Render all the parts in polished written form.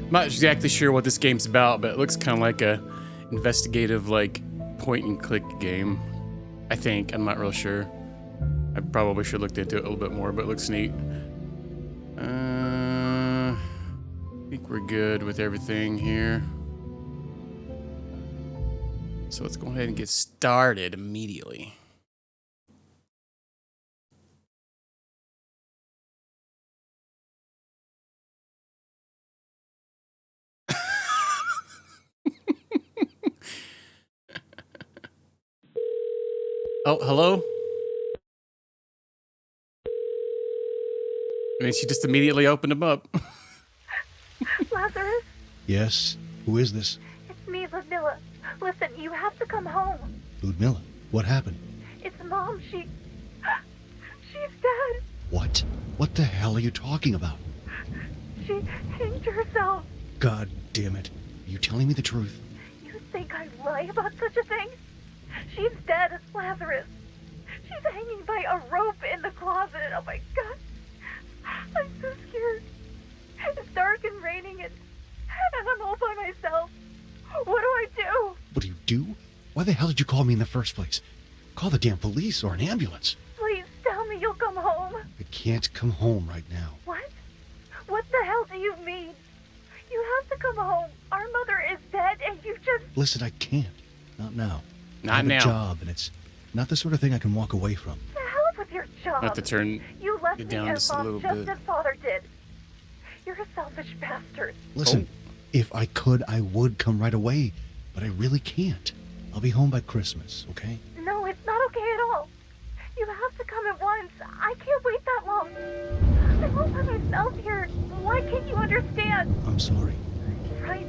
I'm not exactly sure what this game's about, but it looks kind of like a investigative, like, point-and-click game. I think. I'm not real sure. I probably should have looked into it a little bit more, but it looks neat. I think we're good with everything here. So let's go ahead and get started immediately. Oh, hello? And she just immediately opened them up. Lazarus? Yes? Who is this? It's me, Ludmilla. Listen, you have to come home. Ludmilla, what happened? It's Mom. She's dead. What? What the hell are you talking about? She hanged herself. God damn it. Are you telling me the truth? You think I'd lie about such a thing? She's dead, Lazarus. She's hanging by a rope in the closet. Oh my God. I'm so scared. It's dark and raining and I'm all by myself. What do I do? What do you do? Why the hell did you call me in the first place? Call the damn police or an ambulance. Please tell me you'll come home. I can't come home right now. What? What the hell do you mean? You have to come home. Our mother is dead and you just... Listen, I can't. Not now. Not I have now. a job, and it's not the sort of thing I can walk away from. The hell with your job. Have to turn You left it me down and just a Mom little just bit. as Father did. You're a selfish bastard. Listen, if I could, I would come right away, but I really can't. I'll be home by Christmas, okay? No, it's not okay at all. You have to come at once. I can't wait that long. I'm all by myself here. Why can't you understand? I'm sorry. Right.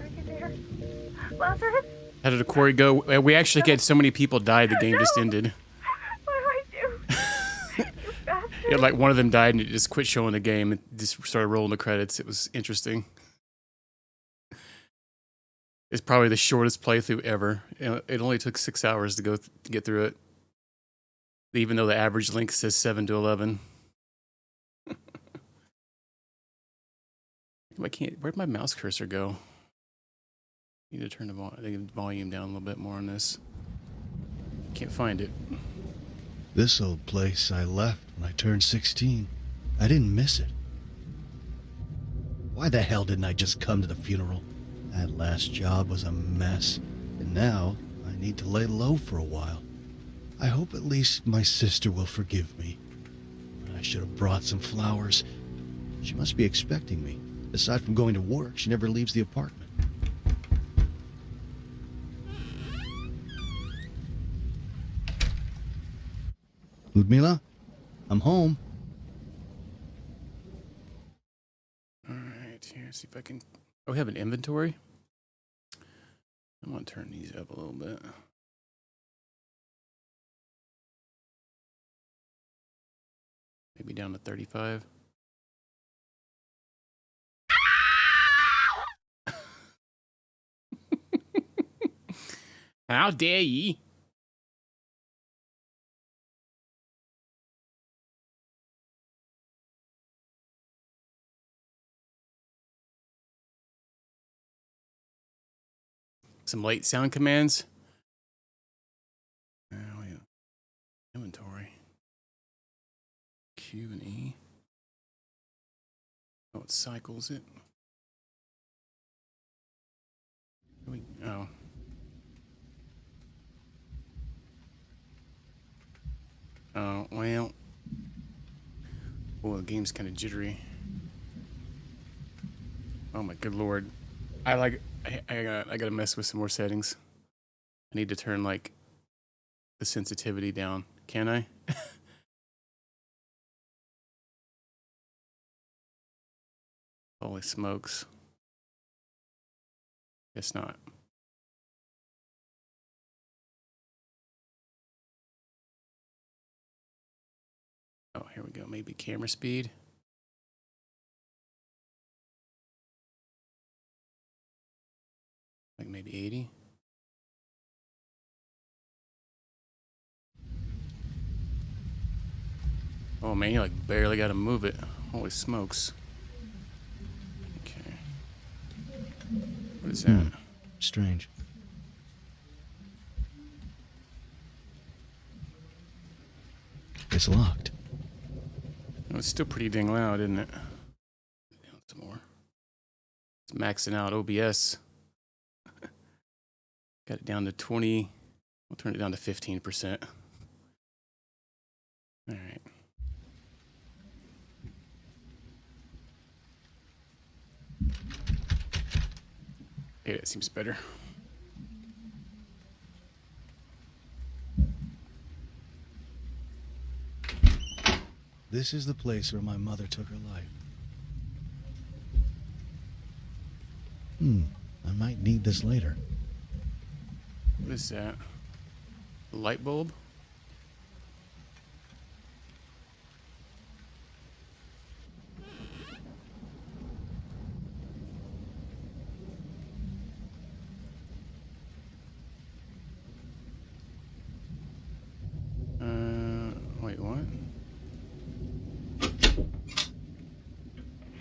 Are you there? Lazarus? How did the quarry go? We actually had so many people die, the game just ended. What do I do? You bastard. Yeah, like one of them died and it just quit showing the game. It just started rolling the credits. It was interesting. It's probably the shortest playthrough ever. It only took 6 hours to get through it. Even though the average length says 7 to 11. Where'd my mouse cursor go? Need to turn the volume down a little bit more on this. Can't find it. This old place I left when I turned 16. I didn't miss it. Why the hell didn't I just come to the funeral? That last job was a mess, and now I need to lay low for a while. I hope at least my sister will forgive me. I should have brought some flowers. She must be expecting me. Aside from going to work, she never leaves the apartment. Ludmilla, I'm home. Alright, here, see if I can... Oh, we have an inventory? I'm gonna turn these up a little bit. Maybe down to 35. How dare ye? Some late sound commands. Oh, yeah. Inventory. Q and E. Oh, it cycles it. Oh. Oh, well. Oh, the game's kind of jittery. Oh my good lord. I gotta mess with some more settings. I need to turn like the sensitivity down. Can I? Holy smokes. Guess not. Oh, here we go. Maybe camera speed. Like maybe 80. Oh man, you like barely gotta move it. Holy smokes. What is that? Strange. It's locked. Oh, it's still pretty dang loud, isn't it? Down some more. It's maxing out OBS. Got it down to 20. We'll turn it down to 15%. All right. Okay, that seems better. This is the place where my mother took her life. I might need this later. What is that? A light bulb? Wait, what?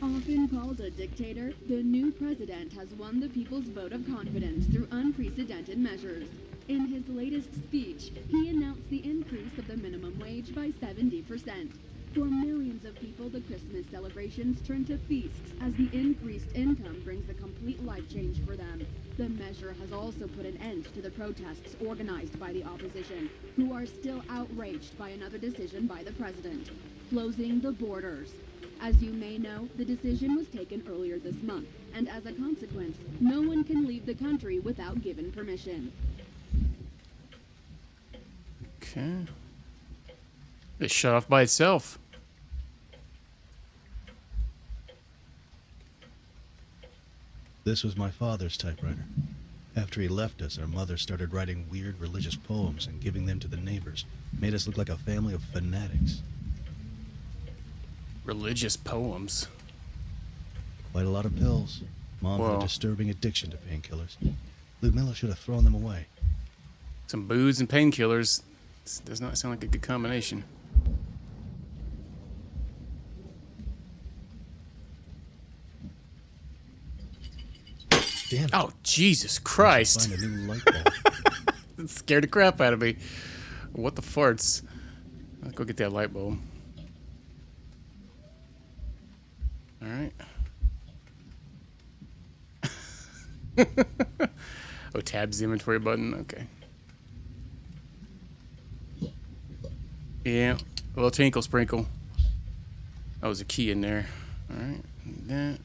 Often called a dictator, the new president has won the people's vote of confidence through unprecedented measures. In his latest speech, he announced the increase of the minimum wage by 70%. For millions of people, the Christmas celebrations turn to feasts as the increased income brings a complete life change for them. The measure has also put an end to the protests organized by the opposition, who are still outraged by another decision by the president, closing the borders. As you may know, the decision was taken earlier this month, and as a consequence, no one can leave the country without given permission. Okay. It shut off by itself. This was my father's typewriter. After he left us, our mother started writing weird religious poems and giving them to the neighbors. Made us look like a family of fanatics. Religious poems. Quite a lot of pills. Mom had Whoa. a disturbing addiction to painkillers. Ludmilla should have thrown them away. Some booze and painkillers. This does not sound like a good combination. Damn it. Oh, Jesus I Christ. should find a new light bulb. That scared the crap out of me. What the farts? Let's go get that light bulb. All right. Oh, tab's the inventory button. Okay. Yeah, a little tinkle sprinkle. That was a key in there. All right, need that.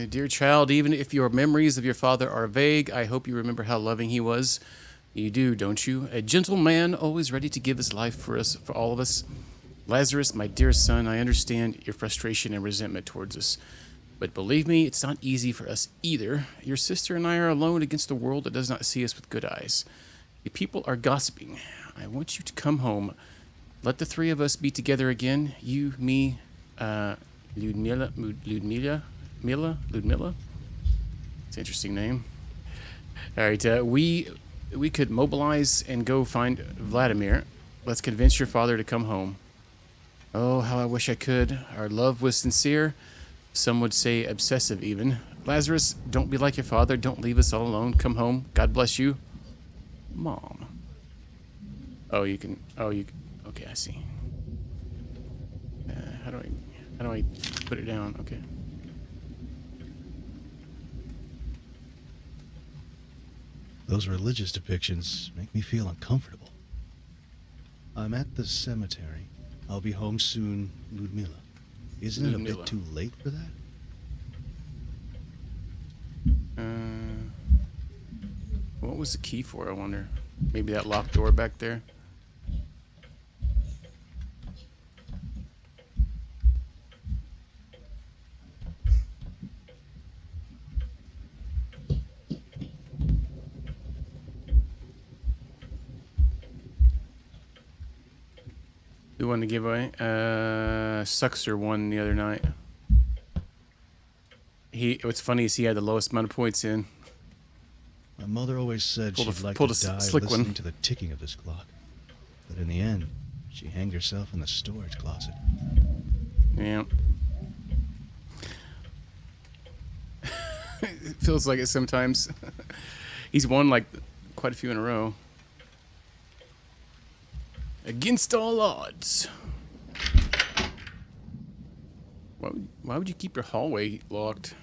Dear child, even if your memories of your father are vague, I hope you remember how loving he was. You do, don't you? A gentle man, always ready to give his life for us, for all of us. Lazarus, my dear son, I understand your frustration and resentment towards us. But believe me, it's not easy for us either. Your sister and I are alone against a world that does not see us with good eyes. The people are gossiping. I want you to come home. Let the three of us be together again. You, me, Ludmilla. It's an interesting name. All right, we could mobilize and go find Vladimir. Let's convince your father to come home. Oh, how I wish I could. Our love was sincere. Some would say obsessive even. Lazarus, don't be like your father. Don't leave us all alone. Come home. God bless you. Mom. Oh, you can. Okay, I see. How do I put it down? Okay. Those religious depictions make me feel uncomfortable. I'm at the cemetery. I'll be home soon, Ludmilla. Isn't it a Ludmilla. bit too late for that? What was the key for, I wonder? Maybe that locked door back there? Who won the giveaway? Suxer won the other night. What's funny is he had the lowest amount of points in. My mother always said Pulled she'd a- like pulled to a die slick listening one. to the ticking of this clock. But in the end, she hanged herself in the storage closet. Yeah. Feels like it sometimes. He's won like quite a few in a row. Against all odds. Why would you keep your hallway locked?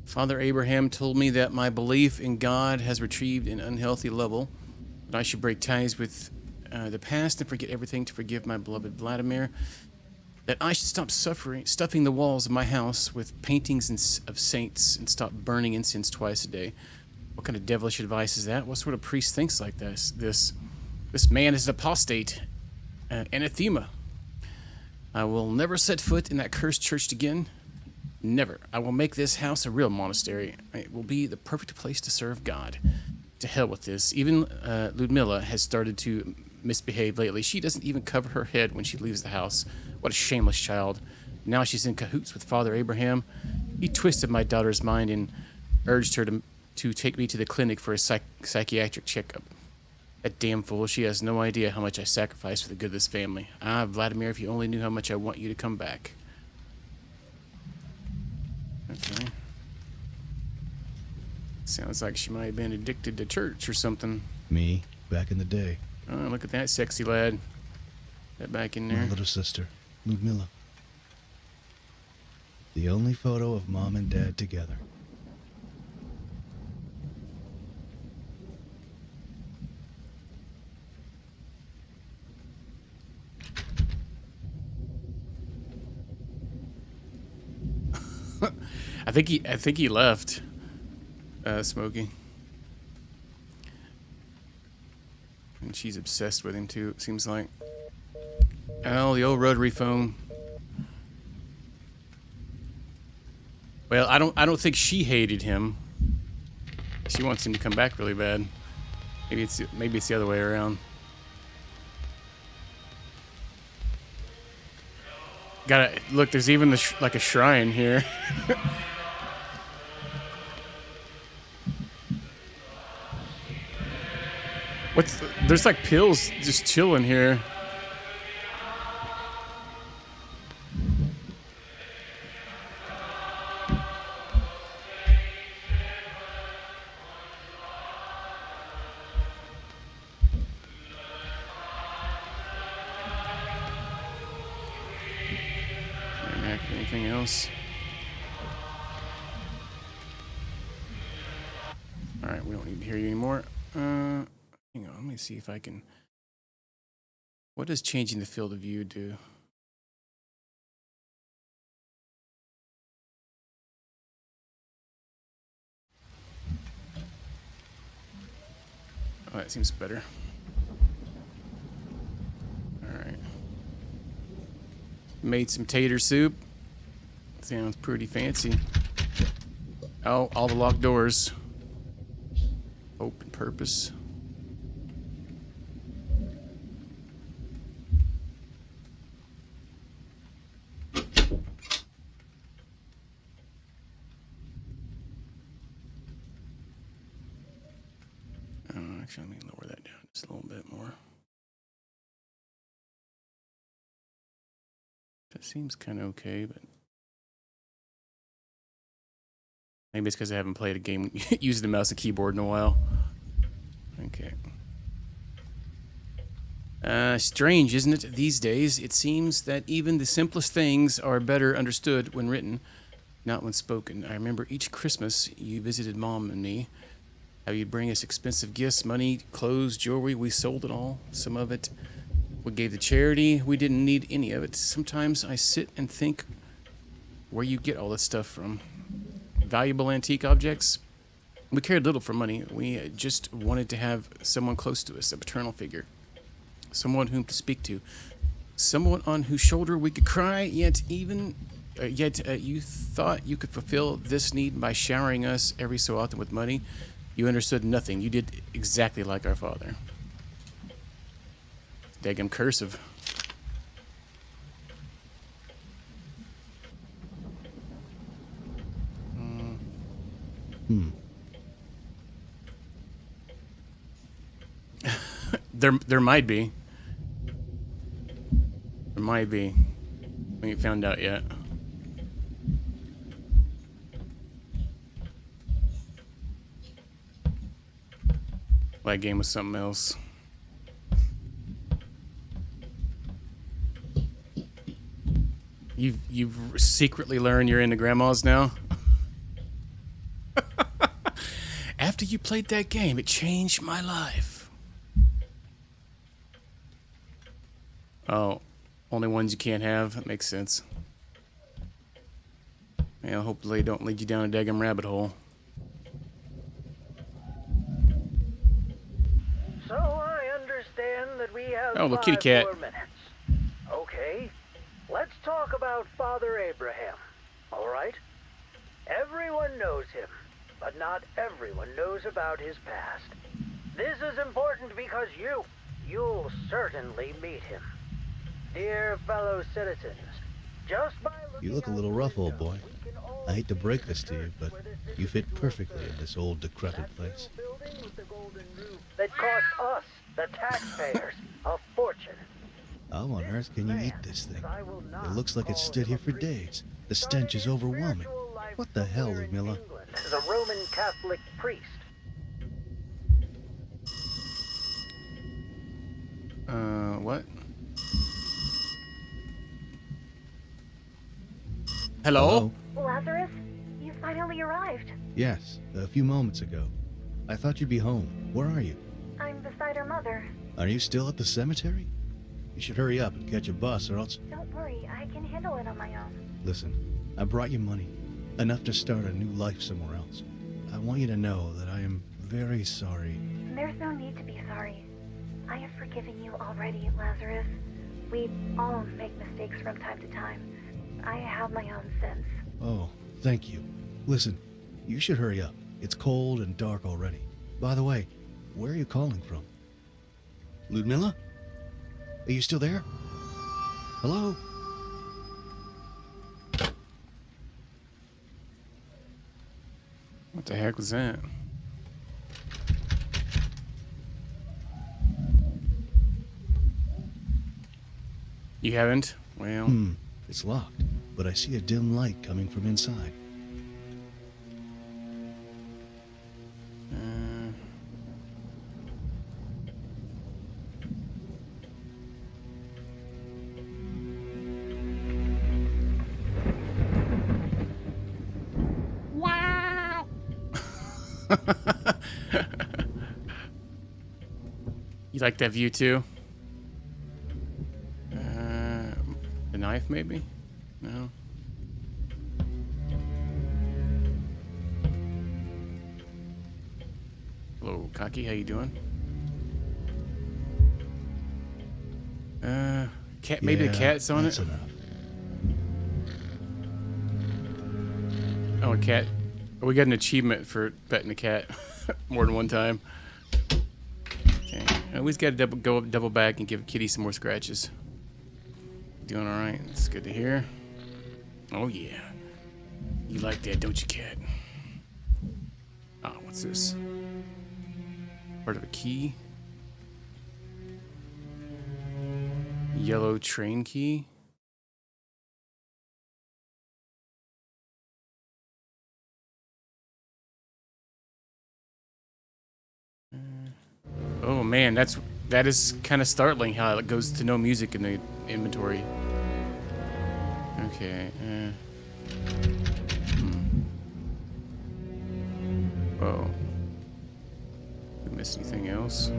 Father Abraham told me that my belief in God has retrieved an unhealthy level, that I should break ties with the past and forget everything to forgive my beloved Vladimir, that I should stop stuffing the walls of my house with paintings of saints and stop burning incense twice a day. What kind of devilish advice is that? What sort of priest thinks like this? This man is an apostate, anathema. I will never set foot in that cursed church again. Never. I will make this house a real monastery. It will be the perfect place to serve God. To hell with this. Even Ludmilla has started to misbehave lately. She doesn't even cover her head when she leaves the house. What a shameless child. Now she's in cahoots with Father Abraham. He twisted my daughter's mind and urged her to take me to the clinic for a psychiatric checkup. That damn fool, she has no idea how much I sacrificed for the good of this family. Ah, Vladimir, if you only knew how much I want you to come back. Okay. Sounds like she might have been addicted to church or something. Me, back in the day. Oh, look at that sexy lad. That back in there. My little sister, Ludmilla. The only photo of Mom and Dad together. I think he left. Smokey. And she's obsessed with him too, it seems like. Oh, the old rotary phone. Well, I don't think she hated him. She wants him to come back really bad. Maybe it's the other way around. Gotta look. There's even like a shrine here. There's like pills just chilling here. Anything else? All right, we don't need to hear you anymore. Hang on, let me see if I can. What does changing the field of view do? Oh, that seems better. All right. Made some tater soup. Sounds pretty fancy. Oh, all the locked doors. Hope and purpose. Actually, let me lower that down just a little bit more. That seems kind of okay, but maybe it's because I haven't played a game using the mouse and keyboard in a while. Okay. Strange, isn't it? These days, it seems that even the simplest things are better understood when written, not when spoken. I remember each Christmas you visited Mom and me. How you'd bring us expensive gifts, money, clothes, jewelry. We sold it all. Some of it we gave to charity. We didn't need any of it. Sometimes I sit and think where you get all this stuff from. Valuable antique objects. We cared little for money. We just wanted to have someone close to us, a paternal figure. Someone whom to speak to. Someone on whose shoulder we could cry, yet you thought you could fulfill this need by showering us every so often with money. You understood nothing. You did exactly like our father. Daggum cursive. There might be. There might be. We ain't found out yet. That game was something else. You've secretly learned you're into grandmas now? After you played that game, it changed my life. Oh, only ones you can't have? That makes sense. Yeah, hopefully don't lead you down a daggum rabbit hole. So I understand that we have Oh, look, kitty cat. 5 more minutes. Okay, let's talk about Father Abraham, all right? Everyone knows him, but not everyone knows about his past. This is important because you'll certainly meet him. Dear fellow citizens, just by looking You look a out little the rough, old window, boy. we can all I hate to see break the this to you, church but where this you fit individual perfectly in lived. this old decrepit That place. little building with the golden roof that cost us, the taxpayers, a fortune. How on earth can you eat this thing? It looks like it's stood here for days. The stench is overwhelming. What the hell, Ludmilla? As a Roman Catholic priest. What? Hello? Lazarus, you finally arrived. Yes, a few moments ago. I thought you'd be home. Where are you? I'm beside her mother. Are you still at the cemetery? You should hurry up and catch a bus or else... Don't worry, I can handle it on my own. Listen, I brought you money. Enough to start a new life somewhere else. I want you to know that I am very sorry. There's no need to be sorry. I have forgiven you already, Lazarus. We all make mistakes from time to time. I have my own sins. Oh, thank you. Listen, you should hurry up. It's cold and dark already. By the way, where are you calling from? Ludmilla? Are you still there? Hello? What the heck was that? You haven't? Well, It's locked, but I see a dim light coming from inside. you like that view too? The knife, maybe? No. Hello, Cocky. How you doing? Cat. Maybe the Yeah, cat's on that's it. enough. Oh, a cat. We got an achievement for petting a cat more than one time. Okay. At least got to go double back and give Kitty some more scratches. Doing all right. It's good to hear. Oh yeah. You like that, don't you, cat? Ah, what's this? Part of a key. Yellow train key. Oh man, that is kind of startling how it goes to no music in the inventory. Okay. Oh. Did I miss anything else?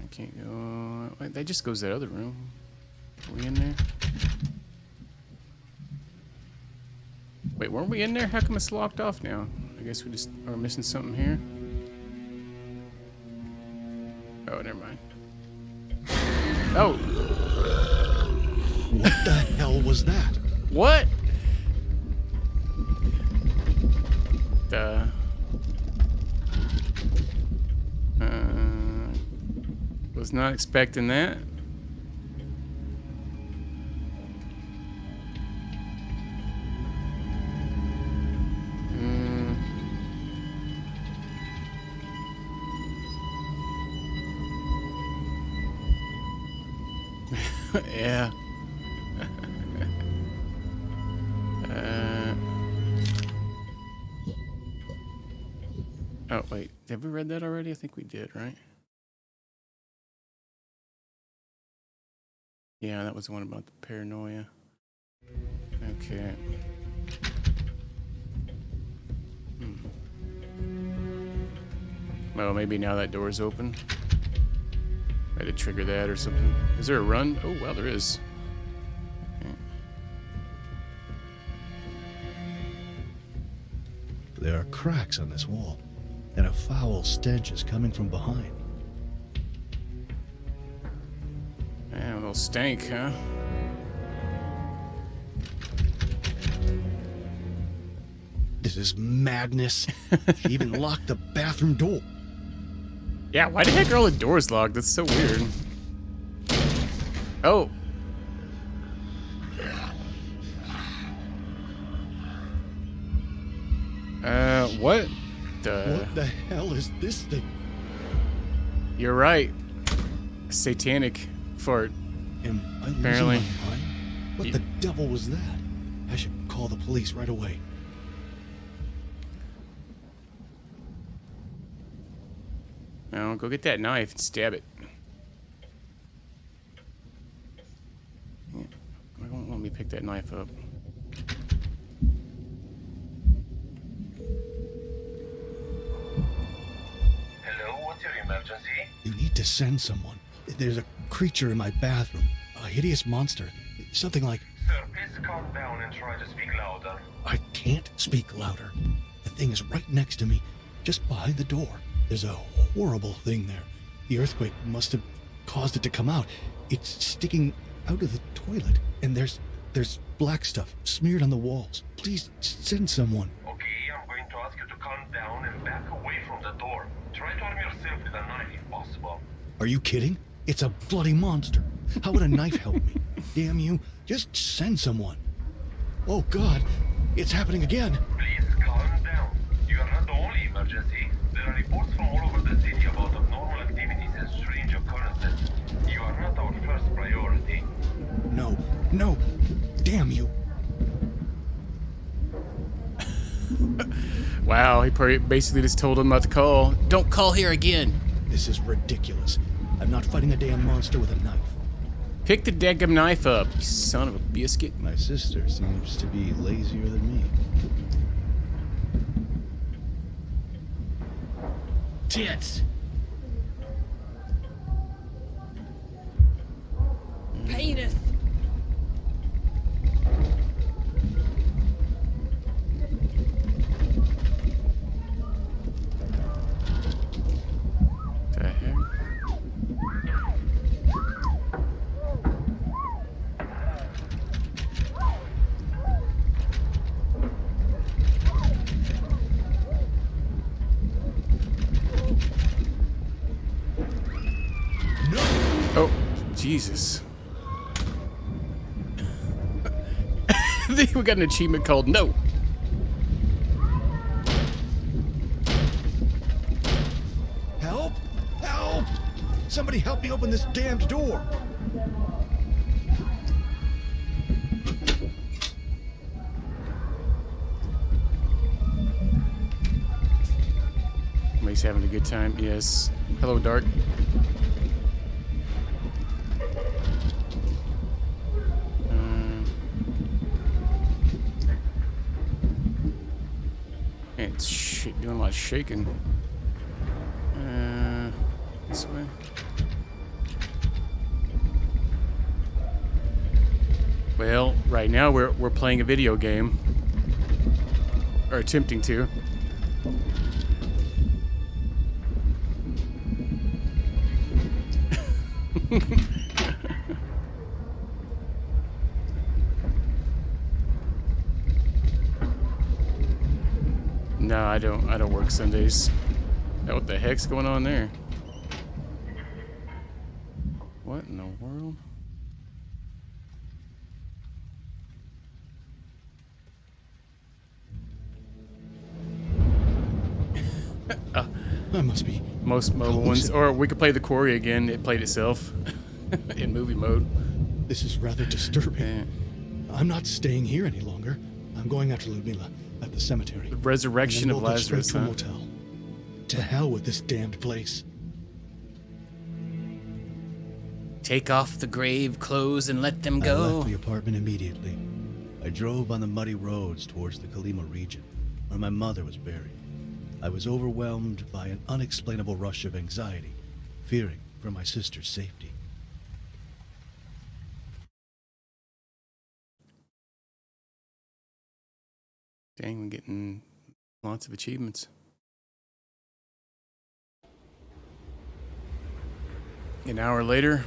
Can't go. Wait, that just goes to that other room. Are we in there? Wait, weren't we in there? How come it's locked off now? I guess we just are missing something here. Oh, never mind. Oh, What the hell was that? what? Was not expecting that. Yeah. Oh, wait. Have we read that already? I think we did, right? Yeah, that was the one about the paranoia. Okay. Well, maybe now that door's open. I had to trigger that or something. Is there a run? Oh, well, there is. Okay. There are cracks on this wall, and a foul stench is coming from behind. Yeah, a little stank, huh? This is madness. She even locked the bathroom door. Yeah, why the heck are all the doors locked? That's so weird. Oh. What? What the hell is this thing? You're right. Satanic fart. Am I losing Apparently. my mind? What the devil was that? I should call the police right away. Now, go get that knife and stab it. Yeah. Why won't let me pick that knife up? Hello, what's your emergency? You need to send someone. There's a creature in my bathroom. A hideous monster. Something like, Sir, please calm down and try to speak louder. I can't speak louder. The thing is right next to me, just behind the door. There's a horrible thing there. The earthquake must have caused it to come out. It's sticking out of the toilet, and there's black stuff smeared on the walls. Please send someone. Okay, I'm going to ask you to calm down and back away from the door. Try to arm yourself with a knife if possible. Are you kidding? It's a bloody monster. How would a knife help me? Damn you. Just send someone. Oh, God. It's happening again. Please calm down. You are not the only emergency. There are reports from all over the city about abnormal activities and strange occurrences. You are not our first priority. No. No. Damn you. Wow, he probably basically just told him not to call. Don't call here again. This is ridiculous. I'm not fighting a damn monster with a knife. Pick the daggum knife up, you son of a biscuit. My sister seems to be lazier than me. Tits. Penis. The heck? Oh, Jesus. I think we got an achievement called No. Help! Help! Somebody help me open this damned door! Somebody's having a good time. Yes. Hello, Dark. Man, it's doing a lot of shaking. This way. Well, right now we're playing a video game, or attempting to. No, I don't. I don't work Sundays. Now, what the heck's going on there? What in the world? I must be. Most mobile ones. Or we could play the quarry again. It played itself in movie mode. This is rather disturbing. Yeah. I'm not staying here any longer. I'm going after Ludmila at the cemetery. The resurrection of And then we'll go straight Lazarus, to a huh? motel. To hell with this damned place. Take off the grave clothes and let them I go. left the apartment immediately. I drove on the muddy roads towards the Kalima region, where my mother was buried. I was overwhelmed by an unexplainable rush of anxiety, fearing for my sister's safety. Dang, we're getting lots of achievements. An hour later.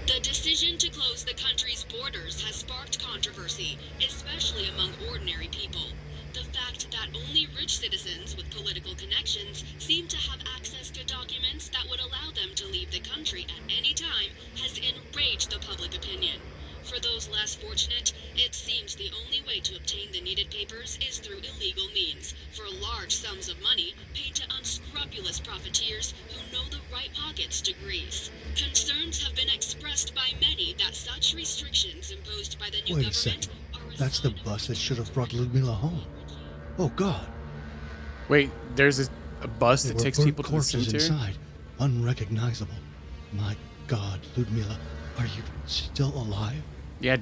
The decision to close the country's borders has sparked controversy, especially among ordinary people. The fact that only rich citizens with political connections seem to have access to documents that would allow them to leave the country at any time has enraged the public opinion. For those less fortunate, it seems the only way to obtain the needed papers is through illegal means, for large sums of money paid to unscrupulous profiteers who know the right pockets to grease. Concerns have been expressed by many that such restrictions imposed by the new Wait a government second. are a That's the sign of bus that should have brought Ludmila home. Oh, God. Wait, there's a bus There that were takes burnt people to the corpses cemetery? inside, unrecognizable. My God, Ludmila, are you still alive? Yeah.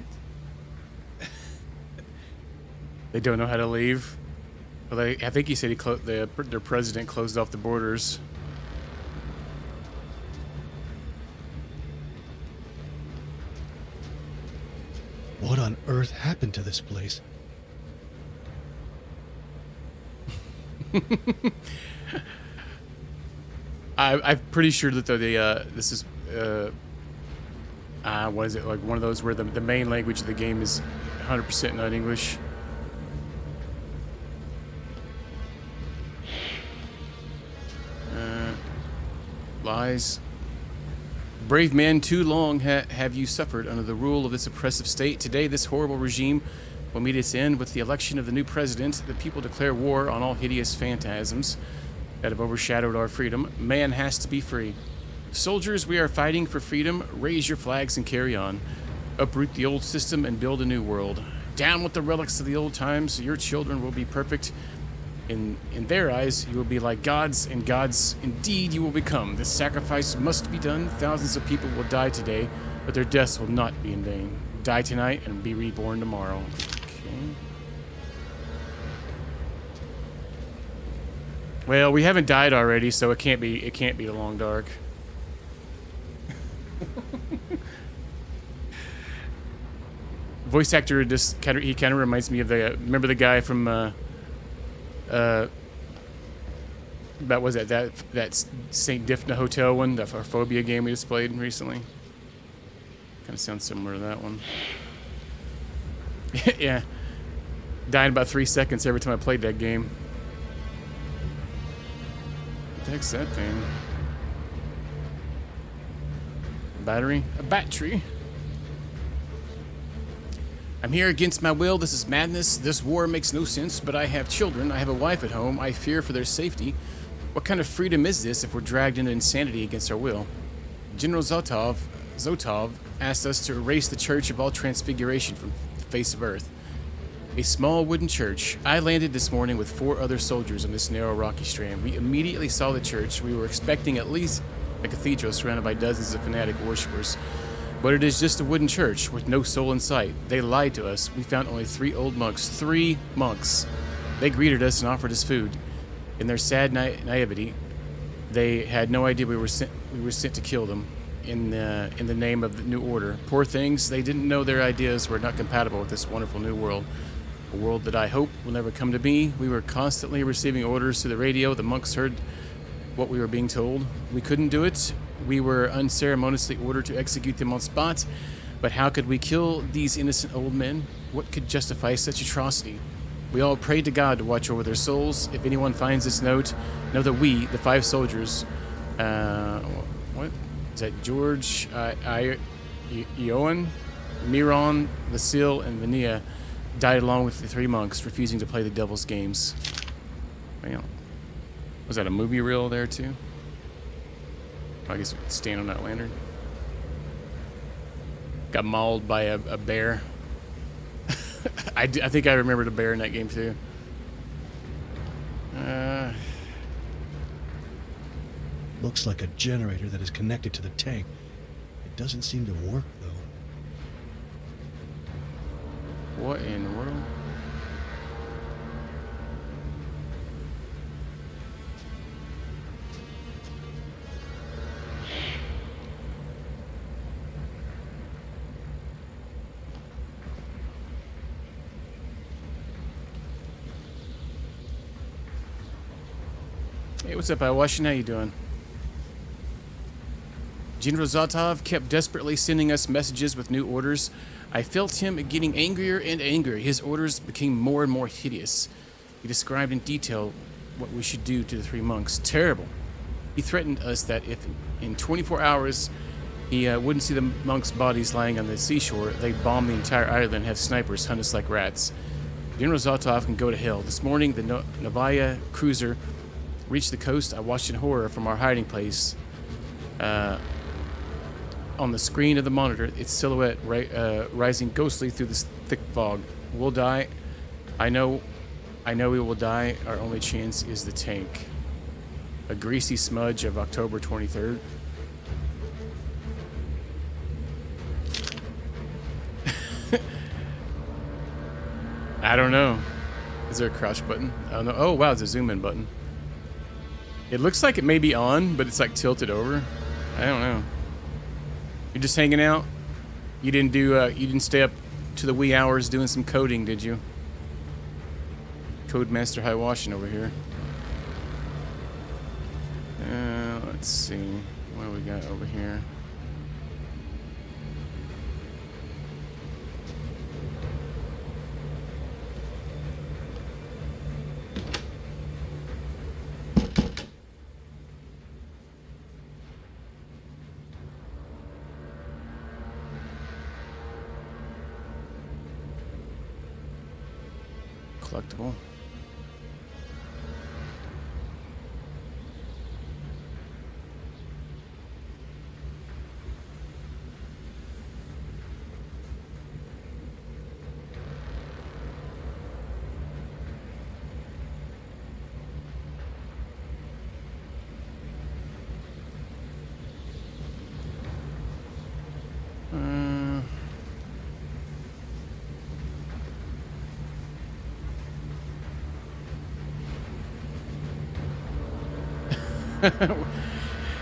They don't know how to leave. Well, I think he said their president closed off the borders. What on earth happened to this place? I'm pretty sure that this is what is it, like one of those where the main language of the game is 100% not English. Lies. Brave man, too long have you suffered under the rule of this oppressive state. Today, this horrible regime will meet its end with the election of the new president. The people declare war on all hideous phantasms that have overshadowed our freedom. Man has to be free. Soldiers, we are fighting for freedom. Raise your flags and carry on. Uproot the old system and build a new world. Down with the relics of the old times. Your children will be perfect. In their eyes, you will be like gods, and gods indeed you will become. This sacrifice must be done. Thousands of people will die today, but their deaths will not be in vain. Die tonight and be reborn tomorrow. Okay. Well, we haven't died already, so it can't be the long dark. Voice actor just he kind of reminds me of remember the guy from that was that Saint Difna Hotel one, that our Phobia game we just played recently. Kind of sounds similar to that one. Yeah, died in about 3 seconds every time I played that game. What the heck's that thing? Battery? A battery? I'm here against my will. This is madness. This war makes no sense, but I have children. I have a wife at home. I fear for their safety. What kind of freedom is this if we're dragged into insanity against our will? General Zotov asked us to erase the Church of all Transfiguration from the face of Earth. A small wooden church. I landed this morning with 4 other soldiers on this narrow rocky strand. We immediately saw the church. We were expecting at least a cathedral surrounded by dozens of fanatic worshippers. But it is just a wooden church with no soul in sight. They lied to us. We found only 3 old monks. 3 monks. They greeted us and offered us food. In their sad naivety, they had no idea we were sent to kill them in the name of the new order. Poor things. They didn't know their ideas were not compatible with this wonderful new world. A world that I hope will never come to be. We were constantly receiving orders through the radio. The monks heard what we were being told. We couldn't do it. We were unceremoniously ordered to execute them on spot. But how could we kill these innocent old men? What could justify such atrocity? We all prayed to God to watch over their souls. If anyone finds this note, know that we, the 5 soldiers, what is that? George, Ioan, Miron, Vasil, and Vania died along with the 3 monks, refusing to play the devil's games. Well, was that a movie reel there too? I guess we could stand on that lantern. Got mauled by a bear. I think I remembered a bear in that game too. Looks like a generator that is connected to the tank. It doesn't seem to work, though. What in the world? Hey, what's up, Washington? How you doing? General Zotov kept desperately sending us messages with new orders. I felt him getting angrier and angrier. His orders became more and more hideous. He described in detail what we should do to the 3 monks. Terrible. He threatened us that if in 24 hours he wouldn't see the monks' bodies lying on the seashore, they'd bomb the entire island and have snipers hunt us like rats. General Zotov can go to hell. This morning, the Novaya cruiser reached the coast. I watched in horror from our hiding place. On the screen of the monitor, its silhouette rising ghostly through this thick fog. We'll die. I know we will die. Our only chance is the tank. A greasy smudge of October 23rd. I don't know. Is there a crouch button? I don't know. Oh, wow, it's a zoom in button. It looks like it may be on, but it's like tilted over. I don't know. You're just hanging out? You didn't stay up to the wee hours doing some coding, did you? Codemaster High Washington over here. Let's see. What do we got over here? Collectible.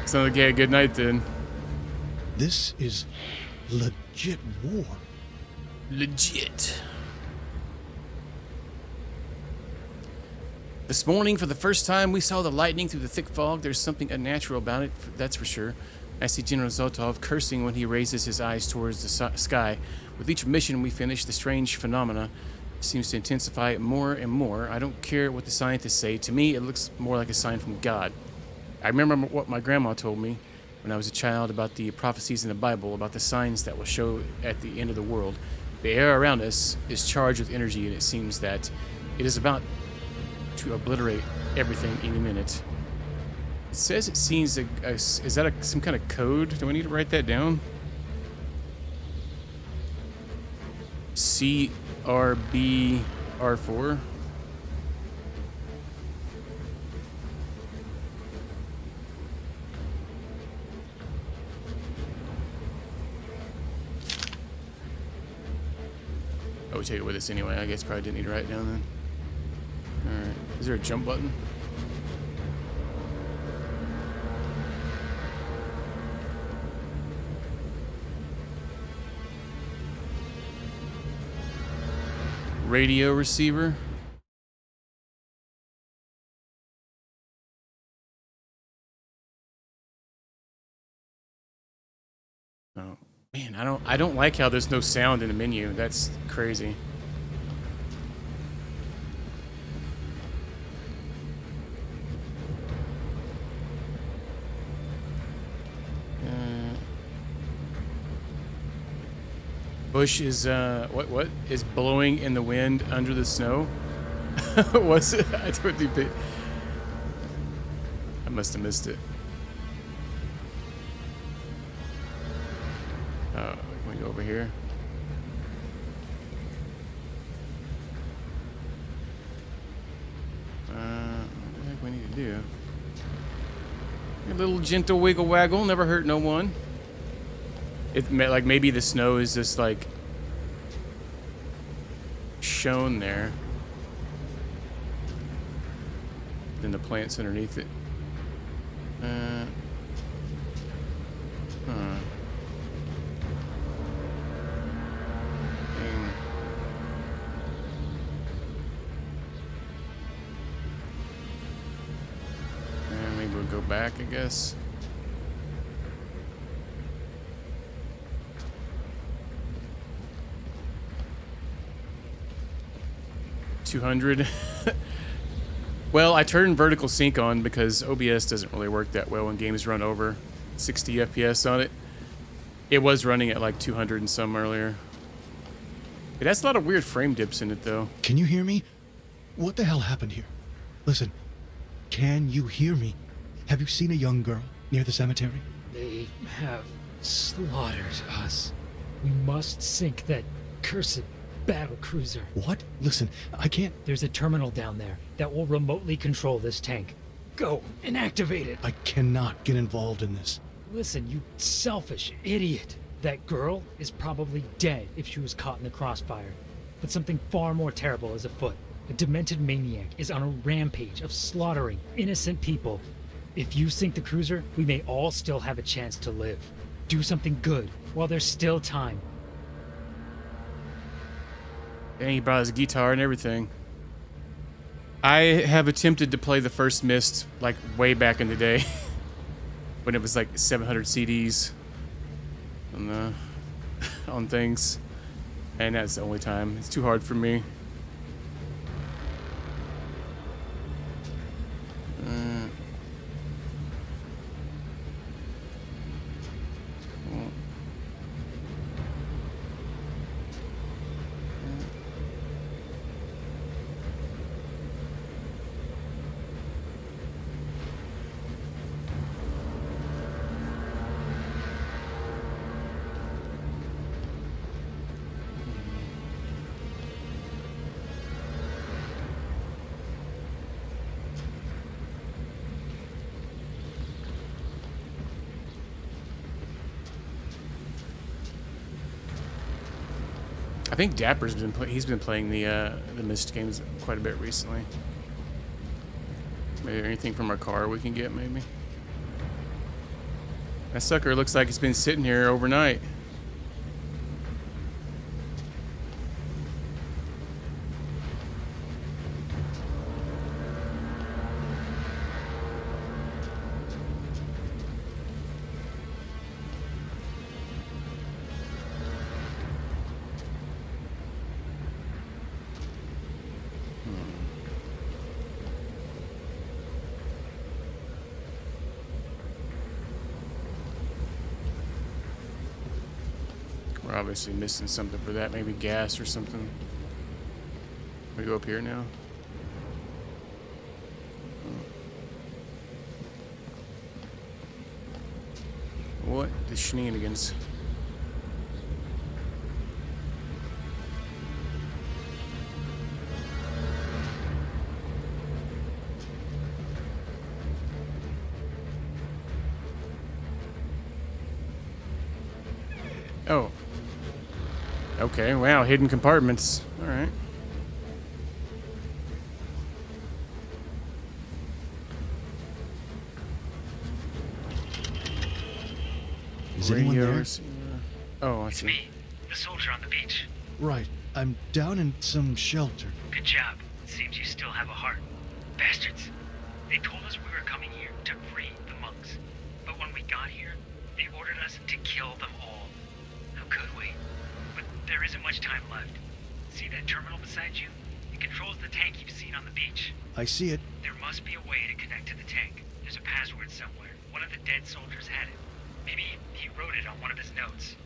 Sounds like you had a good night then. This is legit war. Legit. This morning, for the first time, we saw the lightning through the thick fog. There's something unnatural about it, that's for sure. I see General Zotov cursing when he raises his eyes towards the sky. With each mission we finish, the strange phenomena seems to intensify more and more. I don't care what the scientists say. To me, it looks more like a sign from God. I remember what my grandma told me when I was a child about the prophecies in the Bible, about the signs that will show at the end of the world. The air around us is charged with energy, and it seems that it is about to obliterate everything any minute. It says it seems, is that some kind of code? Do I need to write that down? CRBR4? Oh, we take it with us anyway. I guess probably didn't need to write it down then. Alright. Is there a jump button? Radio receiver? Oh. Man, I don't like how there's no sound in the menu. That's crazy. bush is what is blowing in the wind under the snow? Was it? I totally I must have missed it. Can we go over here? What the heck we need to do? A little gentle wiggle waggle, never hurt no one. Like maybe the snow is just like shown there. Then the plants underneath it. Maybe we'll go back, I guess. $200. Well, I turned vertical sync on because OBS doesn't really work that well when games run over 60 FPS on it. It was running at like 200 and some earlier. It has a lot of weird frame dips in it, though. Can you hear me? What the hell happened here? Listen, can you hear me? Have you seen a young girl near the cemetery? They have slaughtered us. We must sink that cursed battle cruiser. What? Listen, I can't... There's a terminal down there that will remotely control this tank. Go and activate it. I cannot get involved in this. Listen, you selfish idiot. That girl is probably dead if she was caught in the crossfire. But something far more terrible is afoot. A demented maniac is on a rampage of slaughtering innocent people. If you sink the cruiser, we may all still have a chance to live. Do something good while there's still time. Dang, he brought his guitar and everything. I have attempted to play the first Myst like way back in the day when it was like 700 CDs on things, and that's the only time. It's too hard for me. I think Dapper's been playing the Myst games quite a bit recently. Maybe anything from our car we can get, maybe. That sucker looks like it's been sitting here overnight. We're obviously missing something for that. Maybe gas or something. We go up here now. What the shenanigans? Oh. Okay, wow, hidden compartments. Alright. Is anyone there? Oh, I It's see. me, the soldier on the beach. Right. I'm down in some shelter. Good job. Seems you still have a heart. Bastards. They told us we were coming here to free the monks. But when we got here, they ordered us to kill them all. How could we? But there isn't much time left. See that terminal beside you? It controls the tank you've seen on the beach. I see it. There must be a way to connect to the tank. There's a password somewhere. One of the dead soldiers had it. Maybe he wrote it on one of his notes.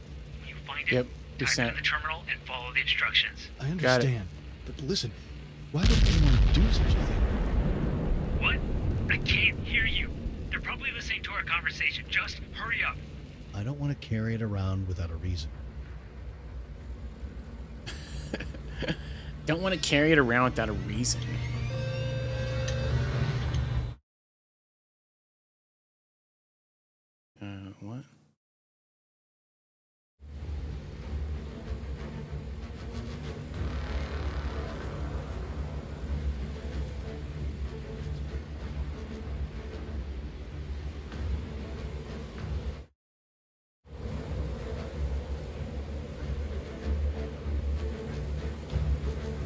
When you find it, Yep. They Type it sent- in the terminal and follow the instructions. I Got it. understand, but listen, why would anyone do such a thing? What? I can't hear you. They're probably listening to our conversation. Just hurry up. I don't want to carry it around without a reason. Don't want to carry it around without a reason. What?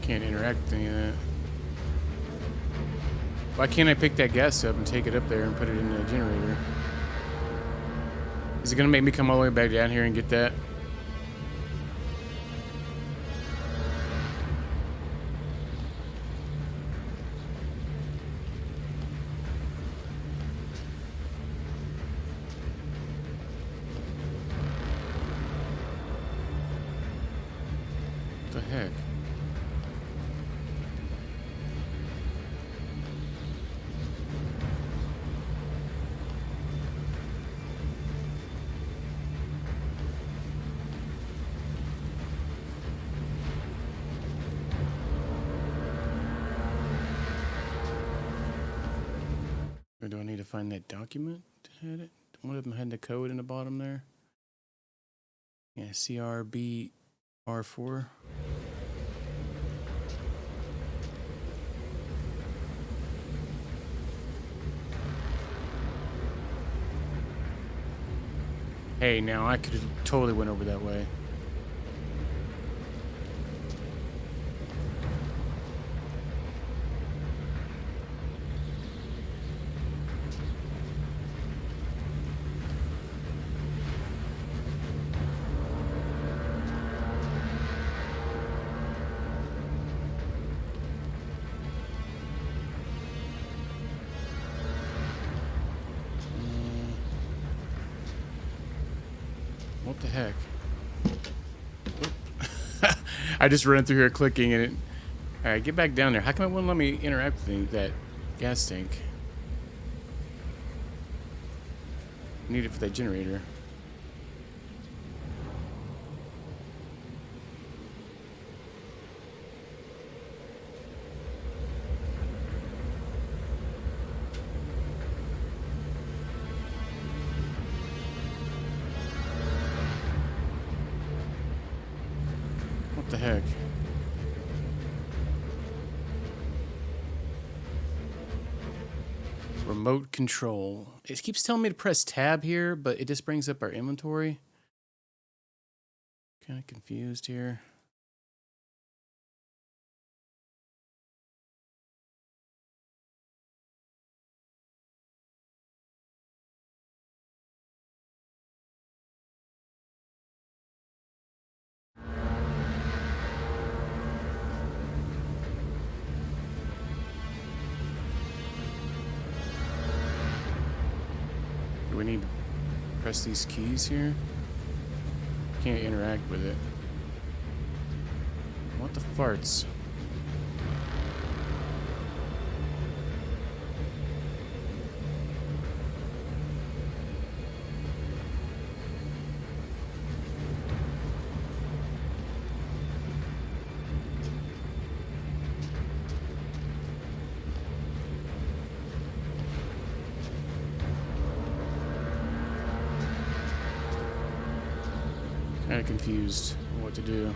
Can't interact with any of that. Why can't I pick that gas up and take it up there and put it in the generator? Is it gonna make me come all the way back down here and get that? What the heck? Or do I need to find that document to hit it? One of them had the code in the bottom there. Yeah, CRBR4. Hey, now I could have totally went over that way. What the heck? I just ran through here clicking and it... Alright, get back down there. How come it wouldn't let me interact with that gas tank? Need it for that generator. What the heck? Remote control. It keeps telling me to press tab here, but it just brings up our inventory. Kind of confused here. Do we need to press these keys here? Can't interact with it. What the farts? Kind of confused on what to do.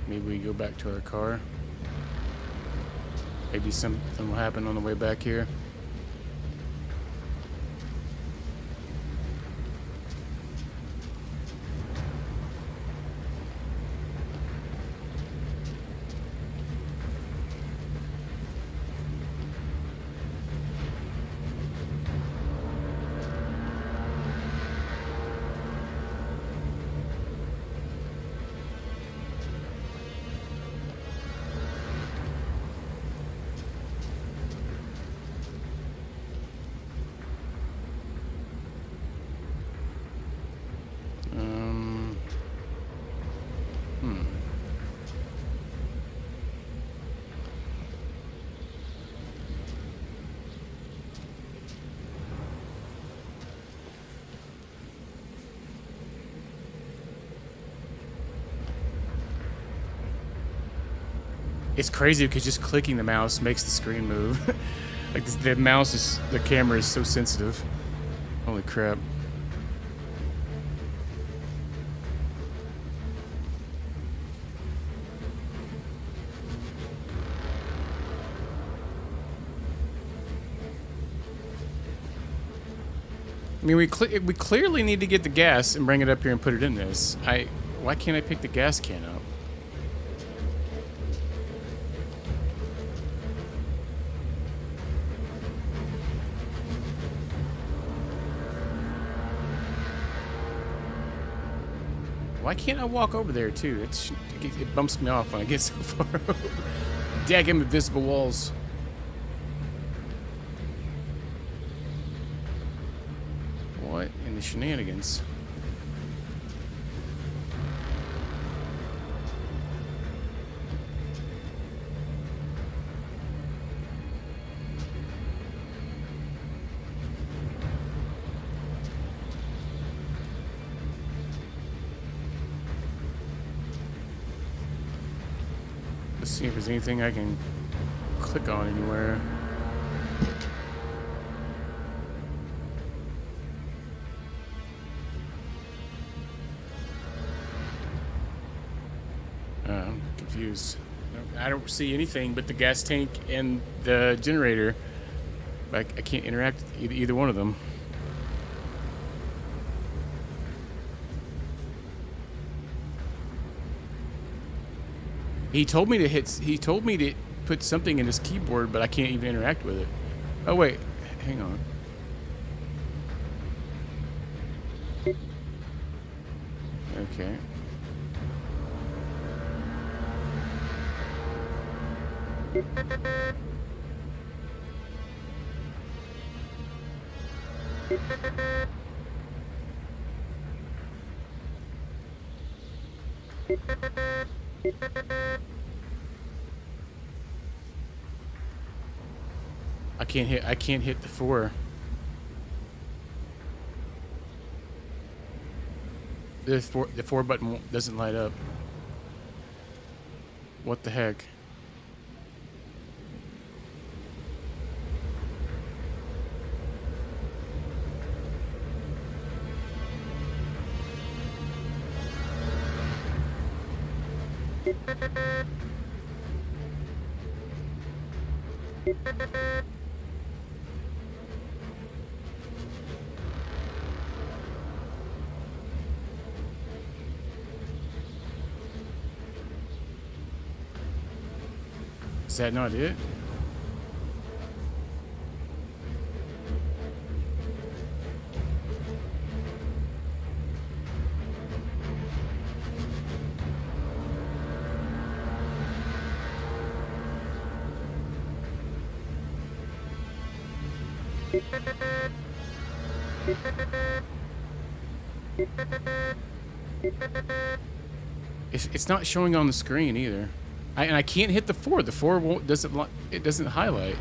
Maybe we go back to our car. Maybe something will happen on the way back here. It's crazy because just clicking the mouse makes the screen move. Like the mouse is, the camera is so sensitive. Holy crap. I mean, we clearly need to get the gas and bring it up here and put it in this. Why can't I pick the gas can up? Why can't I walk over there too? It bumps me off when I get so far over. Daggum invisible walls. What in the shenanigans? Let's see if there's anything I can click on anywhere. I'm confused. I don't see anything but the gas tank and the generator. I can't interact with either one of them. He told me to put something in his keyboard, but I can't even interact with it. Oh wait, hang on. Okay. I can't hit the 4. The 4 button doesn't light up. What the heck? Is that not it? It's not showing on the screen either. And I can't hit the 4. The 4 doesn't highlight.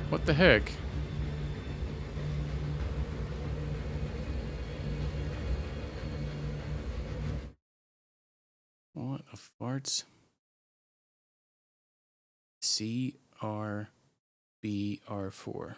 What the heck? What a farts. CRBR4.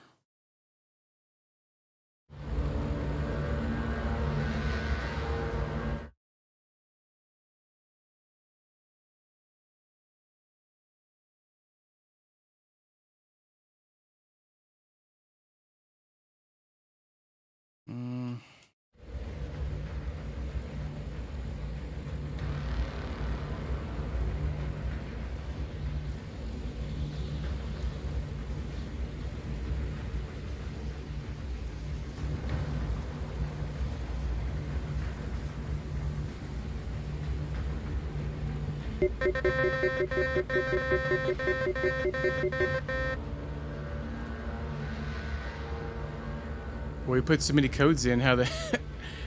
Well, we put so many codes in, how the...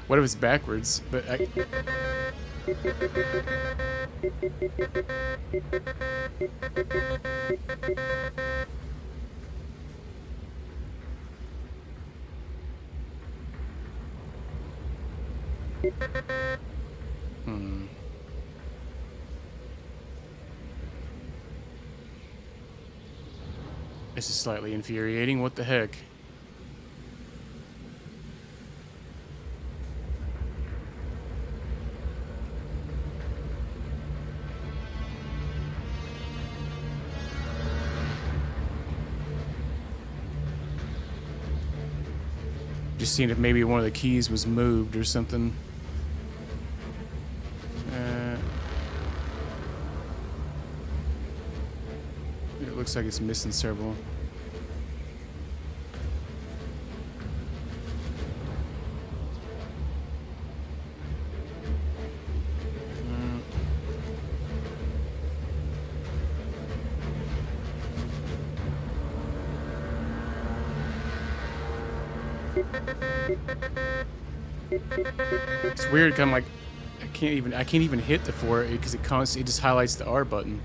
what if it's backwards? But Hmm. This is slightly infuriating. What the heck? Just seeing if maybe one of the keys was moved or something. It looks like it's missing several. It's weird. I'm like, I can't even hit the 4 because it just highlights the R button.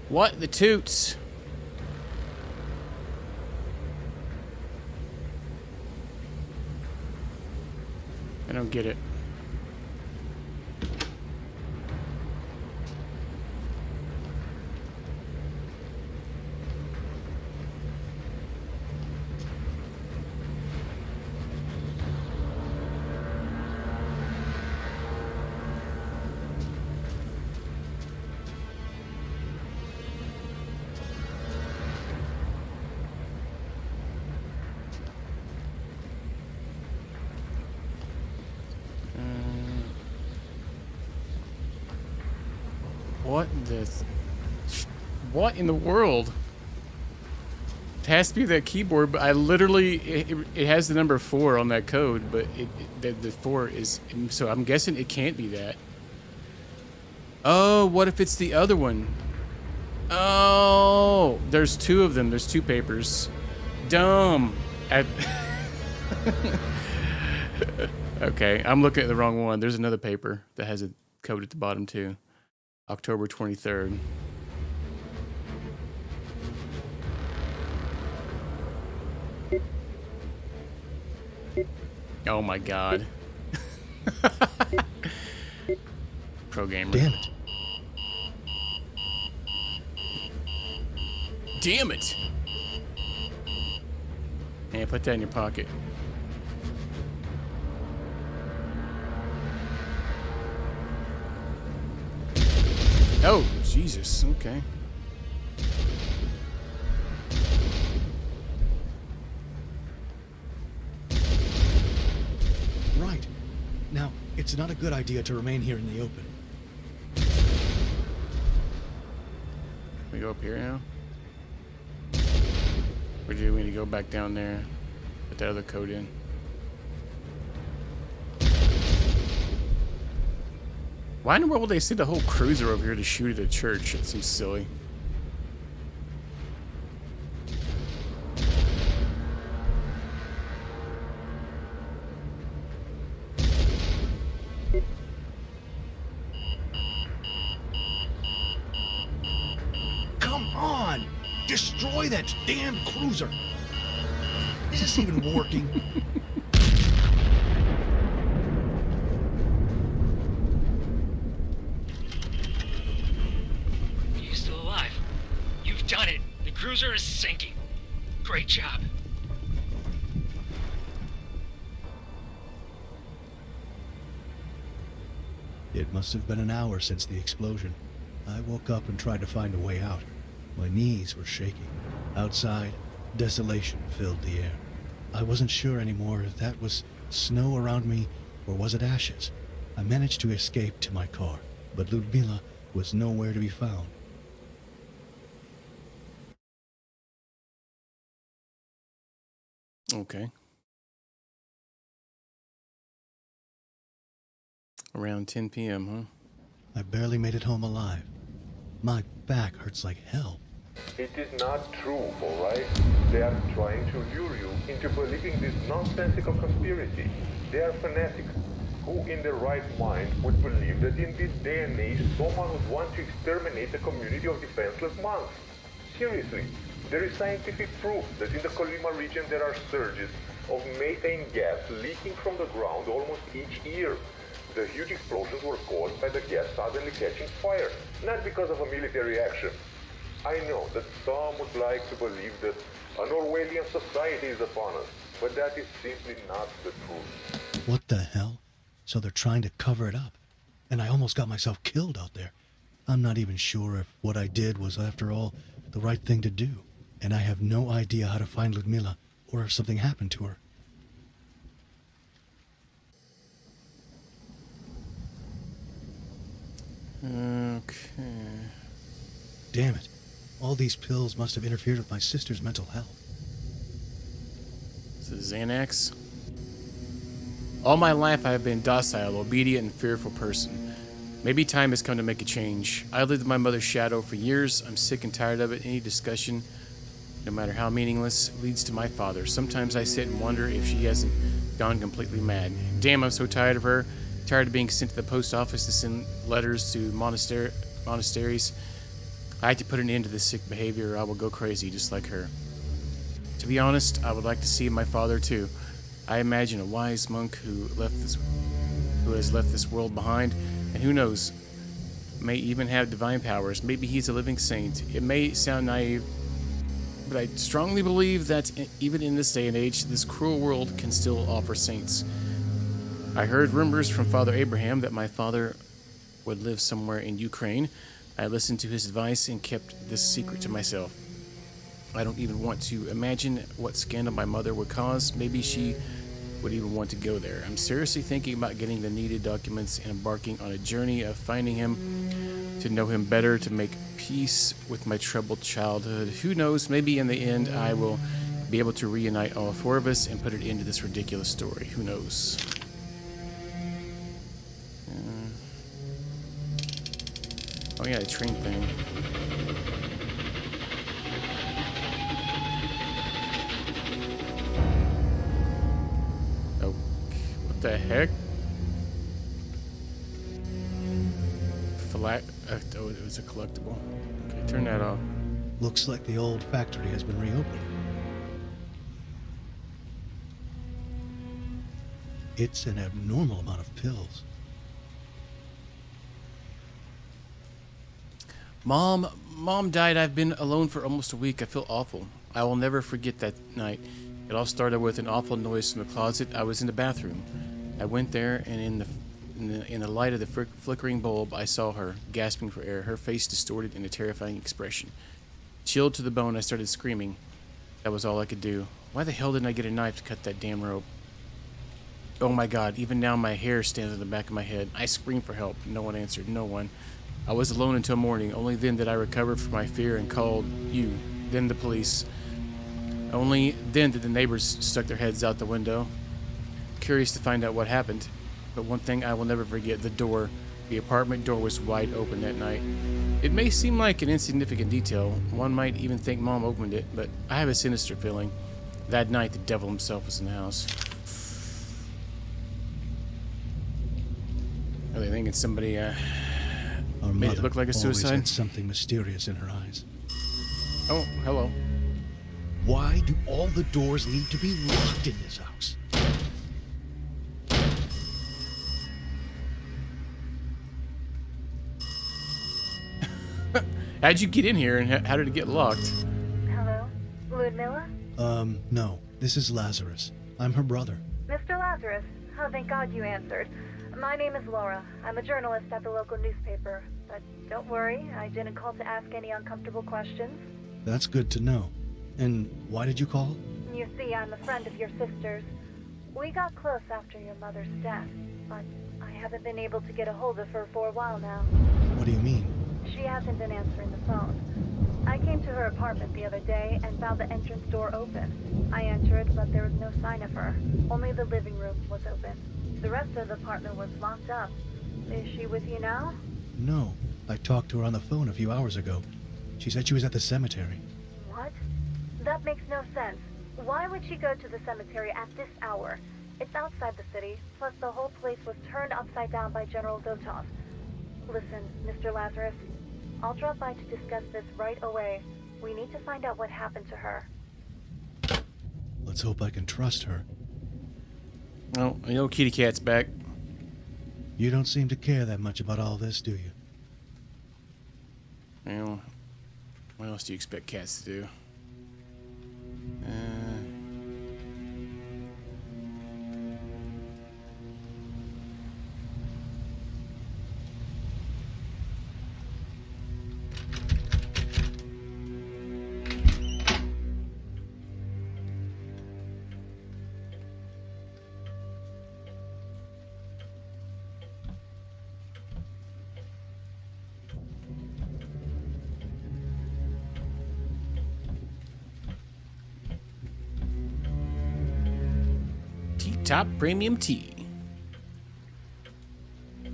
What the toots? I don't get it. What in the world? It has to be that keyboard, but I literally it has the number 4 on that code, but the 4 is, so I'm guessing it can't be that. Oh, what if it's the other one? Oh, there's 2 of them. There's 2 papers. Dumb. Okay, I'm looking at the wrong one. There's another paper that has a code at the bottom too. October 23rd. Oh my god. Pro gamer. Damn it. Damn it! Yeah, put that in your pocket. Oh, Jesus, okay. Right. Now, it's not a good idea to remain here in the open. We go up here now? Or do we need to go back down there? Put that other code in. Why in the world would they send a whole cruiser over here to shoot at a church? That seems silly. Come on! Destroy that damn cruiser! Is this even working? You're still alive. You've done it. The cruiser is sinking. Great job. It must have been an hour since the explosion. I woke up and tried to find a way out. My knees were shaking. Outside, desolation filled the air. I wasn't sure anymore if that was snow around me or was it ashes. I managed to escape to my car, but Ludmila was nowhere to be found. Okay. Around 10 p.m., huh? I barely made it home alive. My back hurts like hell. It is not true, alright? They are trying to lure you into believing this nonsensical conspiracy. They are fanatics. Who in their right mind would believe that in this day and age someone would want to exterminate a community of defenseless monks? Seriously, there is scientific proof that in the Colima region there are surges of methane gas leaking from the ground almost each year. The huge explosions were caused by the gas suddenly catching fire, not because of a military action. I know that some would like to believe that an Orwellian society is upon us, but that is simply not the truth. What the hell? So they're trying to cover it up. And I almost got myself killed out there. I'm not even sure if what I did was, after all, the right thing to do. And I have no idea how to find Ludmila or if something happened to her. Okay. Damn it. All these pills must have interfered with my sister's mental health. This is Xanax. All my life I have been docile, obedient, and fearful person. Maybe time has come to make a change. I lived in my mother's shadow for years. I'm sick and tired of it. Any discussion, no matter how meaningless, leads to my father. Sometimes I sit and wonder if she hasn't gone completely mad. Damn, I'm so tired of her. Tired of being sent to the post office to send letters to monasteries. I had to put an end to this sick behavior or I will go crazy just like her. To be honest, I would like to see my father too. I imagine a wise monk who has left this world behind, and who knows, may even have divine powers. Maybe he's a living saint. It may sound naive, but I strongly believe that even in this day and age, this cruel world can still offer saints. I heard rumors from Father Abraham that my father would live somewhere in Ukraine. I listened to his advice and kept this secret to myself. I don't even want to imagine what scandal my mother would cause. Maybe she would even want to go there. I'm seriously thinking about getting the needed documents and embarking on a journey of finding him, to know him better, to make peace with my troubled childhood. Who knows, maybe in the end I will be able to reunite all four of us and put it into this ridiculous story. Who knows? Oh yeah, the train thing. Oh, what the heck? Oh, it was a collectible. Okay, turn that off. Looks like the old factory has been reopened. It's an abnormal amount of pills. Mom died. I've been alone for almost a week. I feel awful. I will never forget that night. It all started with an awful noise from the closet. I was in the bathroom. I went there, and in the light of the flickering bulb, I saw her, gasping for air, her face distorted in a terrifying expression. Chilled to the bone, I started screaming. That was all I could do. Why the hell didn't I get a knife to cut that damn rope? Oh my God, even now my hair stands on the back of my head. I screamed for help. No one answered. No one. I was alone until morning. Only then did I recover from my fear and called you, then the police. Only then did the neighbors stuck their heads out the window, curious to find out what happened. But one thing I will never forget, the apartment door was wide open that night. It may seem like an insignificant detail. One might even think Mom opened it, but I have a sinister feeling. That night, the devil himself was in the house. Are they thinking somebody, Our made it mother look like a always suicide? had something mysterious in her eyes. Oh, hello. Why do all the doors need to be locked in this house? How'd you get in here, and how did it get locked? Hello? Ludmila? No. This is Lazarus. I'm her brother. Mr. Lazarus, Oh, thank God you answered. My name is Laura. I'm a journalist at the local newspaper. But don't worry, I didn't call to ask any uncomfortable questions. That's good to know. And why did you call? You see, I'm a friend of your sister's. We got close after your mother's death, but I haven't been able to get a hold of her for a while now. What do you mean? She hasn't been answering the phone. I came to her apartment the other day and found the entrance door open. I entered, but there was no sign of her. Only the living room was open. The rest of the apartment was locked up. Is she with you now? No. I talked to her on the phone a few hours ago. She said she was at the cemetery. What? That makes no sense. Why would she go to the cemetery at this hour? It's outside the city, plus the whole place was turned upside down by General Dotov. Listen, Mr. Lazarus, I'll drop by to discuss this right away. We need to find out what happened to her. Let's hope I can trust her. Oh, the old kitty cat's back. You don't seem to care that much about all this, do you? Well, what else do you expect cats to do? Top premium tea. A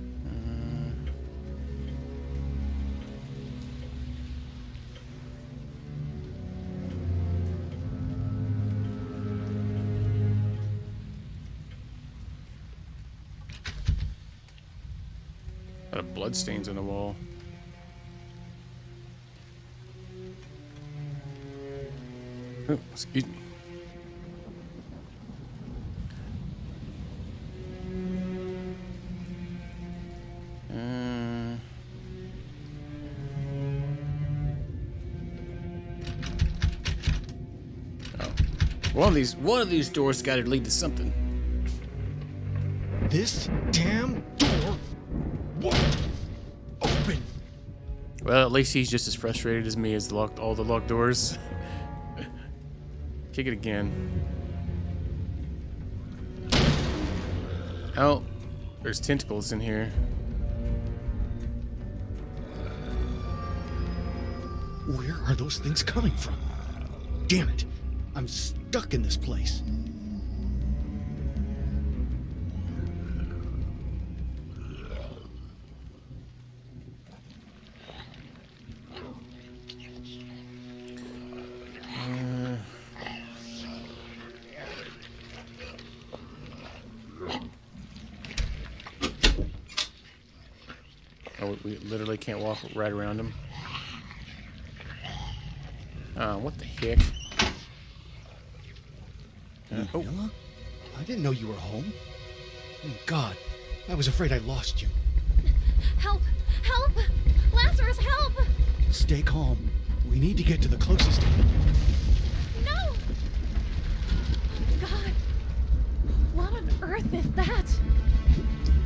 lot of blood stains on the wall. Oh, excuse me. One of these doors got to lead to something. This damn door won't open. Well, at least he's just as frustrated as me as all the locked doors. Kick it again. Oh, there's tentacles in here. Where are those things coming from? Damn it. I'm stuck in this place. Oh, we literally can't walk right around him. What the heck? Oh. Camilla? I didn't know you were home. Oh, God. I was afraid I lost you. Help! Help! Lazarus, help! Stay calm. We need to get to the closest. No! Oh, God. What on earth is that?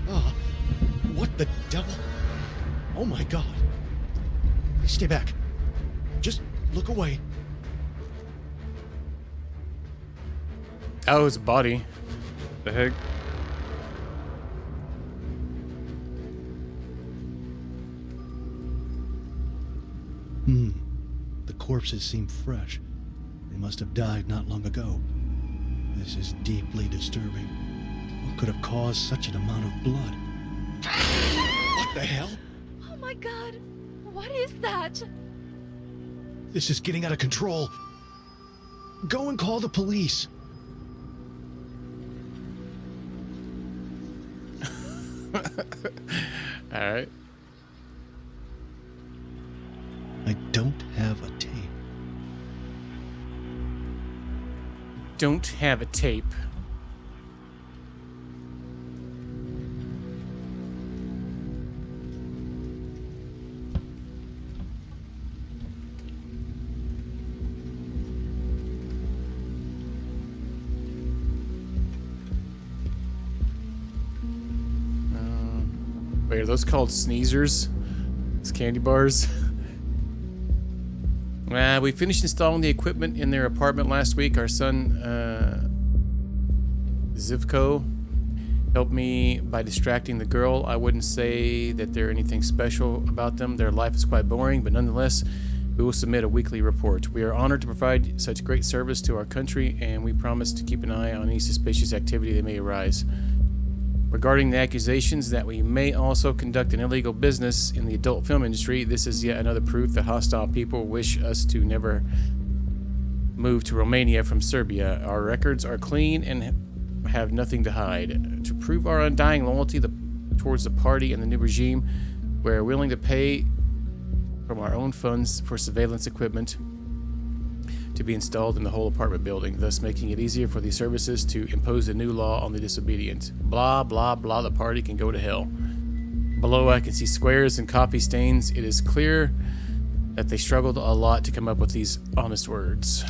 Ah, what the devil? Oh, my God. Stay back. Just look away. Oh, it's a body. The heck? The corpses seem fresh. They must have died not long ago. This is deeply disturbing. What could have caused such an amount of blood? What the hell? Oh my God. What is that? This is getting out of control. Go and call the police. All right. I don't have a tape. Don't have a tape. Wait, are those called sneezers? Those candy bars? We finished installing the equipment in their apartment last week. Our son, Zivko, helped me by distracting the girl. I wouldn't say that there's anything special about them. Their life is quite boring, but nonetheless, we will submit a weekly report. We are honored to provide such great service to our country, and we promise to keep an eye on any suspicious activity that may arise. Regarding the accusations that we may also conduct an illegal business in the adult film industry, this is yet another proof that hostile people wish us to never move to Romania from Serbia. Our records are clean and have nothing to hide. To prove our undying loyalty towards the party and the new regime, we are willing to pay from our own funds for surveillance equipment to be installed in the whole apartment building, thus making it easier for the services to impose a new law on the disobedient. Blah, blah, blah, the party can go to hell. Below I can see squares and coffee stains. It is clear that they struggled a lot to come up with these honest words.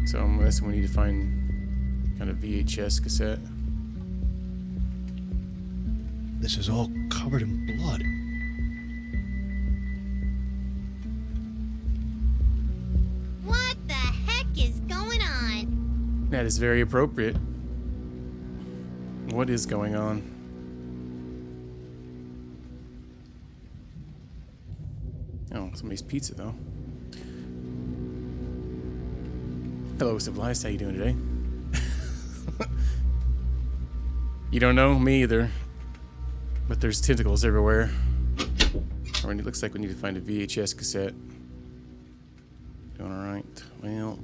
So I'm guessing we need to find kind of VHS cassette. This is all covered in blood. What the heck is going on? That is very appropriate. What is going on? Oh, somebody's pizza though. Hello, Civilized. How you doing today? You don't know? Me either. But there's tentacles everywhere. Or it looks like we need to find a VHS cassette. Doing alright. Well,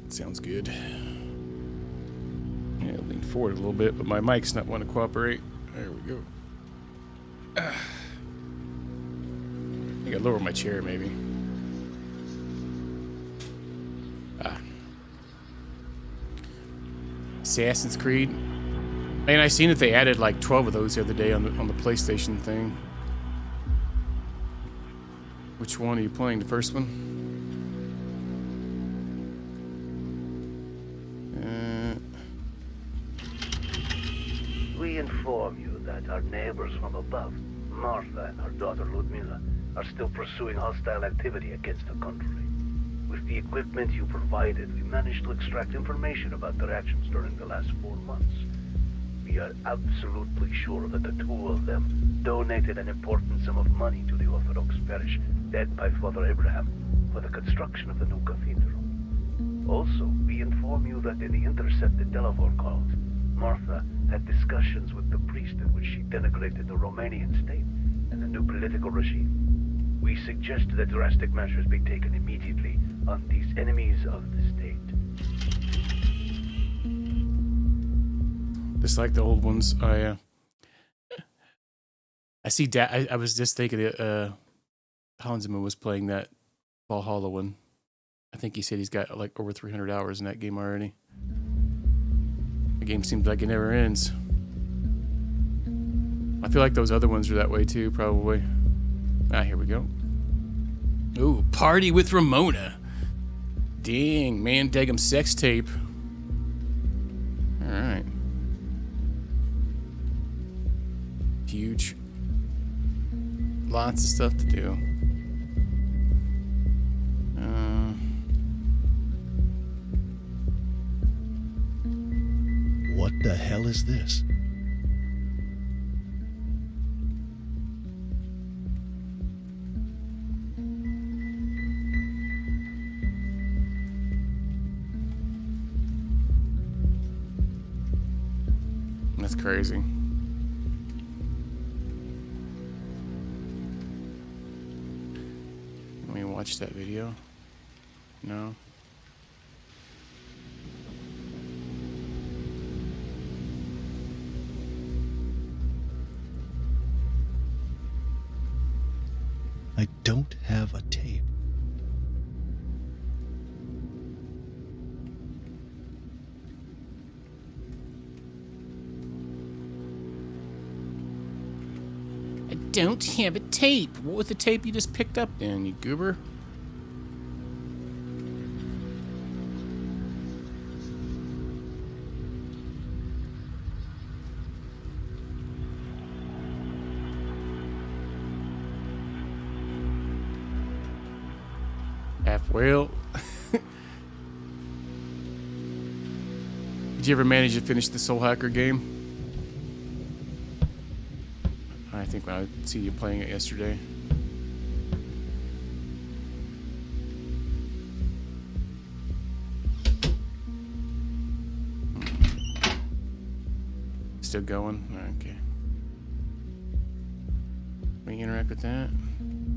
sounds good. Yeah, lean forward a little bit, but my mic's not wanting to cooperate. There we go. I think I lower my chair, maybe. Assassin's Creed. Man, I seen that they added like 12 of those the other day on the PlayStation thing. Which one are you playing? The first one? We inform you that our neighbors from above, Martha and her daughter Ludmila, are still pursuing hostile activity against the country. With the equipment you provided, we managed to extract information about their actions during the last 4 months. We are absolutely sure that the two of them donated an important sum of money to the Orthodox parish led by Father Abraham for the construction of the new cathedral. Also, we inform you that in the intercepted telephone calls, Martha had discussions with the priest in which she denigrated the Romanian state and the new political regime. We suggest that drastic measures be taken immediately on these enemies of the state. Just like the old ones, I see. I was just thinking that Hansman was playing that Valhalla one. I think he said he's got like over 300 hours in that game already. The game seems like it never ends. I feel like those other ones are that way too, probably. Here we go. Ooh, Party with Ramona. Dang, man, Degum sex tape. All right. Huge. Lots of stuff to do. What the hell is this? That's crazy. Let me watch that video. No. I don't have a tape. I don't have a tape. What was the tape you just picked up then, you goober? Half whale. Did you ever manage to finish the Soul Hacker game? I think I see you playing it yesterday. Still going? Okay. Can we interact with that?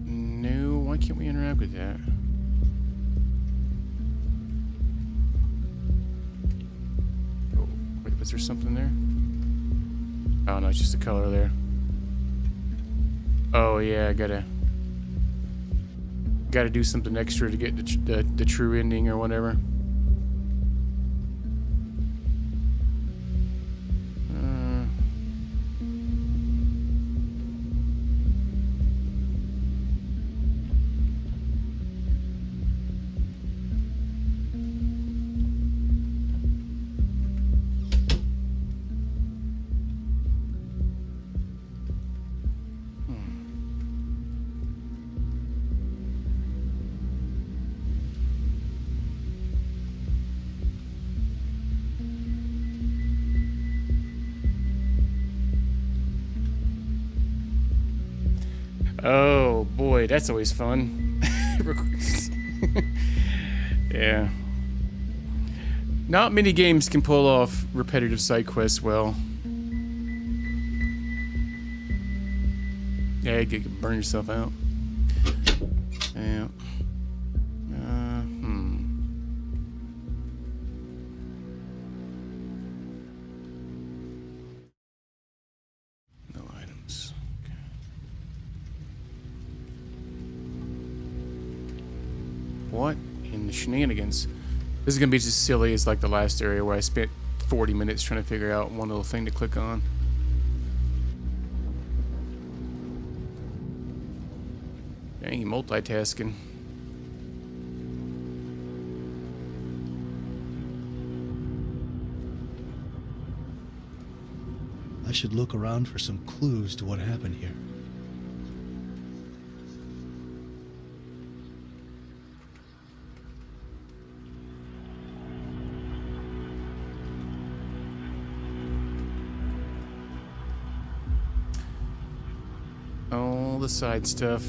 No, why can't we interact with that? Oh, wait, was there something there? Oh no, it's just a color there. Oh yeah, I gotta do something extra to get the true ending or whatever. Oh boy, that's always fun. Yeah. Not many games can pull off repetitive side quests well. Yeah, you could burn yourself out. Yeah. No items. Okay. What in the shenanigans? This is gonna be just as silly as like the last area where I spent 40 minutes trying to figure out one little thing to click on. Dang, multitasking. I should look around for some clues to what happened here. All the side stuff.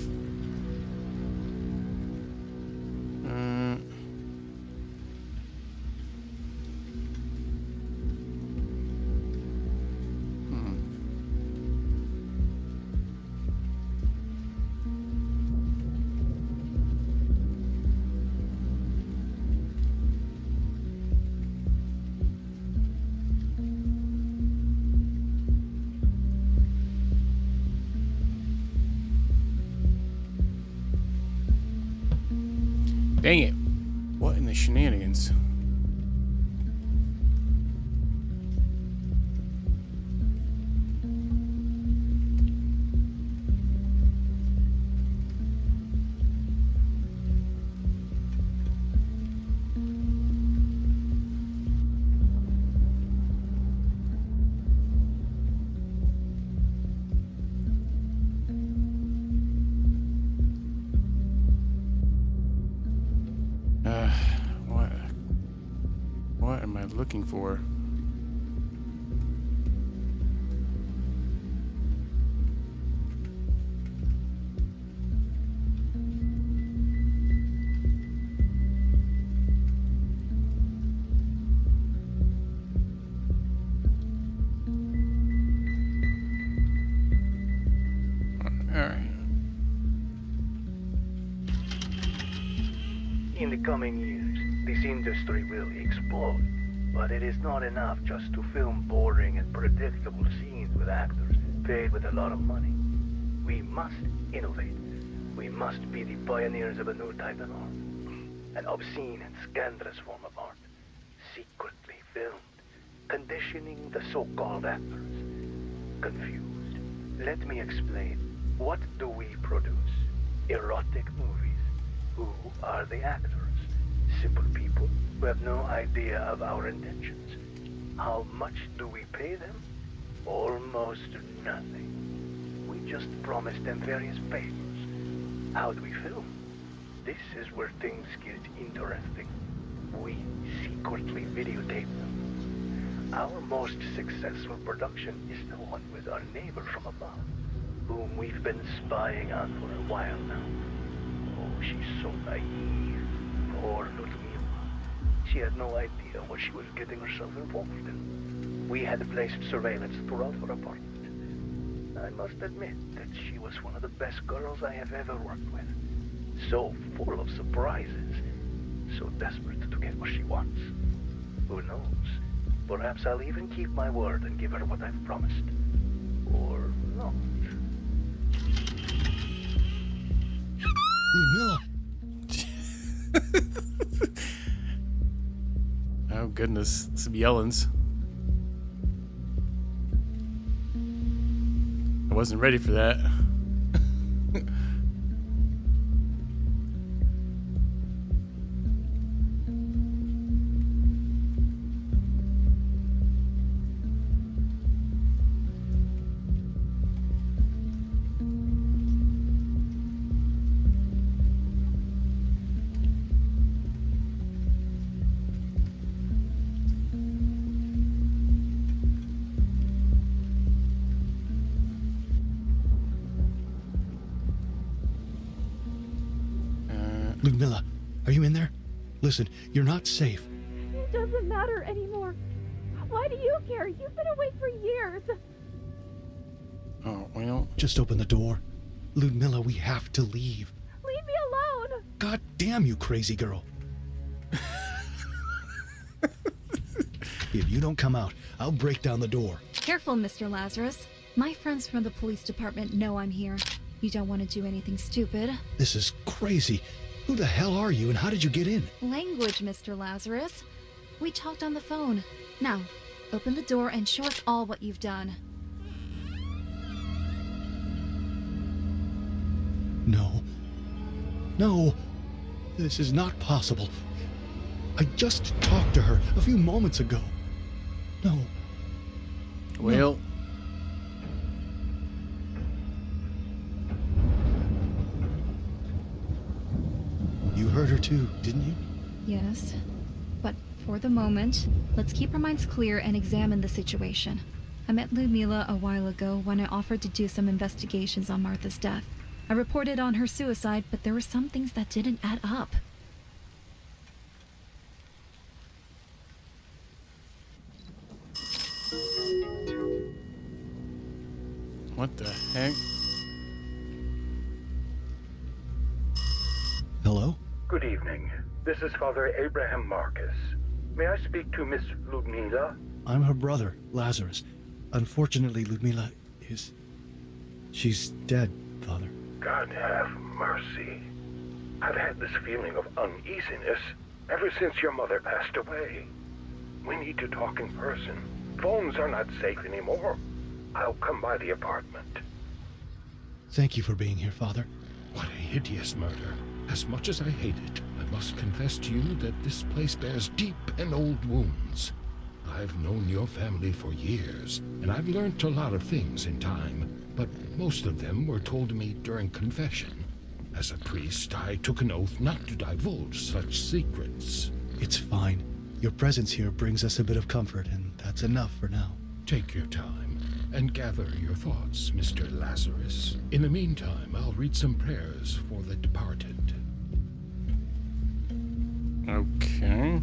Dang it. What in the shenanigans? What am I looking for? In the coming years, this industry will explode, but it is not enough just to film boring and predictable scenes with actors paid with a lot of money. We must innovate. We must be the pioneers of a new type of art. An obscene and scandalous form of art, secretly filmed, conditioning the so-called actors. Confused. Let me explain. What do we produce? Erotic movies. Who are the actors? Simple people who have no idea of our intentions. How much do we pay them? Almost nothing. We just promise them various favors. How do we film? This is where things get interesting. We secretly videotape them. Our most successful production is the one with our neighbor from above, whom we've been spying on for a while now. Oh, she's so naive. Poor little Mila. She had no idea what she was getting herself involved in. We had placed surveillance throughout her apartment. I must admit that she was one of the best girls I have ever worked with. So full of surprises. So desperate to get what she wants. Who knows? Perhaps I'll even keep my word and give her what I've promised. Or not. Ludmilla! Oh goodness, some yellings. I wasn't ready for that. Ludmilla, are you in there? Listen, you're not safe. It doesn't matter anymore. Why do you care? You've been away for years. Oh, well. Just open the door. Ludmilla, we have to leave. Leave me alone. God damn you, crazy girl. If you don't come out, I'll break down the door. Careful, Mr. Lazarus. My friends from the police department know I'm here. You don't want to do anything stupid. This is crazy. Who the hell are you and how did you get in? Language, Mr. Lazarus. We talked on the phone. Now, open the door and show us all what you've done. No. No. This is not possible. I just talked to her a few moments ago. No. Well. You heard her too, didn't you? Yes. But for the moment, let's keep our minds clear and examine the situation. I met Ludmilla a while ago when I offered to do some investigations on Martha's death. I reported on her suicide, but there were some things that didn't add up. What the heck? Hello? Good evening. This is Father Abraham Marcus. May I speak to Miss Ludmilla? I'm her brother, Lazarus. Unfortunately, Ludmilla is... She's dead, Father. God have mercy. I've had this feeling of uneasiness ever since your mother passed away. We need to talk in person. Phones are not safe anymore. I'll come by the apartment. Thank you for being here, Father. What a hideous murder. As much as I hate it, I must confess to you that this place bears deep and old wounds. I've known your family for years, and I've learned a lot of things in time, but most of them were told to me during confession. As a priest, I took an oath not to divulge such secrets. It's fine. Your presence here brings us a bit of comfort, and that's enough for now. Take your time and gather your thoughts, Mr. Lazarus. In the meantime, I'll read some prayers for the departed. Okay.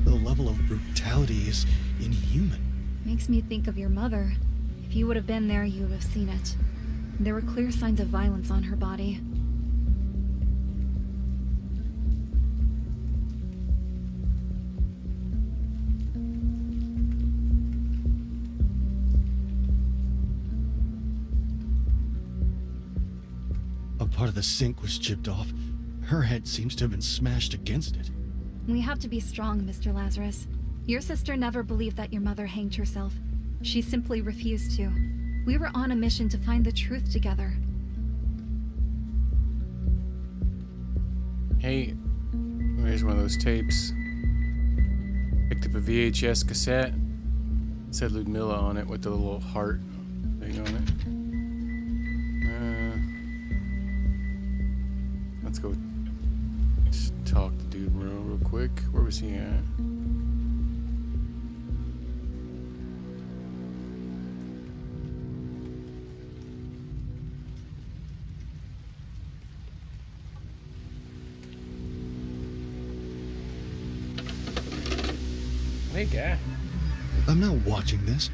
The level of brutality is inhuman. Makes me think of your mother. If you would have been there, you would have seen it. There were clear signs of violence on her body. A part of the sink was chipped off. Her head seems to have been smashed against it. We have to be strong, Mr. Lazarus. Your sister never believed that your mother hanged herself. She simply refused to. We were on a mission to find the truth together. Hey, here's one of those tapes. Picked up a VHS cassette. It said Ludmilla on it with the little heart thing on it. Let's go talk to dude real quick. Where was he at? Hey, guy. I'm not watching this.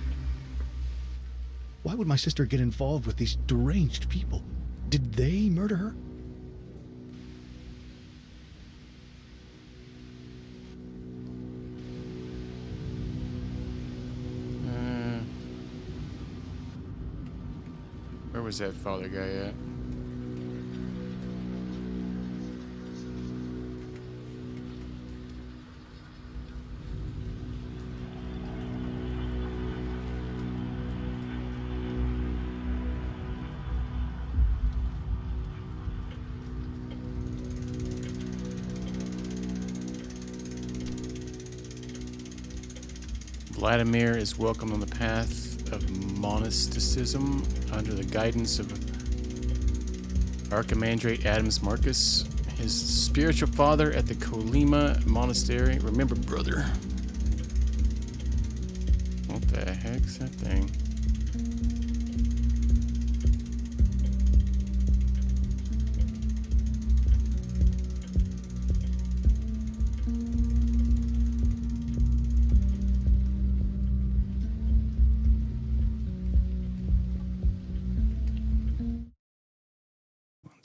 Why would my sister get involved with these deranged people? Did they murder her? Where was that father guy at? Vladimir is welcomed on the path of monasticism under the guidance of Archimandrite Adams Marcus, his spiritual father at the Colima Monastery. Remember, brother. What the heck's that thing?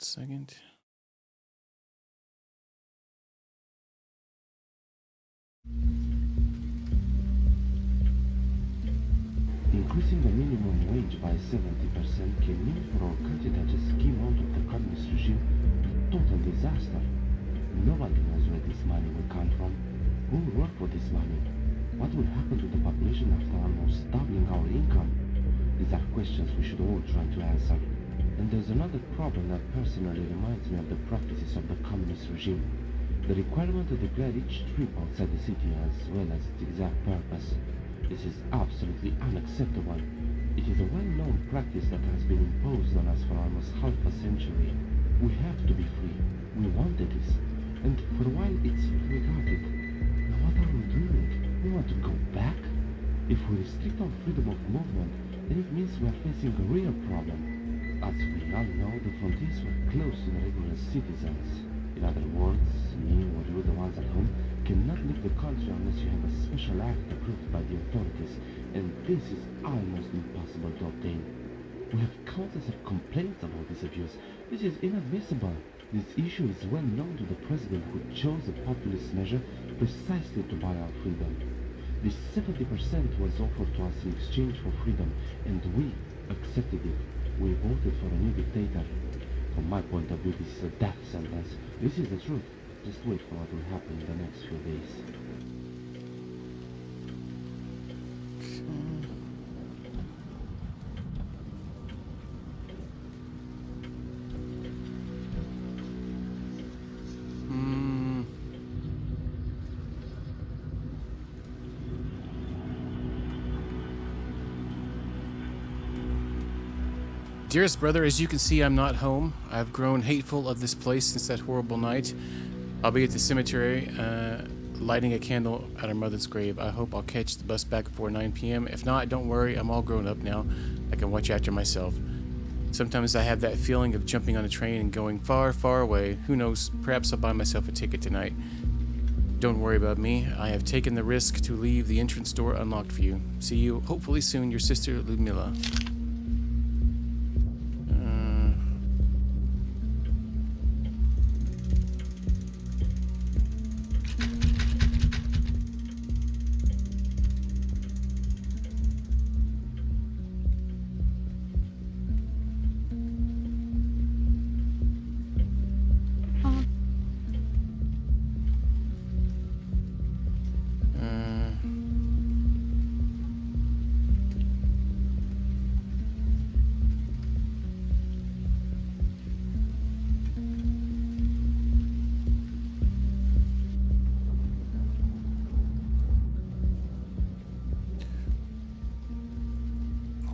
Second. Increasing the minimum wage by 70% can mean for our country that just came out of the communist regime a total disaster. Nobody knows where this money will come from. Who will work for this money? What will happen to the population after almost doubling our income? These are questions we should all try to answer. And there's another problem that personally reminds me of the practices of the communist regime. The requirement to declare each trip outside the city as well as its exact purpose. This is absolutely unacceptable. It is a well-known practice that has been imposed on us for almost half a century. We have to be free. We wanted this. And for a while we got it. Now what are we doing? We want to go back? If we restrict our freedom of movement, then it means we are facing a real problem. As we all know, the frontiers were closed to the regular citizens. In other words, me or you, the ones at home, cannot leave the country unless you have a special act approved by the authorities, and this is almost impossible to obtain. We have countless of complaints about this abuse. This is inadmissible. This issue is well known to the president, who chose a populist measure precisely to buy our freedom. This 70% was offered to us in exchange for freedom, and we accepted it. We voted for a new dictator. From my point of view, this is a death sentence. This is the truth. Just wait for what will happen in the next few days. Dearest brother, as you can see, I'm not home. I've grown hateful of this place since that horrible night. I'll be at the cemetery, lighting a candle at our mother's grave. I hope I'll catch the bus back before 9 p.m. If not, don't worry, I'm all grown up now. I can watch after myself. Sometimes I have that feeling of jumping on a train and going far, far away. Who knows, perhaps I'll buy myself a ticket tonight. Don't worry about me. I have taken the risk to leave the entrance door unlocked for you. See you, hopefully soon, your sister, Ludmilla.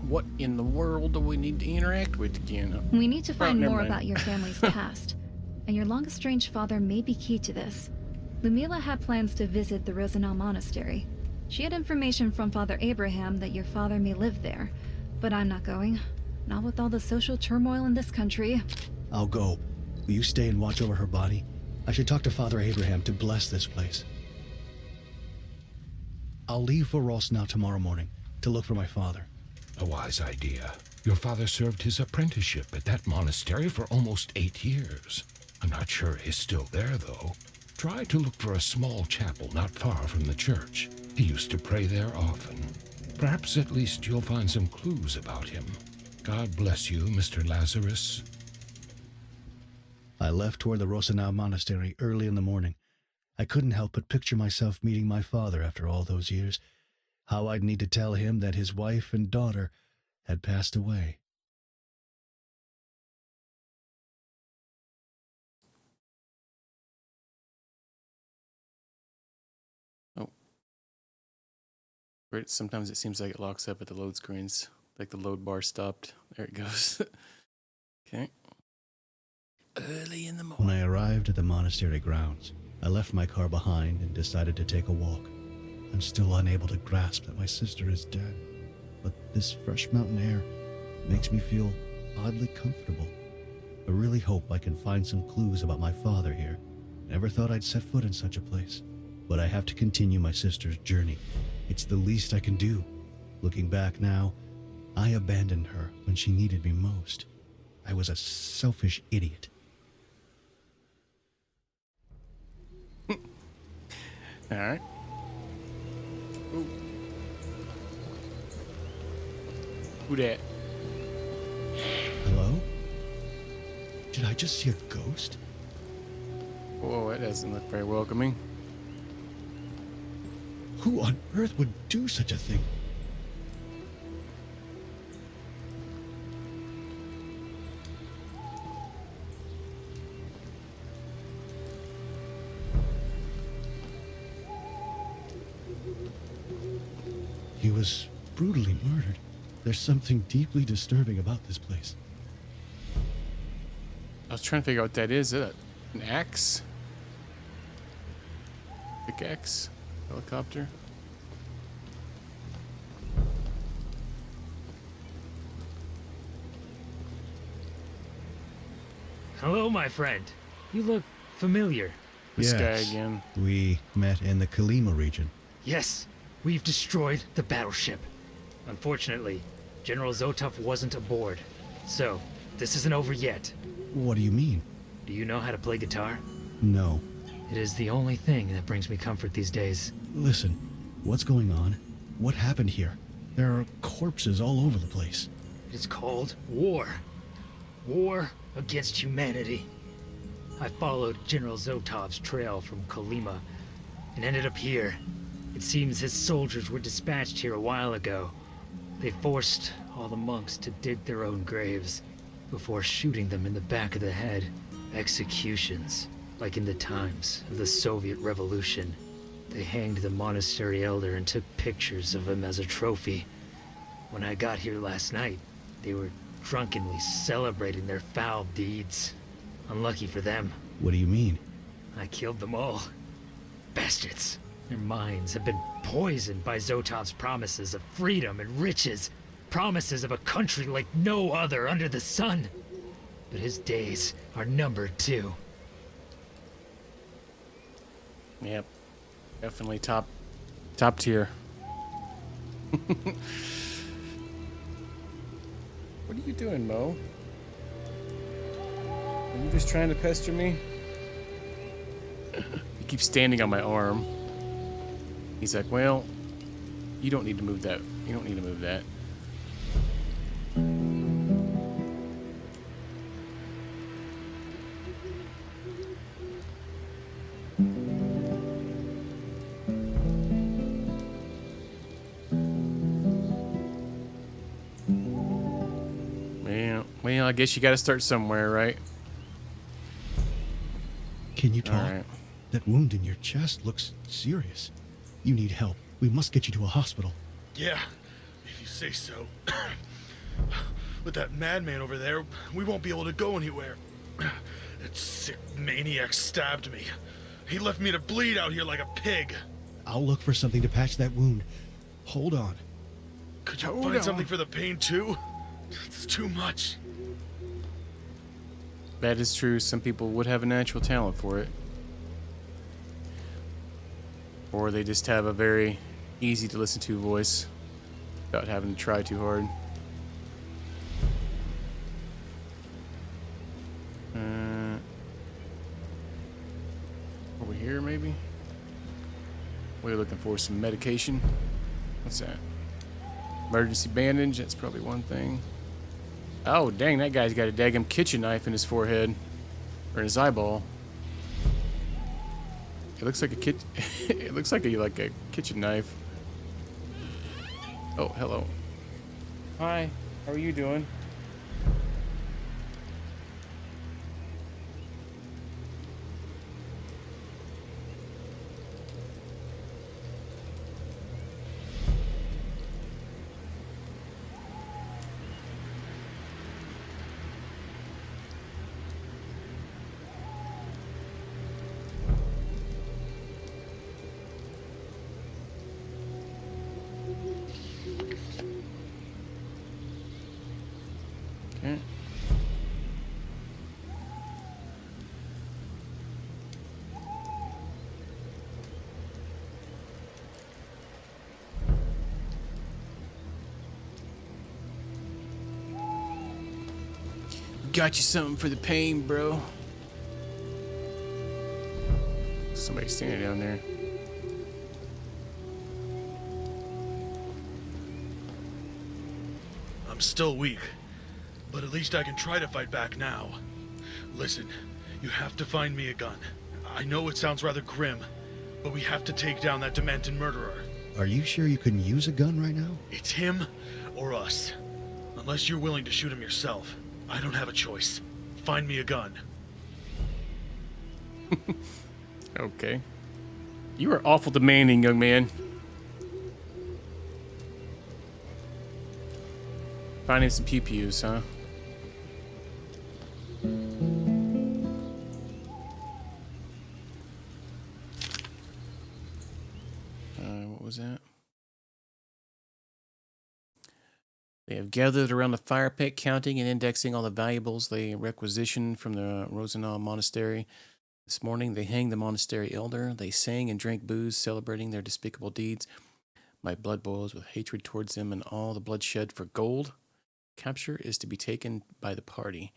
What in the world do we need to interact with again? We need to find never more mind. about your family's past, and your long-estranged father may be key to this. Lumila had plans to visit the Rosenau Monastery. She had information from Father Abraham that your father may live there, but I'm not going. Not with all the social turmoil in this country. I'll go. Will you stay and watch over her body? I should talk to Father Abraham to bless this place. I'll leave for Rosenau tomorrow morning to look for my father. A wise idea. Your father served his apprenticeship at that monastery for almost 8 years. I'm not sure he's still there, though. Try to look for a small chapel not far from the church. He used to pray there often. Perhaps at least you'll find some clues about him. God bless you, Mr. Lazarus. I left toward the Rosenau Monastery early in the morning. I couldn't help but picture myself meeting my father after all those years. How I'd need to tell him that his wife and daughter had passed away. Oh. Right, sometimes it seems like it locks up at the load screens. Like the load bar stopped. There it goes. Okay. Early in the morning. When I arrived at the monastery grounds, I left my car behind and decided to take a walk. I'm still unable to grasp that my sister is dead, but this fresh mountain air makes me feel oddly comfortable. I really hope I can find some clues about my father here. Never thought I'd set foot in such a place, but I have to continue my sister's journey. It's the least I can do. Looking back now, I abandoned her when she needed me most. I was a selfish idiot. All right. Ooh. Who that? Hello? Did I just see a ghost? Whoa, that doesn't look very welcoming. Who on earth would do such a thing? He was brutally murdered. There's something deeply disturbing about this place. I was trying to figure out what that is. Is that an axe? Pickaxe? Helicopter? Hello, my friend. You look familiar. This guy again. We met in the Kalima region. Yes, we've destroyed the battleship. Unfortunately, General Zotov wasn't aboard. So, this isn't over yet. What do you mean? Do you know how to play guitar? No. It is the only thing that brings me comfort these days. Listen, what's going on? What happened here? There are corpses all over the place. It's called war. War against humanity. I followed General Zotov's trail from Kolima and ended up here. It seems his soldiers were dispatched here a while ago. They forced all the monks to dig their own graves before shooting them in the back of the head. Executions, like in the times of the Soviet Revolution. They hanged the monastery elder and took pictures of him as a trophy. When I got here last night, they were drunkenly celebrating their foul deeds. Unlucky for them. What do you mean? I killed them all. Bastards. Their minds have been poisoned by Zotov's promises of freedom and riches. Promises of a country like no other under the sun. But his days are numbered too. Yep. Definitely top tier. What are you doing, Mo? Are you just trying to pester me? He keeps standing on my arm. He's like, well, you don't need to move that. You don't need to move that. Well, I guess you got to start somewhere, right? Can you talk? All right. That wound in your chest looks serious. You need help. We must get you to a hospital. Yeah, if you say so. With that madman over there, we won't be able to go anywhere. That sick maniac stabbed me. He left me to bleed out here like a pig. I'll look for something to patch that wound. Hold on. Could you find something for the pain too? It's too much. That is true. Some people would have a natural talent for it. Or they just have a very easy to listen to voice without having to try too hard. Over here, maybe? We're looking for some medication. What's that? Emergency bandage. That's probably one thing. Oh, dang, that guy's got a daggum kitchen knife in his forehead. Or in his eyeball. It looks like a it looks like a kitchen knife. Oh, hello. Hi, how are you doing? Okay. Got you something for the pain, bro. Somebody standing down there. I'm still weak, but at least I can try to fight back now. Listen, you have to find me a gun. I know it sounds rather grim, but we have to take down that demented murderer. Are you sure you couldn't use a gun right now? It's him or us. Unless you're willing to shoot him yourself, I don't have a choice. Find me a gun. Okay. You are awful demanding, young man. Finding some pew-pews, huh? What was that? They have gathered around the fire pit, counting and indexing all the valuables they requisitioned from the Rosenau Monastery. This morning, they hanged the monastery elder. They sang and drank booze, celebrating their despicable deeds. My blood boils with hatred towards them and all the bloodshed for gold. Capture is to be taken by the party.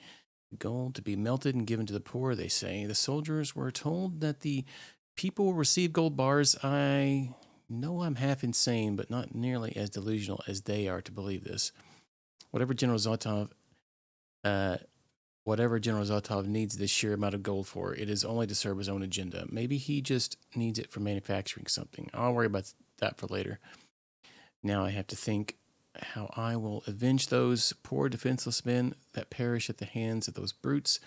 Gold to be melted and given to the poor, they say. The soldiers were told that the people will receive gold bars. I know I'm half insane, but not nearly as delusional as they are to believe this. Whatever General Zotov needs this sheer amount of gold for, it is only to serve his own agenda. Maybe he just needs it for manufacturing something. I'll worry about that for later. Now I have to think how I will avenge those poor defenseless men that perish at the hands of those brutes.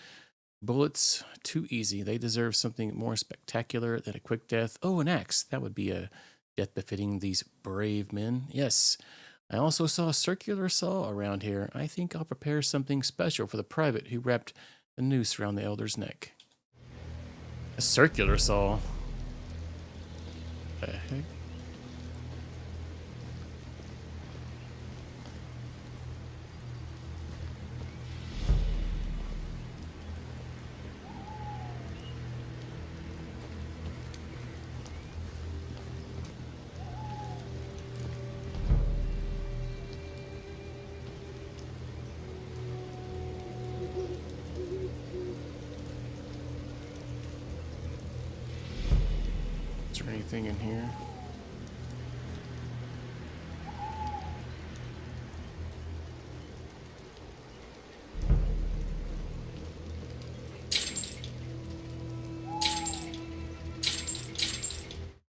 Bullets, too easy. They deserve something more spectacular than a quick death. Oh, an axe. That would be a death befitting these brave men. Yes. I also saw a circular saw around here. I think I'll prepare something special for the private who wrapped a noose around the elder's neck. A circular saw? The heck? Is there anything in here?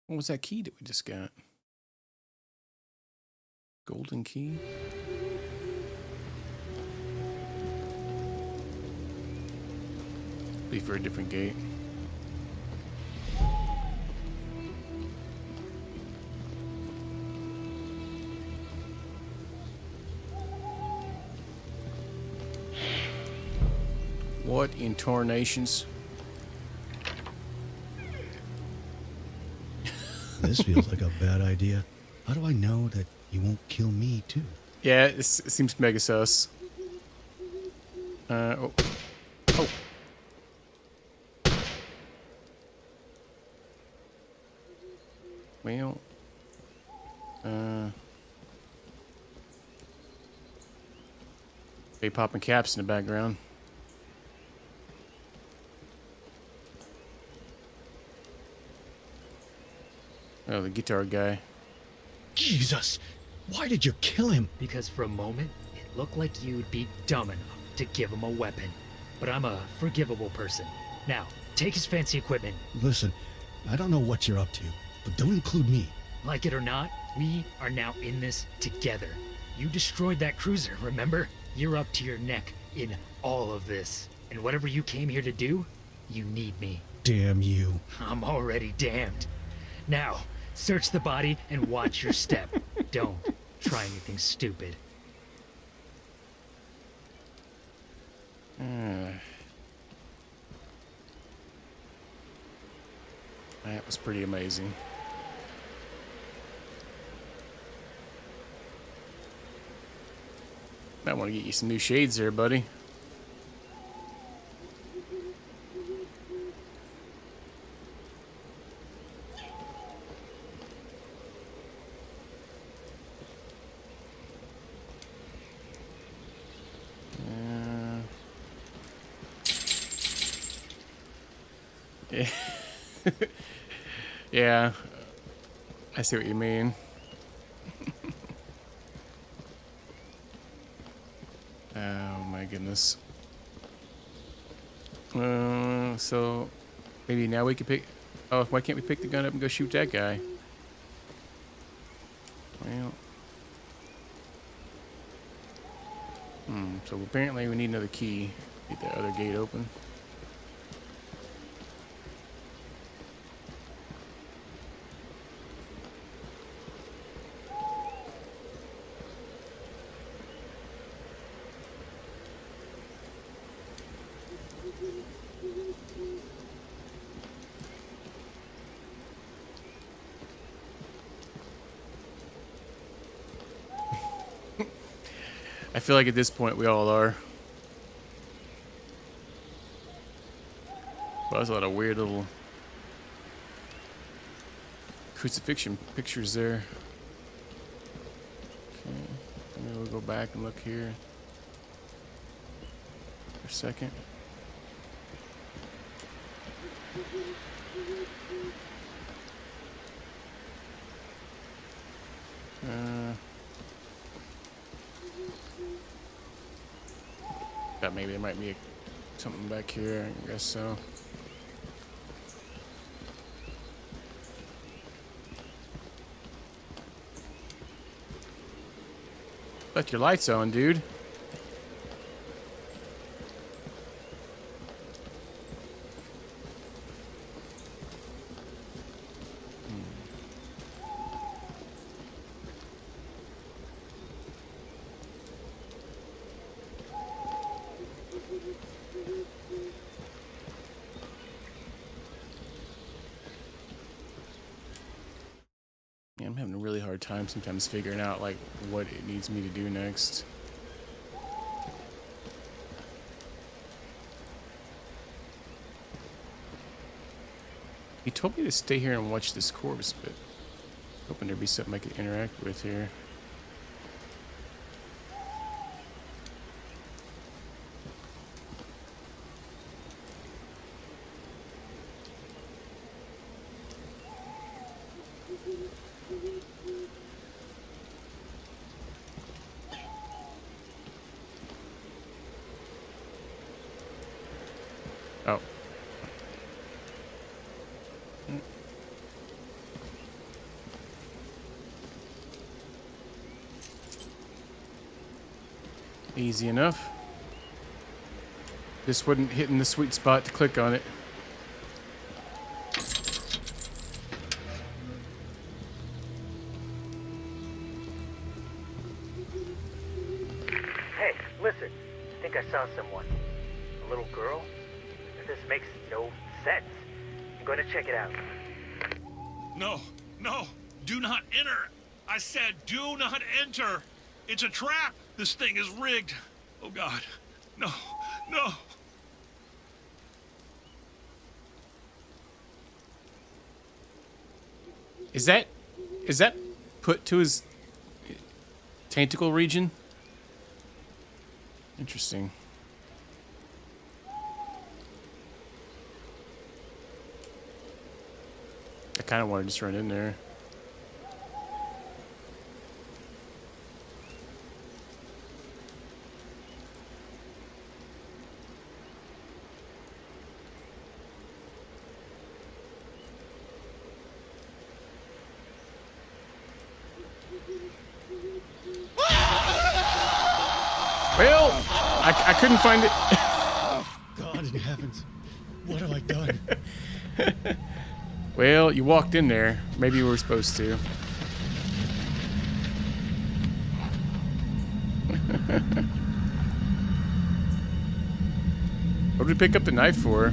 What was that key that we just got? Golden key? Be for a different gate. What in tornations? This feels like a bad idea. How do I know that you won't kill me, too? Yeah, it seems mega sus. Oh. Oh. Well. They popping caps in the background. Oh, the guitar guy. Jesus! Why did you kill him? Because for a moment, it looked like you'd be dumb enough to give him a weapon. But I'm a forgivable person. Now, take his fancy equipment. Listen, I don't know what you're up to, but don't include me. Like it or not, we are now in this together. You destroyed that cruiser, remember? You're up to your neck in all of this. And whatever you came here to do, you need me. Damn you. I'm already damned. Now, search the body and watch your step. Don't try anything stupid. That was pretty amazing. Might want to get you some new shades there, buddy. Yeah. Yeah. I see what you mean. Oh my goodness. So maybe now we can pick. Oh, why can't we pick the gun up and go shoot that guy? Well. So apparently we need another key. Get that other gate open. I feel like at this point we all are. Well, there's a lot of weird little crucifixion pictures there. Okay, maybe we'll go back and look here for a second. Thought maybe there might be something back here. I guess so. Left your lights on, dude. Yeah, I'm having a really hard time sometimes figuring out like what it needs me to do next. He told me to stay here and watch this corpse, but I'm hoping there'd be something I could interact with here. Oh. Easy enough. Just wasn't hitting the sweet spot to click on it. Hey, listen. I think I saw someone. little girl? This makes no sense. I'm going to check it out. No, no, do not enter. I said do not enter. It's a trap. This thing is rigged. Oh God, no, no. Is that put to his tentacle region? Interesting. I kind of want to just run in there. Well, I couldn't find it. God in heavens, what have I done? Well, you walked in there. Maybe you were supposed to. What did we pick up the knife for?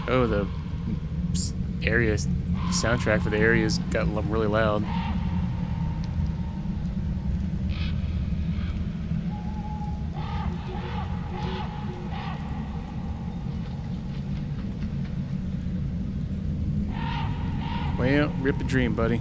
Oh, the area soundtrack for the area's got really loud. Well, rip a dream, buddy.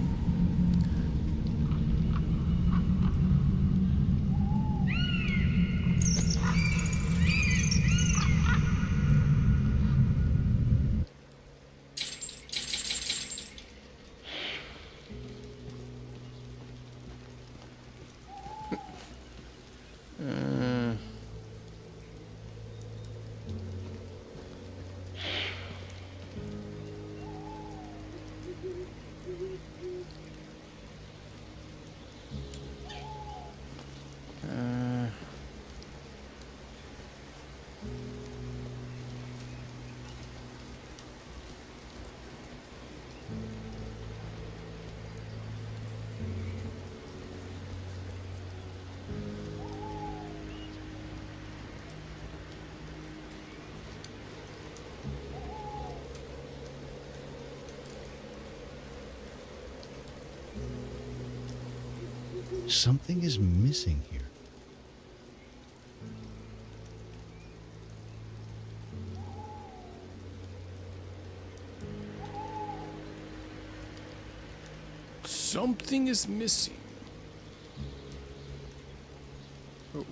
Something is missing here. Something is missing. Oh.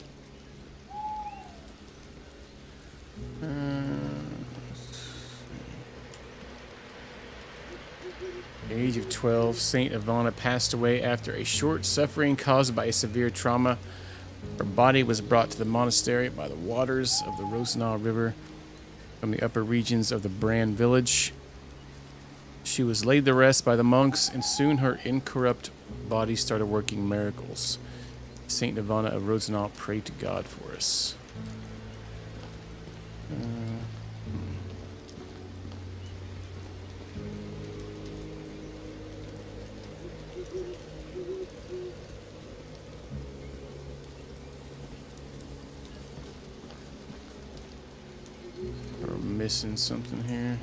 Age of 12, Saint Ivana passed away after a short suffering caused by a severe trauma. Her body was brought to the monastery by the waters of the Rosenau River from the upper regions of the Bran village. She was laid to rest by the monks, and soon her incorrupt body started working miracles. Saint Ivana of Rosenau, pray to God for us. We're missing something here.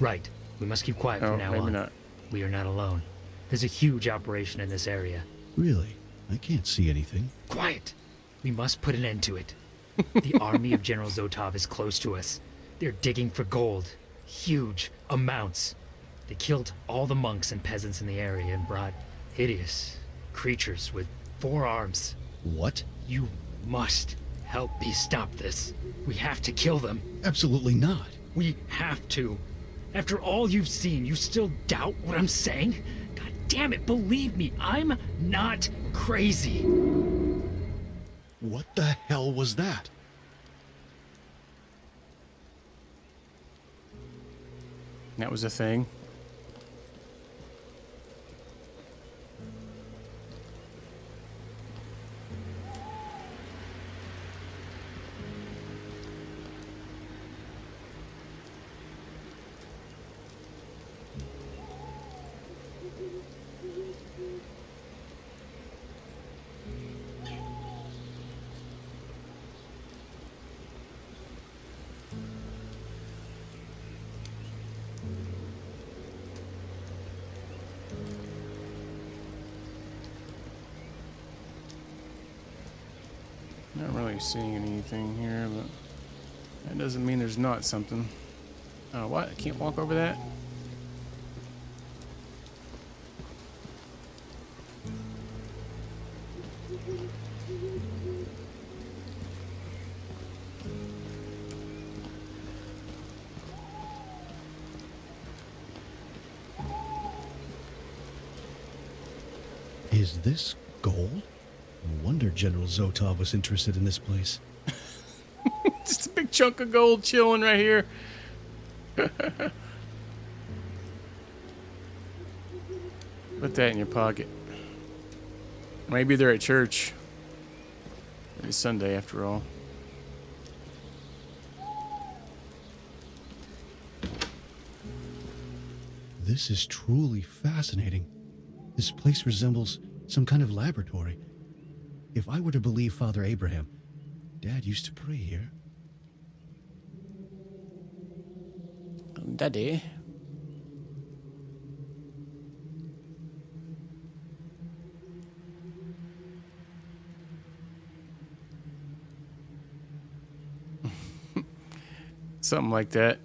Right. We must keep quiet from now maybe on. not. We are not alone. There's a huge operation in this area. Really? I can't see anything. Quiet! We must put an end to it. The army of General Zotov is close to us. They're digging for gold. Huge amounts. They killed all the monks and peasants in the area and brought hideous creatures with 4 arms. What? You must help me stop this. We have to kill them. Absolutely not. We have to. After all you've seen, you still doubt what I'm saying? God damn it, believe me, I'm not crazy. What the hell was that? That was a thing. really seeing anything here, but that doesn't mean there's not something. Oh, what? I can't walk over that? Is this gold? No wonder General Zotov was interested in this place. Just a big chunk of gold chilling right here. Put that in your pocket. Maybe they're at church. It's Sunday after all. This is truly fascinating. This place resembles some kind of laboratory. If I were to believe Father Abraham, Dad used to pray here. Daddy. Something like that.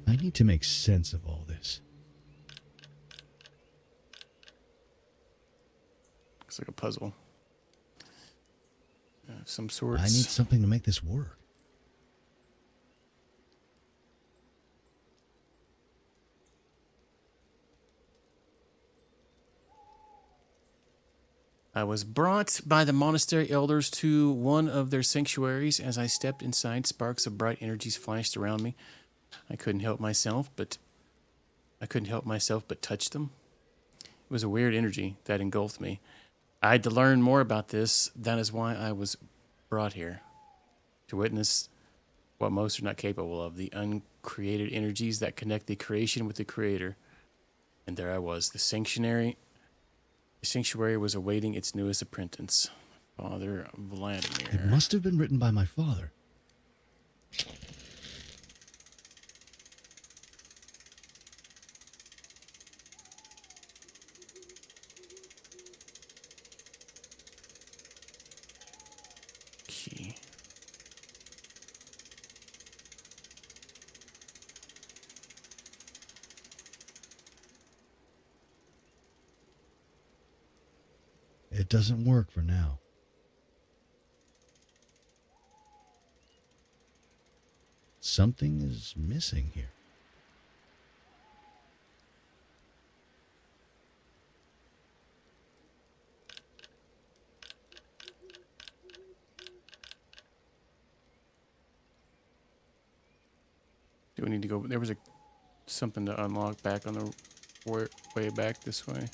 I need to make sense of all this. Looks like a puzzle of some sorts. I need something to make this work. I was brought by the monastery elders to one of their sanctuaries. As I stepped inside, sparks of bright energies flashed around me. I couldn't help myself but touch them. It was a weird energy that engulfed me. I had to learn more about this. That is why I was brought here, to witness what most are not capable of, the uncreated energies that connect the creation with the creator. And there I was, the sanctuary. The sanctuary was awaiting its newest apprentice, Father Vladimir. It must have been written by my father. Key. It doesn't work for now. Something is missing here. Do we need to go? There was something to unlock back on the way back this way.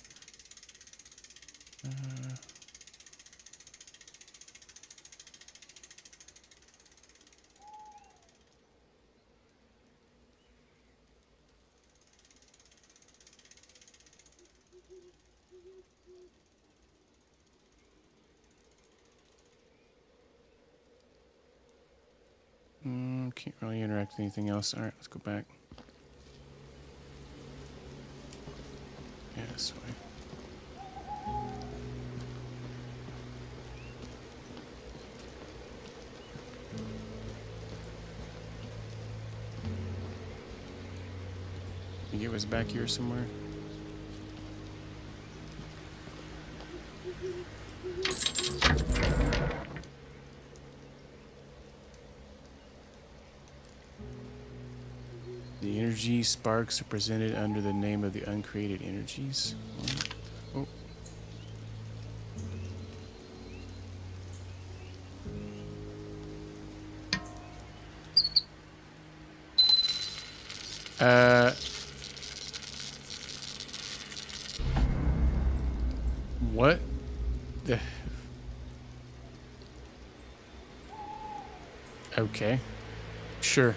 Can't really interact with anything else. All right, let's go back. Yeah, this way. I think it was back here somewhere. The energy sparks are presented under the name of the uncreated energies. Oh. What the? Okay. Sure.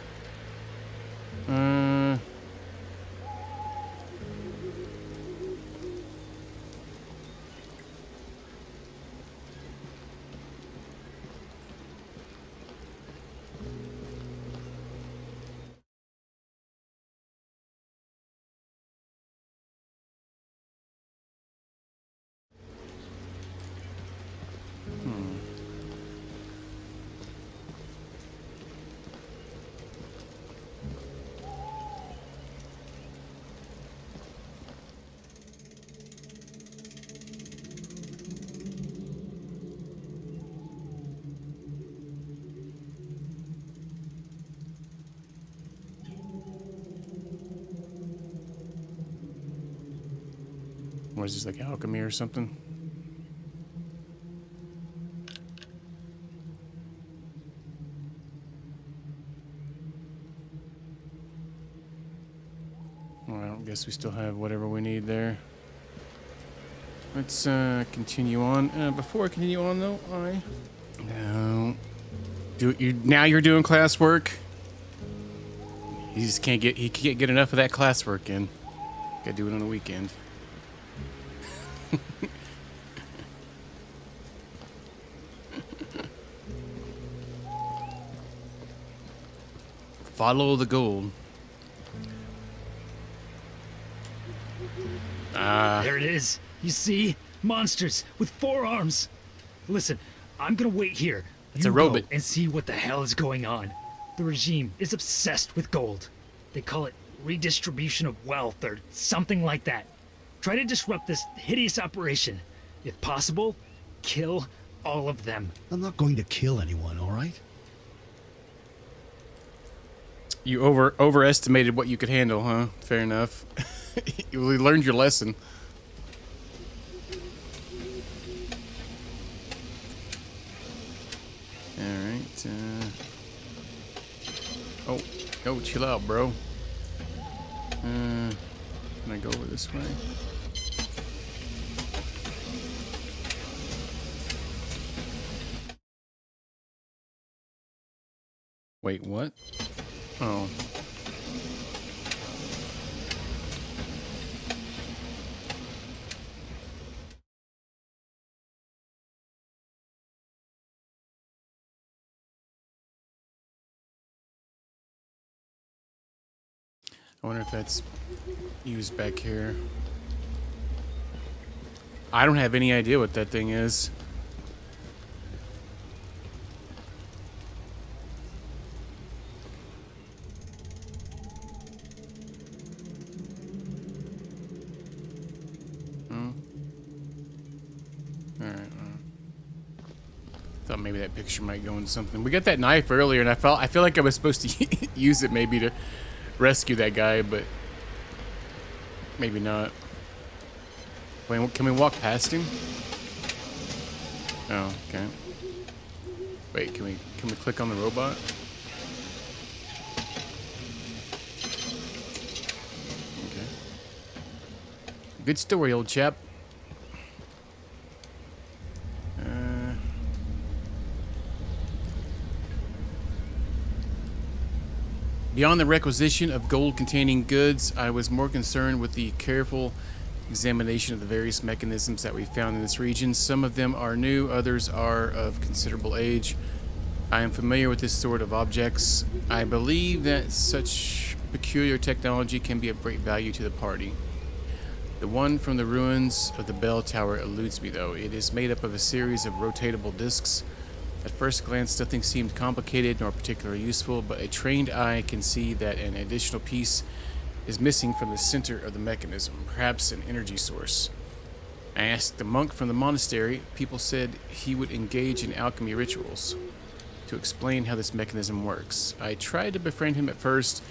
What is this, like alchemy or something? Well, I guess we still have whatever we need there. Let's continue on. Before I continue on, though, now you're doing classwork. He just can't get enough of that classwork in. Gotta do it on the weekend. Follow the gold. There it is. You see? Monsters with 4 arms. Listen, I'm gonna wait here. It's You a go robot. and see what the hell is going on. The regime is obsessed with gold. They call it redistribution of wealth or something like that. Try to disrupt this hideous operation. If possible, kill all of them. I'm not going to kill anyone, all right? You overestimated what you could handle, huh? Fair enough. You learned your lesson. Alright, Oh, chill out, bro. Can I go over this way? Wait, what? Oh. I wonder if that's used back here. I don't have any idea what that thing is. Alright. Thought maybe that picture might go in something. We got that knife earlier, and I feel like I was supposed to use it maybe to rescue that guy, but maybe not. Wait, can we walk past him? Oh, okay. Wait, can we click on the robot? Okay. Good story, old chap. Beyond the requisition of gold-containing goods, I was more concerned with the careful examination of the various mechanisms that we found in this region. Some of them are new, others are of considerable age. I am familiar with this sort of objects. I believe that such peculiar technology can be of great value to the party. The one from the ruins of the bell tower eludes me, though. It is made up of a series of rotatable discs. At first glance, nothing seemed complicated nor particularly useful, but a trained eye can see that an additional piece is missing from the center of the mechanism, perhaps an energy source. I asked the monk from the monastery. People said he would engage in alchemy rituals to explain how this mechanism works. I tried to befriend him at first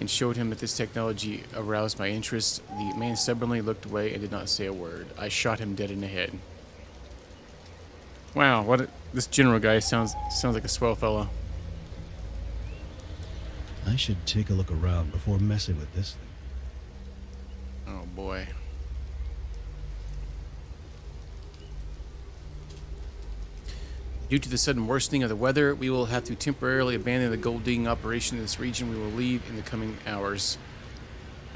and showed him that this technology aroused my interest. The man stubbornly looked away and did not say a word. I shot him dead in the head. Wow, this general guy sounds like a swell fella. I should take a look around before messing with this thing. Oh boy. Due to the sudden worsening of the weather, we will have to temporarily abandon the gold digging operation in this region. We will leave in the coming hours.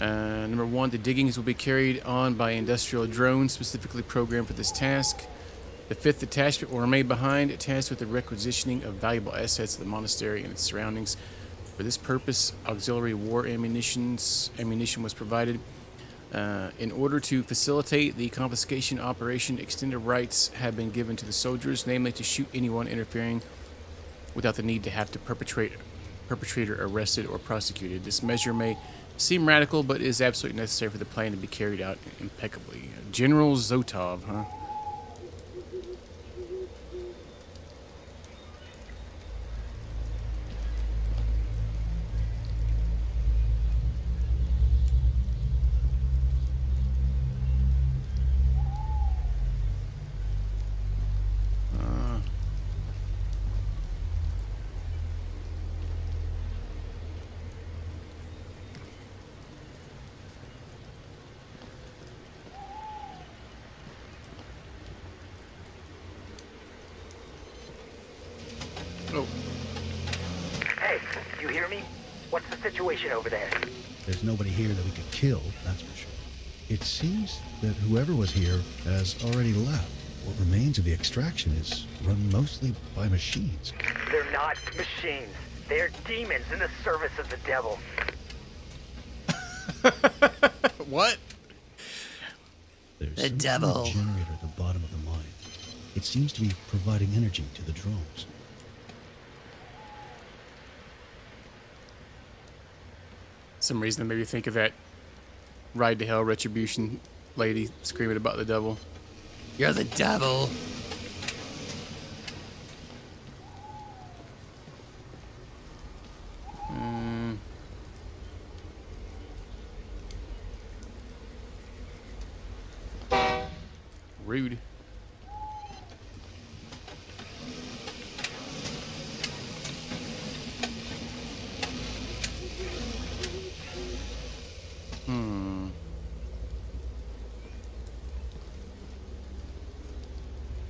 Number 1, the diggings will be carried on by industrial drones specifically programmed for this task. The 5th detachment will remain behind, tasked with the requisitioning of valuable assets of the monastery and its surroundings. For this purpose, auxiliary war ammunition was provided. In order to facilitate the confiscation operation, extended rights have been given to the soldiers, namely to shoot anyone interfering without the need to have the perpetrator arrested or prosecuted. This measure may seem radical, but is absolutely necessary for the plan to be carried out impeccably. General Zotov, huh? Hey, you hear me? What's the situation over there? There's nobody here that we could kill, that's for sure. It seems that whoever was here has already left. What remains of the extraction is run mostly by machines. They're not machines. They're demons in the service of the devil. What? There's The some kind devil. of generator at the bottom of the mine. It seems to be providing energy to the drones. Some reason that made me think of that Ride to Hell Retribution lady screaming about the devil. You're the devil. Rude.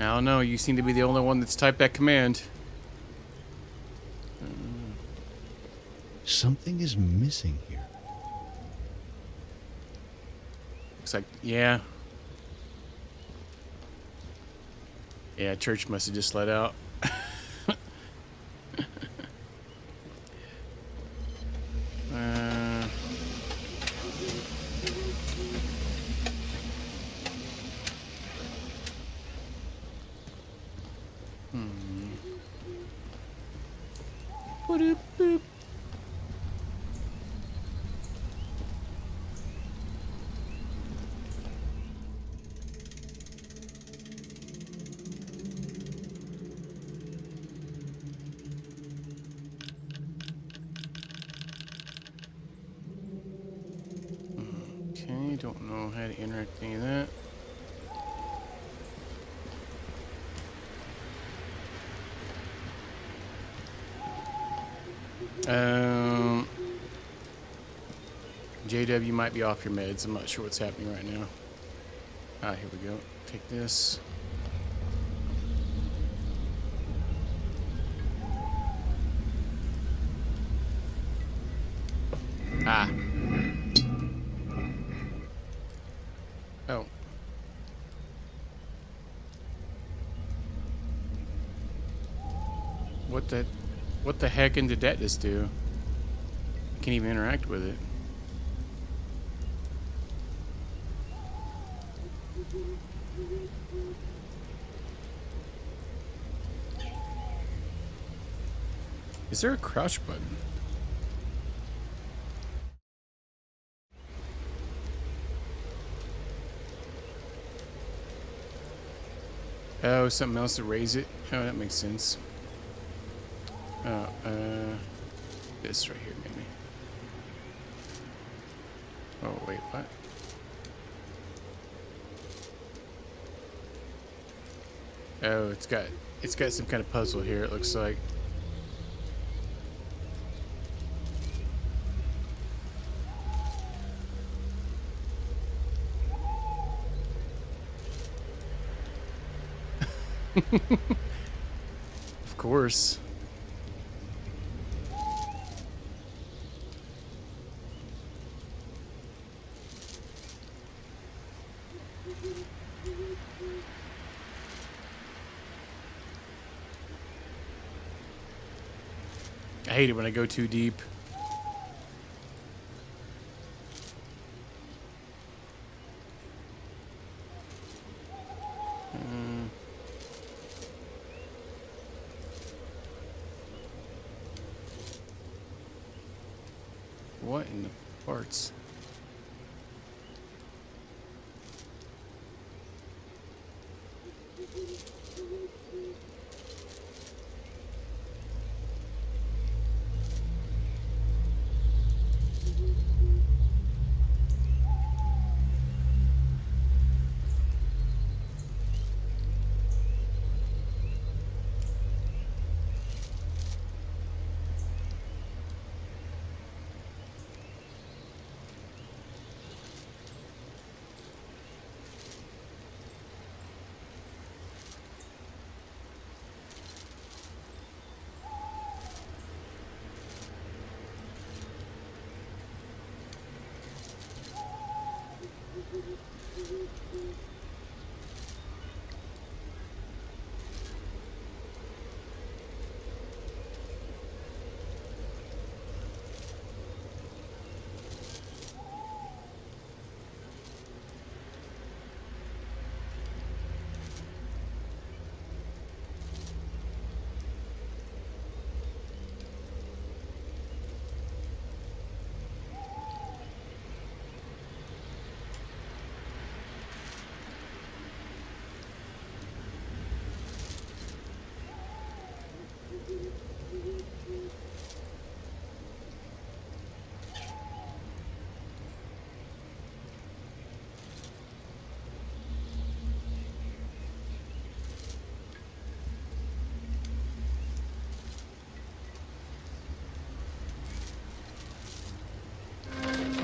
I don't know. You seem to be the only one that's typed that command. Something is missing here. Looks like, yeah. Yeah, church must have just let out. Boop. Okay, don't know how to interact with any of that. JW might be off your meds. I'm not sure what's happening right now. Ah, here we go. Take this. Ah. Oh. What the heck did that just do? Can't even interact with it. Is there a crouch button? Oh, something else to raise it? Oh, that makes sense. This right here, maybe. Oh, wait, what? Oh, it's got some kind of puzzle here, it looks like. Of course. I hate it when I go too deep. What in the parts?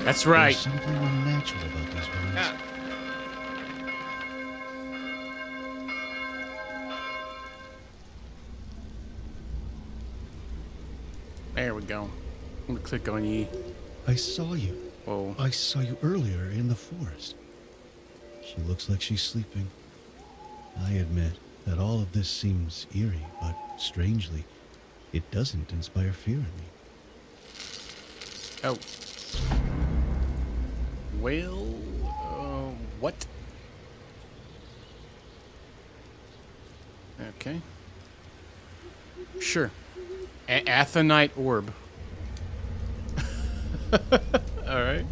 That's right. There's something unnatural about these ruins. Ah. There we go. I'm gonna click on ye. I saw you. Whoa. I saw you earlier in the forest. She looks like she's sleeping. I admit that all of this seems eerie, but strangely, it doesn't inspire fear in me. Oh. Well, what? Okay. Sure. Athenite orb. All right.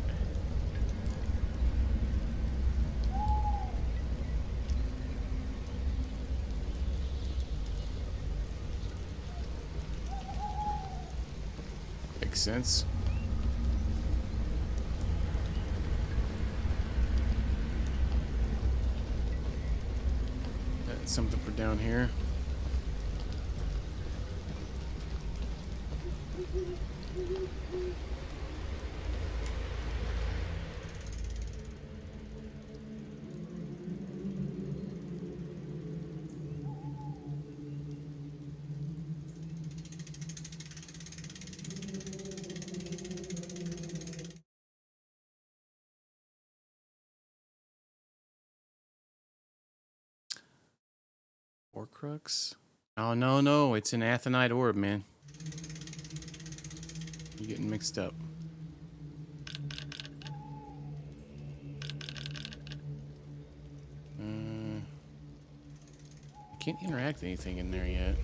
Makes sense. That's something for down here. Horcrux? Oh, no. It's an Athenite orb, man. You're getting mixed up. I can't interact with anything in there yet.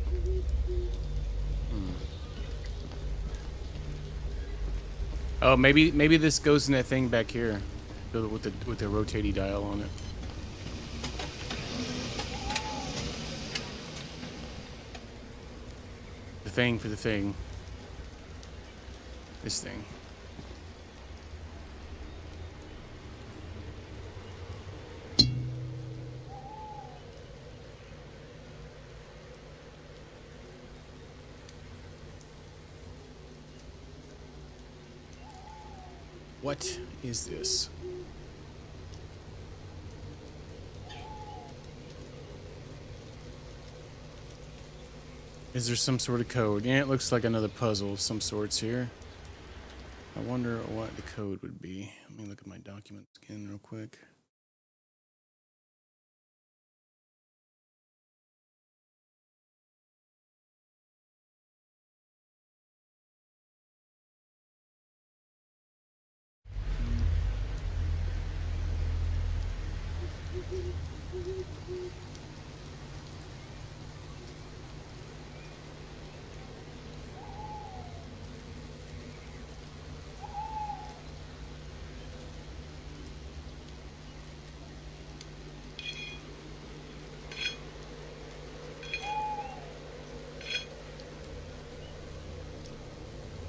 Oh, maybe this goes in that thing back here, with the rotating dial on it. The thing for the thing. This thing. What is this? Is there some sort of code? Yeah, it looks like another puzzle of some sorts here. I wonder what the code would be. Let me look at my documents again real quick.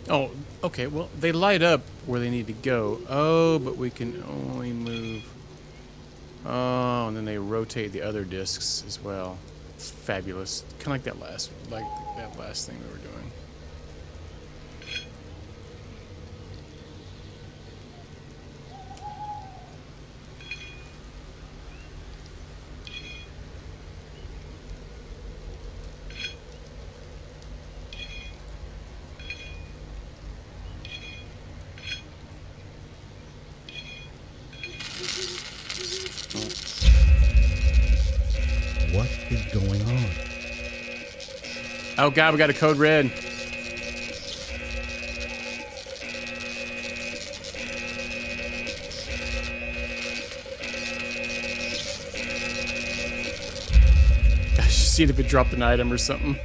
Oh, okay, well, they light up where they need to go. Oh, but we can only move... Oh, and then they rotate the other discs as well. Fabulous. Kind of like that last thing we were doing. What is going on? Oh god, we got a code red. I should see if it dropped an item or something.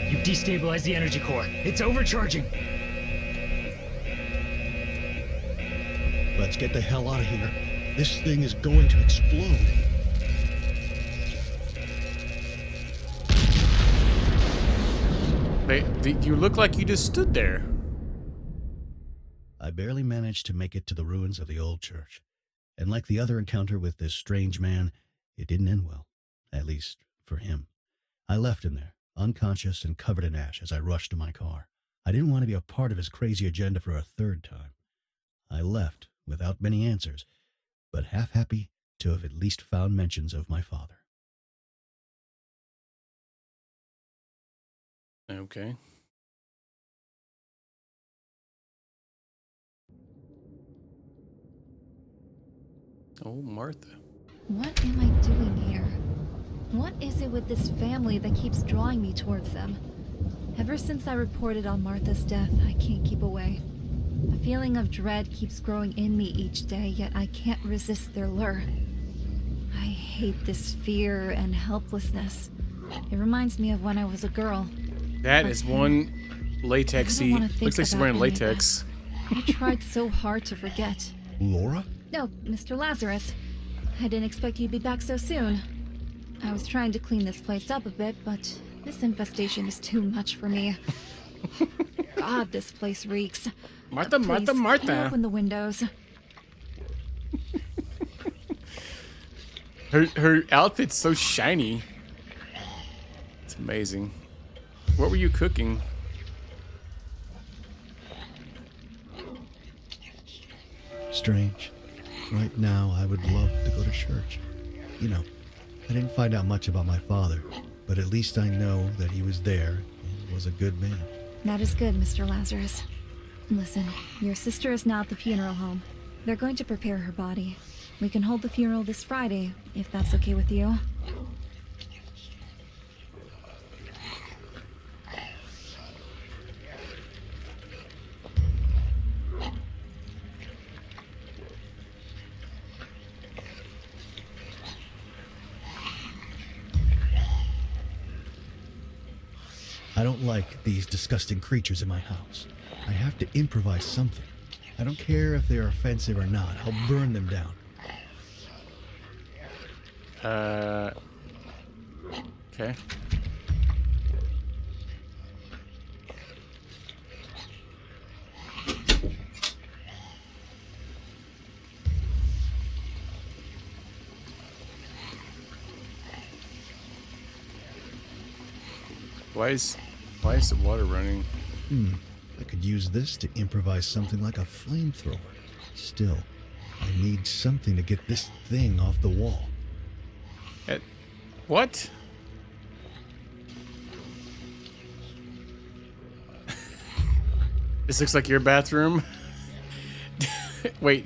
You've destabilized the energy core. It's overcharging. Let's get the hell out of here. This thing is going to explode. You look like you just stood there. I barely managed to make it to the ruins of the old church. And like the other encounter with this strange man, it didn't end well. At least, for him. I left him there, unconscious and covered in ash as I rushed to my car. I didn't want to be a part of his crazy agenda for a third time. I left without many answers, but half happy to have at least found mentions of my father. Okay. Oh, Martha. What am I doing here? What is it with this family that keeps drawing me towards them? Ever since I reported on Martha's death, I can't keep away. A feeling of dread keeps growing in me each day, yet I can't resist their lure. I hate this fear and helplessness. It reminds me of when I was a girl. That is one latexy. Looks like she's wearing latex. I tried so hard to forget. Laura? No, Mr. Lazarus. I didn't expect you'd be back so soon. I was trying to clean this place up a bit, but this infestation is too much for me. God, this place reeks. Martha, Please, Martha, can you Martha. open the windows. Her outfit's so shiny. It's amazing. What were you cooking? Strange. Right now, I would love to go to church. You know, I didn't find out much about my father, but at least I know that he was there and was a good man. That is good, Mr. Lazarus. Listen, your sister is now at the funeral home. They're going to prepare her body. We can hold the funeral this Friday, if that's okay with you. I don't like these disgusting creatures in my house. I have to improvise something. I don't care if they're offensive or not. I'll burn them down. Okay. Why is the water running? I could use this to improvise something like a flamethrower. Still, I need something to get this thing off the wall. What? This looks like your bathroom. Wait,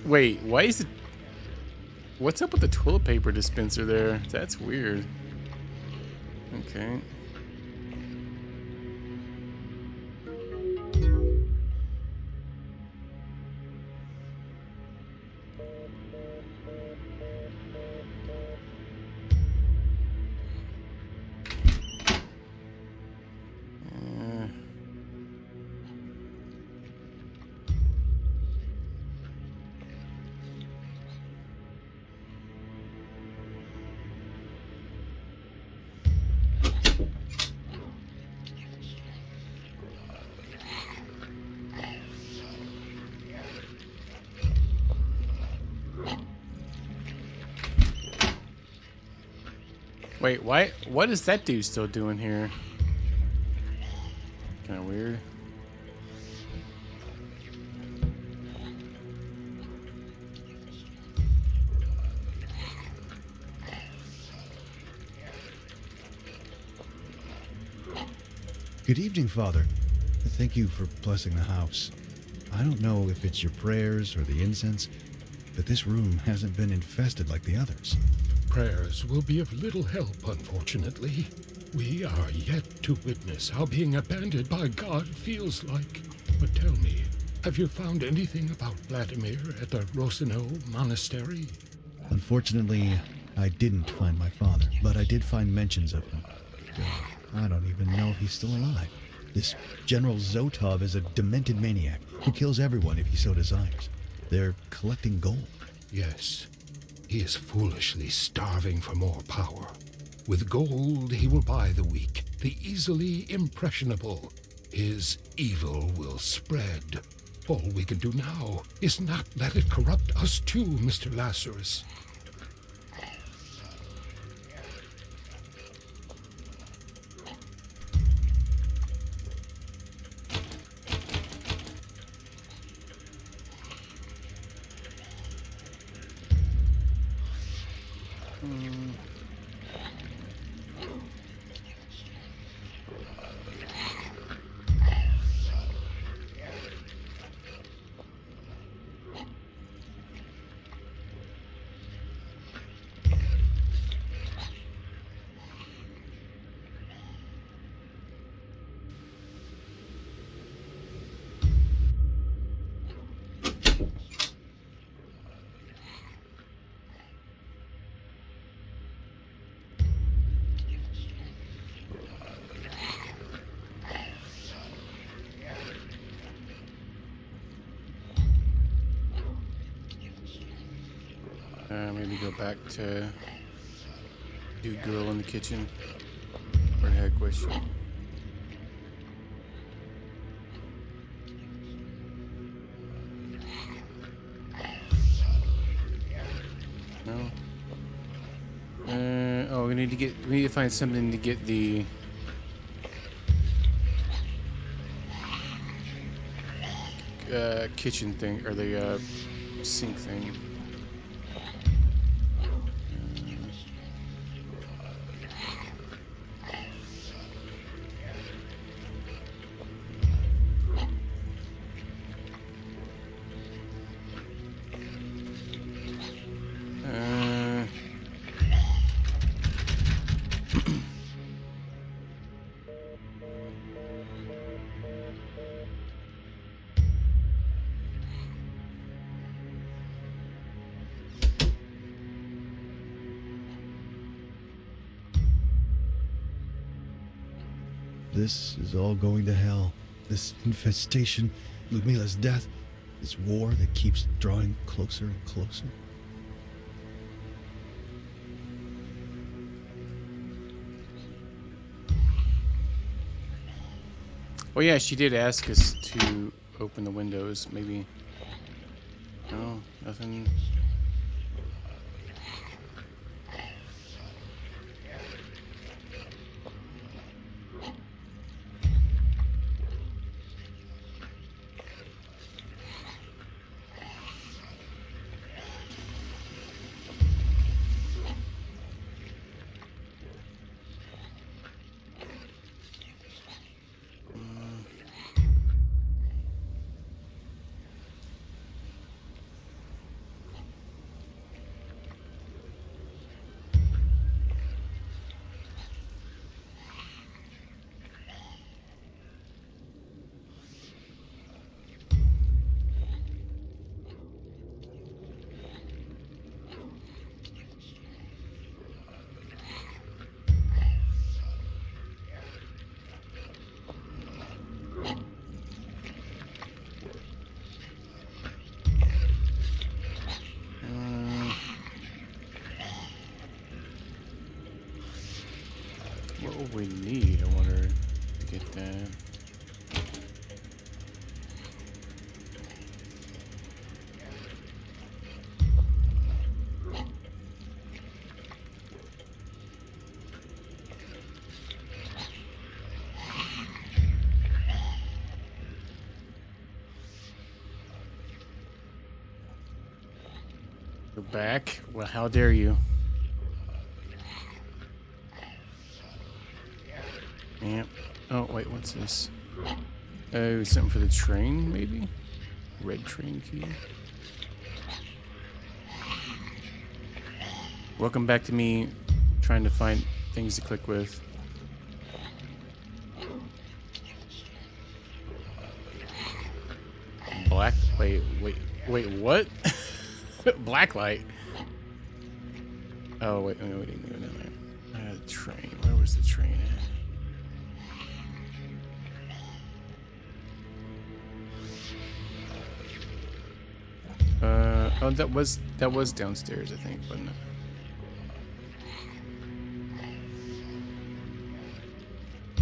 why is it? What's up with the toilet paper dispenser there? That's weird. Okay. Wait, why? What is that dude still doing here? Kind of weird. Good evening, Father. Thank you for blessing the house. I don't know if it's your prayers or the incense, but this room hasn't been infested like the others. Prayers will be of little help, unfortunately. We are yet to witness how being abandoned by God feels like. But tell me, have you found anything about Vladimir at the Rosino Monastery? Unfortunately, I didn't find my father, but I did find mentions of him. I don't even know if he's still alive. This General Zotov is a demented maniac who kills everyone if he so desires. They're collecting gold. Yes. He is foolishly starving for more power. With gold, he will buy the weak, the easily impressionable. His evil will spread. All we can do now is not let it corrupt us too, Mr. Lazarus. Maybe go back to dude girl in the kitchen. Where the heck was she? No. Oh, we need to find something to get the kitchen thing or the sink thing. This is all going to hell. This infestation, Ludmila's death, this war that keeps drawing closer and closer. Well, yeah, she did ask us to open the windows. Maybe. No, nothing. What will we need? I wonder to get that. You're back? Well, how dare you? Yep. Oh, wait, what's this? Oh, something for the train, maybe? Red train key. Welcome back to me trying to find things to click with. Black. Wait, what? Blacklight. Oh, wait, no, we didn't go down there. Train. Where was the train at? Oh, that was downstairs, I think, wasn't it?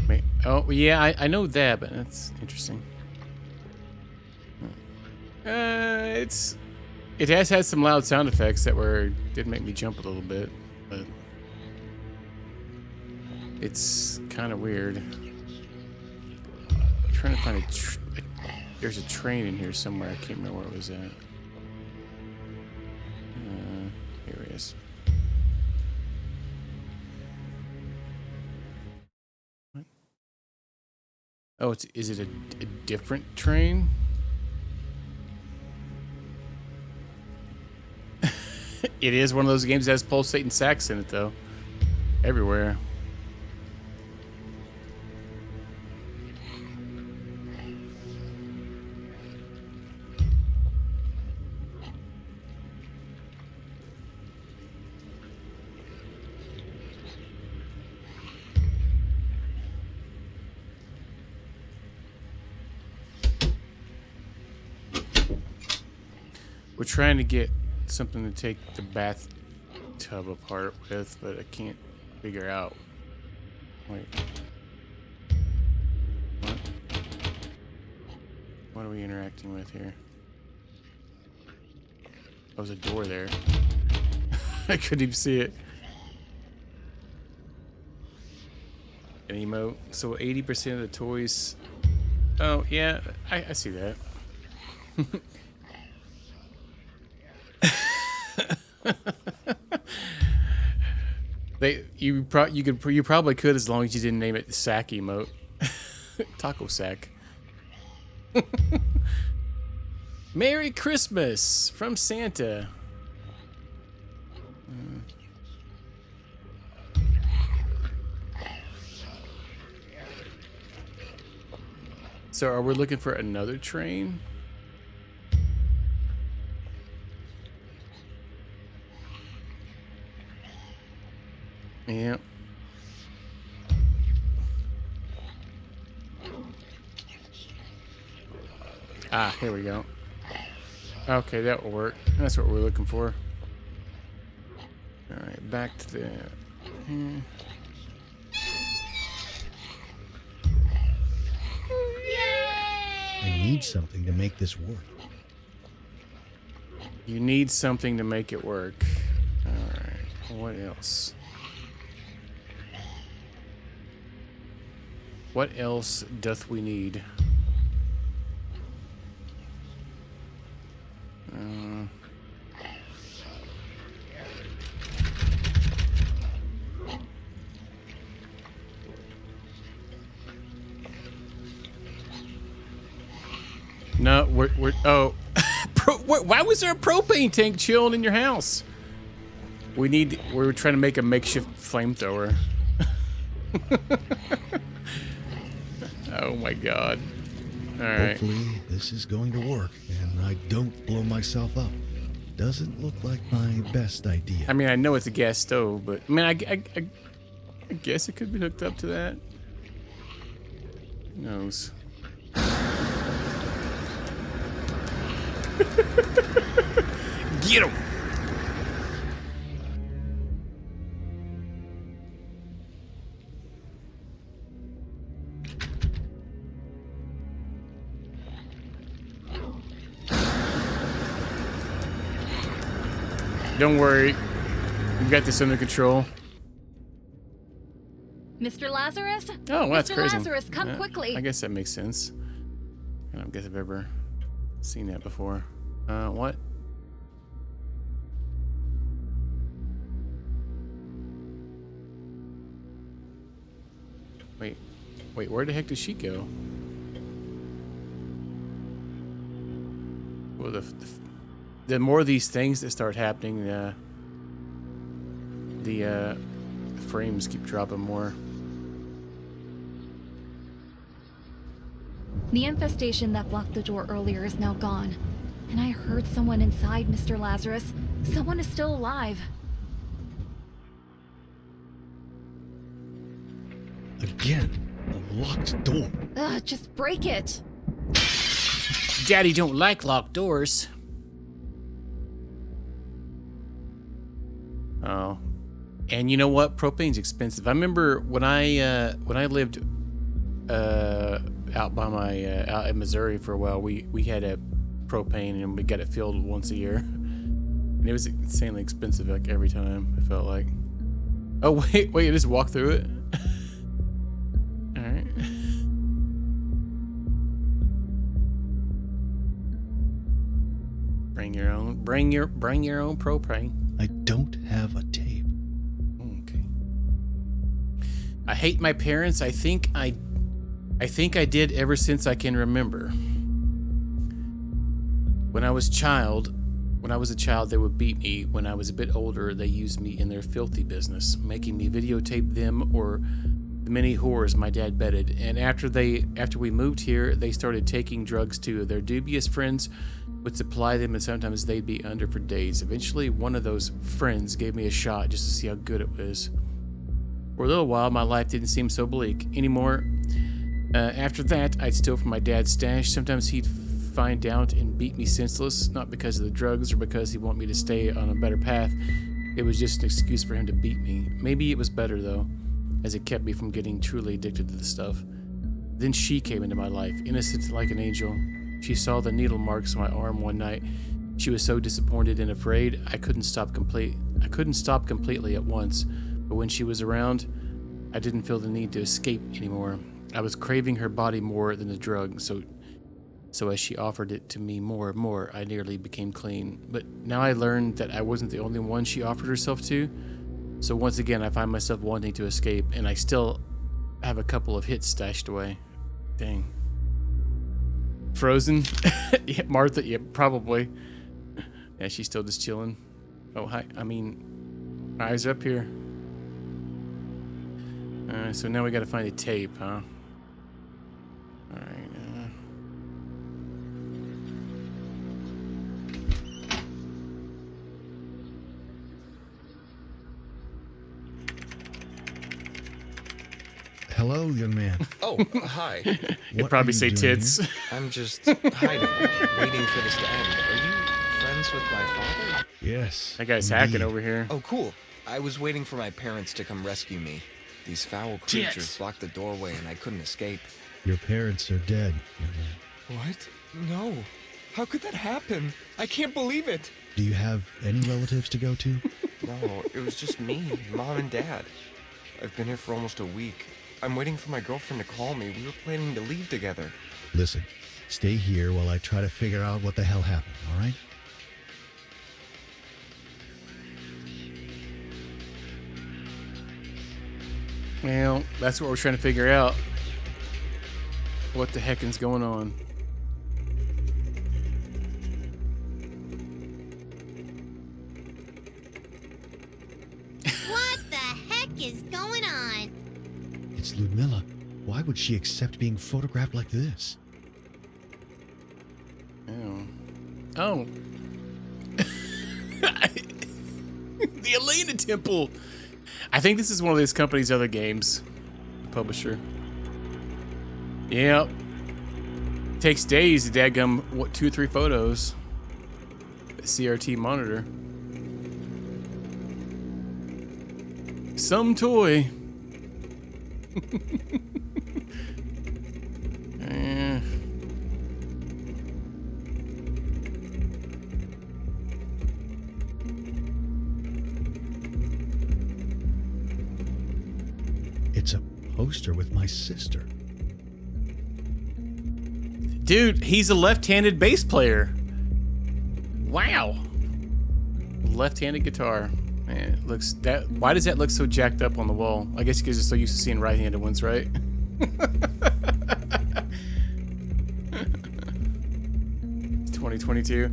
Wait, oh yeah, I know that, but that's interesting. It has had some loud sound effects that did make me jump a little bit, but it's kind of weird. I'm trying to find there's a train in here somewhere. I can't remember where it was at. Here it is. Oh, is it a different train? It is one of those games that has pulsating sacks in it, though. Everywhere. We're trying to get something to take the bathtub apart with, but I can't figure out. Wait. What are we interacting with here? There's a door there. I couldn't even see it. An emote. So 80% of the toys. Oh, yeah, I see that. You probably could, as long as you didn't name it sack emote. Taco sack. Merry Christmas from Santa. So are we looking for another train? Yeah. Ah, here we go. Okay, that will work. That's what we're looking for. Alright, back to the... I need something to make this work. You need something to make it work. Alright, what else? What else doth we need? No, we're oh, why was there a propane tank chilling in your house? We're trying to make a makeshift flamethrower. Oh my god. All right. Hopefully this is going to work and I don't blow myself up. Doesn't look like my best idea. I mean, I know it's a gas stove, but I mean, I guess it could be hooked up to that. Who knows? Get him! Don't worry, we've got this under control. Mr. Lazarus? Oh, well, that's Mr. crazy. Lazarus, come Yeah, quickly. I guess that makes sense. I don't guess I've ever seen that before. What? Wait, where the heck did she go? Well, the more of these things that start happening, the frames keep dropping more. The infestation that blocked the door earlier is now gone. And I heard someone inside, Mr. Lazarus. Someone is still alive. Again, a locked door. Ugh, just break it. Daddy don't like locked doors. Oh. And you know what? Propane's expensive. I remember when I lived out by my out in Missouri for a while, we had a propane and we got it filled once a year. And it was insanely expensive like every time, it felt like. Oh wait, I just walk through it? Alright. Bring your own propane. I don't have a tape. Okay. I hate my parents. I think I I think I did ever since I can remember. When I was a child, they would beat me. When I was a bit older, they used me in their filthy business, making me videotape them or the many whores my dad bedded. And after we moved here, they started taking drugs too. Their dubious friends would supply them, and sometimes they'd be under for days. Eventually, one of those friends gave me a shot just to see how good it was. For a little while, my life didn't seem so bleak anymore. After that, I'd steal from my dad's stash. Sometimes he'd find out and beat me senseless, not because of the drugs or because he wanted me to stay on a better path. It was just an excuse for him to beat me. Maybe it was better, though, as it kept me from getting truly addicted to the stuff. Then she came into my life, innocent like an angel. She saw the needle marks on my arm one night. She was so disappointed and afraid I couldn't stop completely at once. But when she was around, I didn't feel the need to escape anymore. I was craving her body more than the drug, so as she offered it to me more and more, I nearly became clean. But now I learned that I wasn't the only one she offered herself to. So once again, I find myself wanting to escape, and I still have a couple of hits stashed away. Dang. Frozen? Yeah, Martha, yeah, probably. Yeah, she's still just chilling. Oh, hi. I mean, eyes up here. So now we gotta find a tape, huh? Alright, Hello, young man. Oh, hi. You'd probably say tits. I'm just hiding, waiting for this to end. Are you friends with my father? Yes. That guy's hacking over here. Oh, cool. I was waiting for my parents to come rescue me. These foul creatures blocked the doorway and I couldn't escape. Your parents are dead, young man. What? No. How could that happen? I can't believe it. Do you have any relatives to go to? No, it was just me, Mom and Dad. I've been here for almost a week. I'm waiting for my girlfriend to call me. We were planning to leave together. Listen, stay here while I try to figure out what the hell happened, all right? Well, that's what we're trying to figure out. What the heck is going on? What the heck is going on? It's Ludmilla. Why would she accept being photographed like this? Oh. The Elena Temple. I think this is one of these company's other games. Publisher. Yep. Takes days to dadgum, what, 2 or 3 photos. CRT monitor. Some toy. It's a poster with my sister. Dude, he's a left-handed bass player. Wow. Left-handed guitar. Man, it looks that. Why does that look so jacked up on the wall? I guess because you're so used to seeing right-handed ones, right? It's 2022.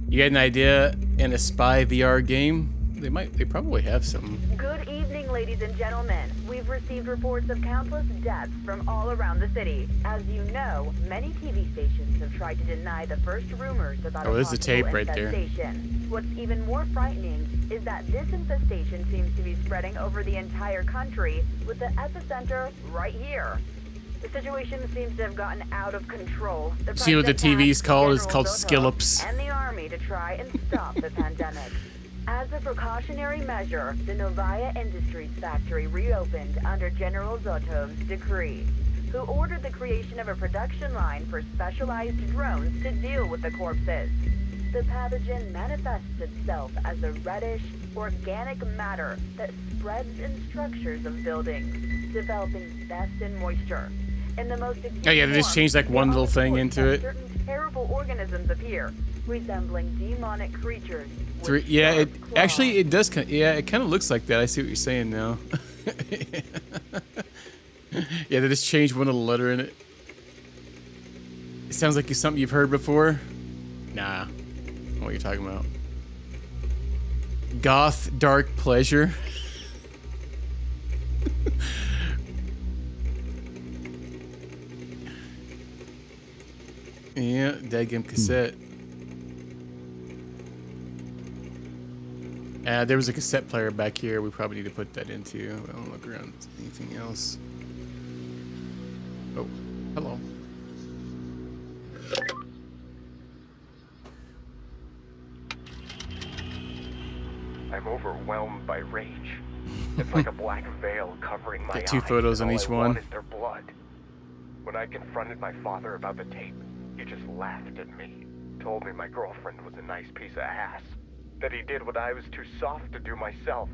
You had an idea in a spy VR game? They probably have some. Good evening, ladies and gentlemen. We've received reports of countless deaths from all around the city. As you know, many TV stations have tried to deny the first rumors about a there's the tape possible right there. infestation. What's even more frightening is that this infestation seems to be spreading over the entire country, with the epicenter right here. The situation seems to have gotten out of control. See what the TV's called? It's called General Skillups. and the army to try and stop the pandemic. As a precautionary measure, the Novaya Industries factory reopened under General Zotov's decree, who ordered the creation of a production line for specialized drones to deal with the corpses. The pathogen manifests itself as a reddish, organic matter that spreads in structures of buildings, developing best in moisture. In the most Oh yeah, they just changed like one little thing into it. certain terrible organisms appear, resembling demonic creatures. Yeah, it actually it does. Yeah, it kind of looks like that. I see what you're saying now. Yeah, they just changed one little letter in it. It sounds like it's something you've heard before. Nah. I don't know what you're talking about. Goth dark pleasure. Yeah, Deadgum cassette. There was a cassette player back here. We probably need to put that into. I don't look around. Anything else? Oh, hello. I'm overwhelmed by rage. It's like a black veil covering my eyes. Got 2 photos on and all each I one. want is their blood. When I confronted my father about the tape, he just laughed at me. Told me my girlfriend was a nice piece of ass. That he did what I was too soft to do myself.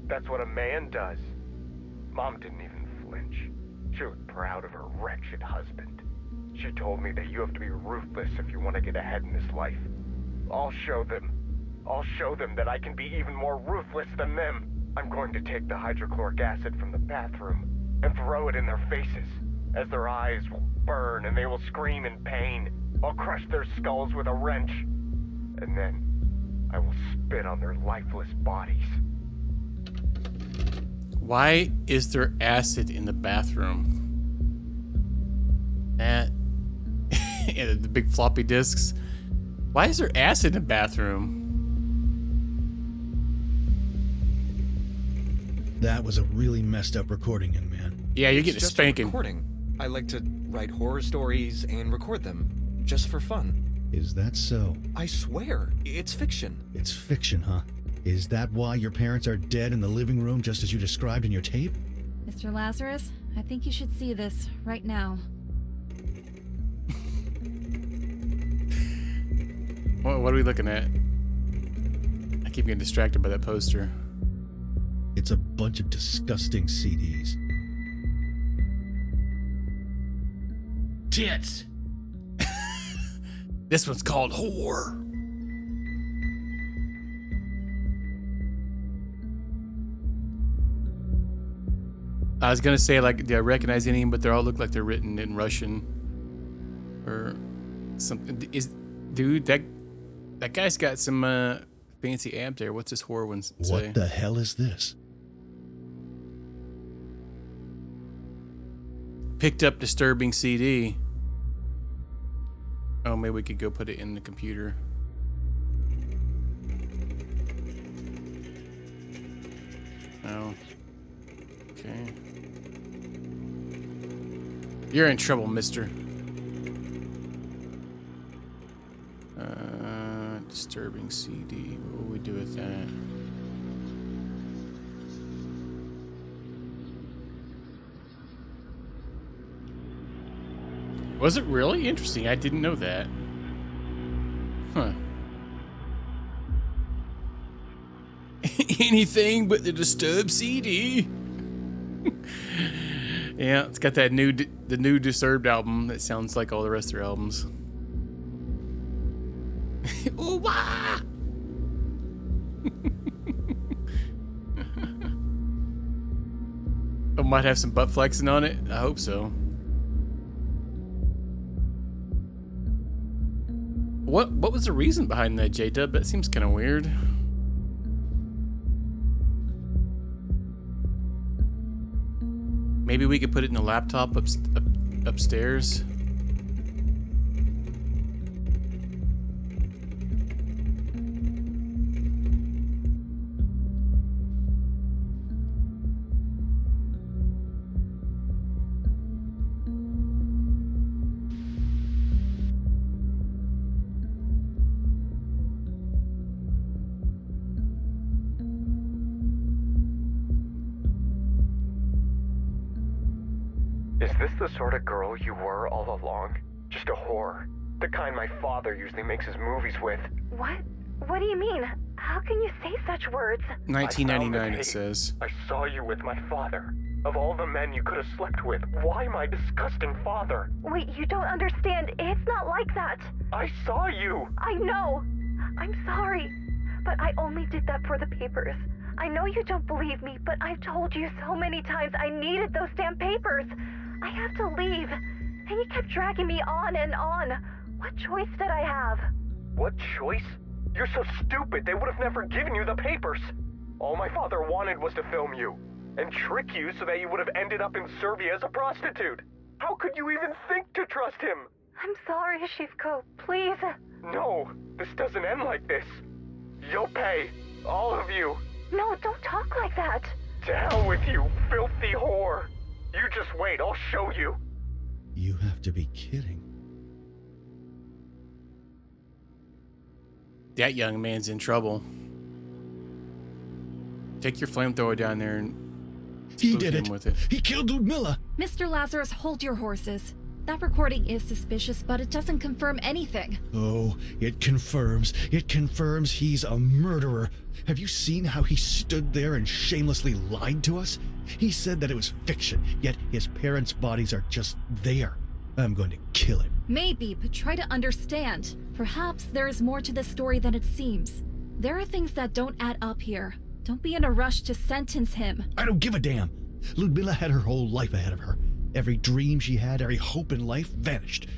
That's what a man does. Mom didn't even flinch. She was proud of her wretched husband. She told me that you have to be ruthless if you want to get ahead in this life. I'll show them. I'll show them that I can be even more ruthless than them. I'm going to take the hydrochloric acid from the bathroom and throw it in their faces. As their eyes will burn and they will scream in pain, I'll crush their skulls with a wrench. And then I will spit on their lifeless bodies. Why is there acid in the bathroom? That and the big floppy disks. Why is there acid in the bathroom? That was a really messed up recording, young man. Yeah, you're It's getting a just spanking. recording. I like to write horror stories and record them, just for fun. Is that so? I swear, it's fiction. It's fiction, huh? Is that why your parents are dead in the living room just as you described in your tape? Mr. Lazarus, I think you should see this right now. What are we looking at? I keep getting distracted by that poster. It's a bunch of disgusting CDs. Tits. This one's called Whore. I was gonna say, like, do I recognize any, but they all look like they're written in Russian or something. Dude, that guy's got some fancy abs there. What's this whore one say? What the hell is this? Picked up disturbing CD. Oh, maybe we could go put it in the computer. Oh. Okay. You're in trouble, mister. Disturbing CD. What will we do with that? Was it really interesting? I didn't know that. Huh. Anything but the Disturbed CD. Yeah, it's got that the new Disturbed album that sounds like all the rest of their albums. Ooh, wah! I might have some butt flexing on it. I hope so. What was the reason behind that, J-Dub? That seems kind of weird. Maybe we could put it in a laptop upstairs. Is this the sort of girl you were all along? Just a whore? The kind my father usually makes his movies with? What? What do you mean? How can you say such words? 1999, it says. I saw you with my father. Of all the men you could have slept with, why my disgusting father? Wait, you don't understand. It's not like that. I saw you! I know. I'm sorry. But I only did that for the papers. I know you don't believe me, but I've told you so many times I needed those damn papers. I have to leave. and he kept dragging me on and on. What choice did I have? What choice? You're so stupid, they would have never given you the papers. All my father wanted was to film you, and trick you so that you would have ended up in Serbia as a prostitute. How could you even think to trust him? I'm sorry, Shivko. Please. No, this doesn't end like this. You'll pay. All of you. No, don't talk like that. To hell with you, filthy whore. You just wait, I'll show you. You have to be kidding. That young man's in trouble. Take your flamethrower down there and He spook did him it. with it. He killed Ludmilla. Mr. Lazarus, hold your horses. That recording is suspicious, but it doesn't confirm anything. Oh, it confirms he's a murderer. Have you seen how he stood there and shamelessly lied to us? He said that it was fiction, yet his parents' bodies are just there. I'm going to kill him. Maybe, but try to understand. Perhaps there is more to this story than it seems. There are things that don't add up here. Don't be in a rush to sentence him. I don't give a damn. Ludmilla had her whole life ahead of her. Every dream she had, every hope in life vanished.